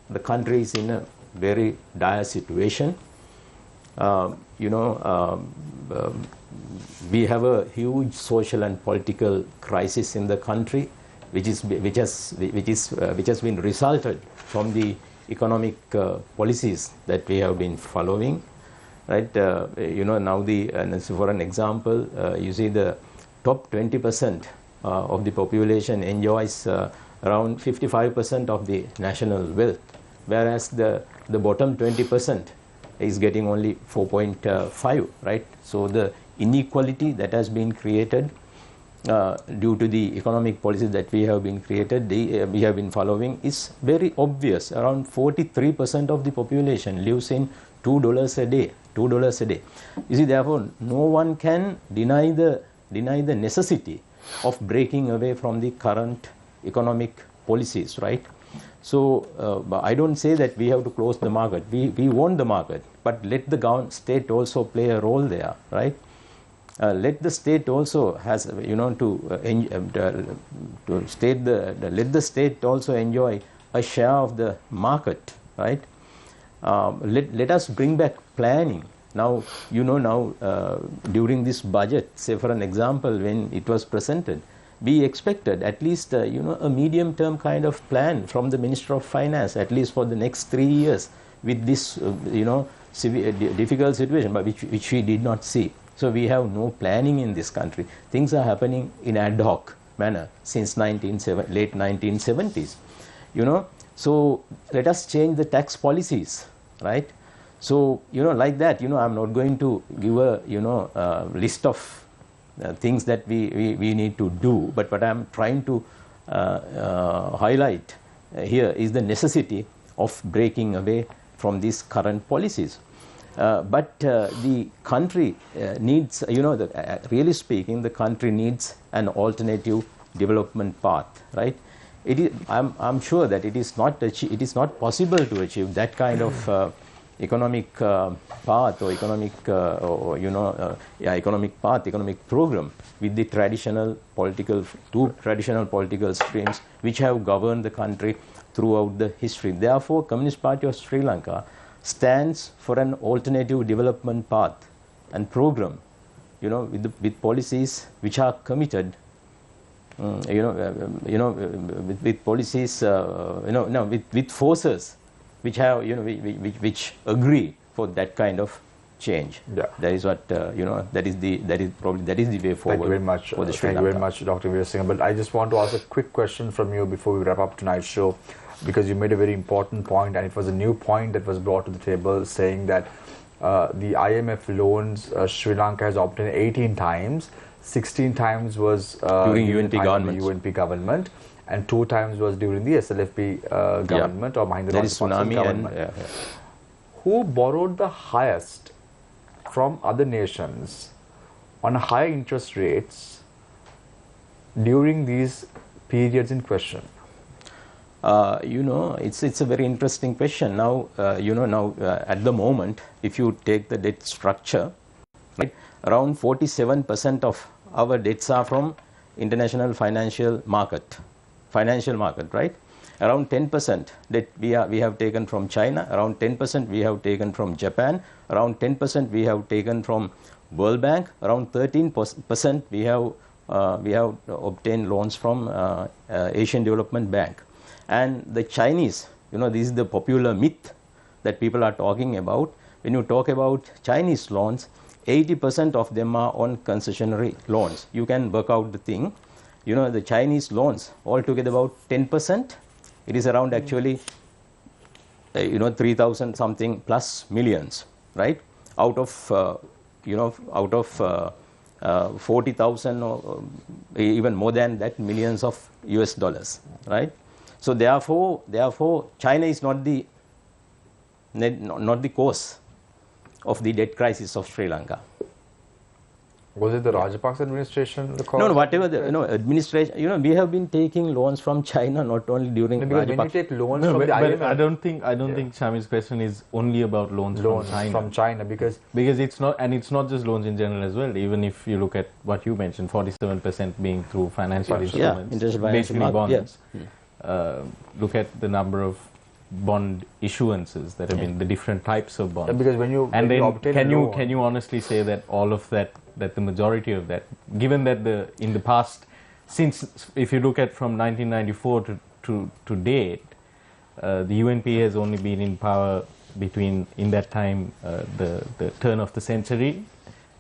the country is in a very dire situation. We have a huge social and political crisis in the country, which has been resulted from the economic policies that we have been following, right? Now for an example, you see the top 20% of the population enjoys around 55% of the national wealth, whereas the bottom 20% is getting only 4.5, right? So the inequality that has been created due to the economic policies that we have been following is very obvious. Around 43% of the population lives in $2 a day. You see, therefore, no one can deny the necessity of breaking away from the current economic policies, right? So I don't say that we have to close the market. We want the market, but let the state also play a role there, right? Let the state also let the state also enjoy a share of the market, right? Let us bring back planning. Now, during this budget, say for an example, when it was presented, we expected at least a medium-term kind of plan from the Minister of Finance, at least for the next 3 years, with this difficult situation, but which we did not see. So we have no planning in this country. Things are happening in ad hoc manner since late 1970s. So let us change the tax policies, right? So like that. I'm not going to give a list of things that we need to do. But what I'm trying to highlight here is the necessity of breaking away from these current policies. But the country needs, really speaking, the country needs an alternative development path, right? It is, I'm sure that it is not possible to achieve that kind of economic path or economic economic program with the two traditional political streams which have governed the country throughout the history. Therefore, Communist Party of Sri Lanka stands for an alternative development path and program, with policies which are committed, with policies, with forces which have, which agree for that kind of change. Yeah. That is what that is the way forward. Thank you very much. For the Sri Thank you very much, Dr. Veerasinghe. But I just want to ask a quick question from you before we wrap up tonight's show, because you made a very important point, and it was a new point that was brought to the table, saying that the IMF loans Sri Lanka has obtained 18 times. 16 times was during UNP government, and 2 times was during the SLFP government or Mahinda Rajapaksa's government. Who borrowed the highest from other nations on high interest rates during these periods in question? It's a very interesting question. Now, at the moment, if you take the debt structure, right, around 47% of our debts are from international financial market, right? Around 10% that we have taken from China, around 10% we have taken from Japan, around 10% we have taken from World Bank, around 13% we have obtained loans from Asian Development Bank. And the Chinese, this is the popular myth that people are talking about. When you talk about Chinese loans, 80% of them are on concessionary loans. You can work out the thing. The Chinese loans altogether about 10%. It is around actually 3,000 something plus millions, right? Out of 40,000 or even more than that millions of US dollars, right? So therefore China is not the cause of the debt crisis of Sri Lanka. Was it the Rajapaksa administration? No, whatever the administration. We have been taking loans from China not only during. No, because when you take loans from the IMF, I don't think Shami's question is only about loans from China because it's not, and it's not just loans in general as well. Even if you look at what you mentioned, 47% being through financial instruments, basically bonds. Look at the number of bond issuances that have been, the different types of bonds. Because when you can you honestly say that all of that the majority of that, given that in the past, since if you look at from 1994 to date, the UNP has only been in power between in that time the turn of the century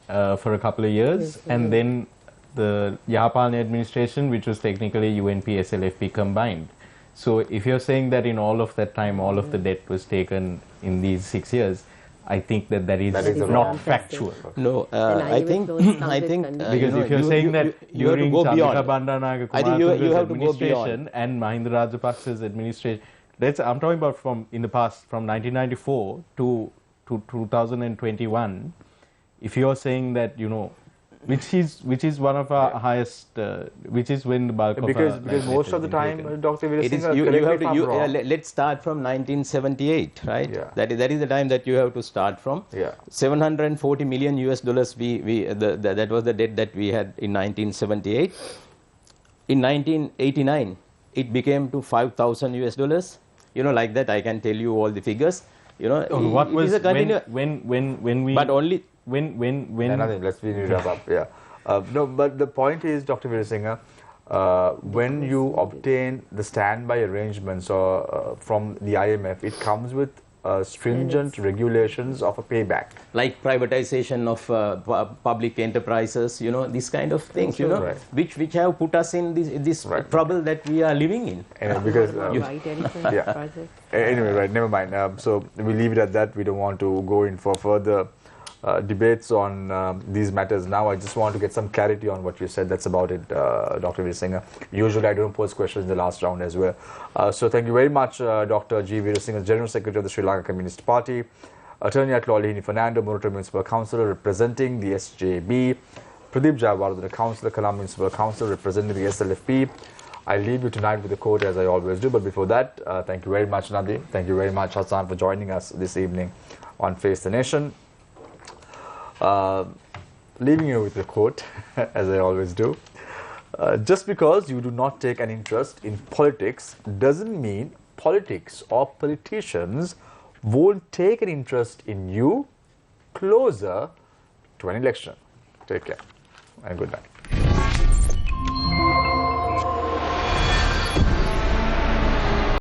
for a couple of years, and then the Yahapalne administration, which was technically UNP SLFP combined. So if you're saying that in all of that time, all of the debt was taken in these 6 years, I think that is not factual. No, I think because if you're saying that you have to go beyond. I think you have to go beyond. And Mahinda Rajapaksa's administration. I'm talking about from in the past, from 1994 to 2021. If you're saying that which is one of our highest, which is when the bulk because most of the time, Dr. Veerasinghe, let's start from 1978, right? Yeah. That is the time that you have to start from. Yeah. 740 million US dollars. That was the debt that we had in 1978. In 1989, it became to 5,000 US dollars. Like that, I can tell you all the figures. What was when we? But only. When nothing, let's wrap up. Yeah. No, but the point is, Dr. Veerasinghe, when you obtain the standby arrangements or from the IMF, it comes with stringent regulations of a payback, like privatization of public enterprises. These kind of things. Right. which have put us in this right. trouble that we are living in. Because anyway, right. Never mind. So we leave it at that. We don't want to go in for further debates on these matters now. I just want to get some clarity on what you said. That's about it, Dr. Veerasinghe. Usually I don't pose questions in the last round as well. So thank you very much, Dr. G. Veerasinghe, General Secretary of the Sri Lanka Communist Party, Attorney at Law Lihini Fernando, Murata Municipal Councillor representing the SJB, Pradeep Jayawardena, Councillor, Kalam Municipal Council representing the SLFP. I leave you tonight with the quote as I always do, but before that, thank you very much, Nadeem. Thank you very much, Hassan, for joining us this evening on Face the Nation. Leaving you with the quote, as I always do. Just because you do not take an interest in politics doesn't mean politics or politicians won't take an interest in you closer to an election. Take care and good night.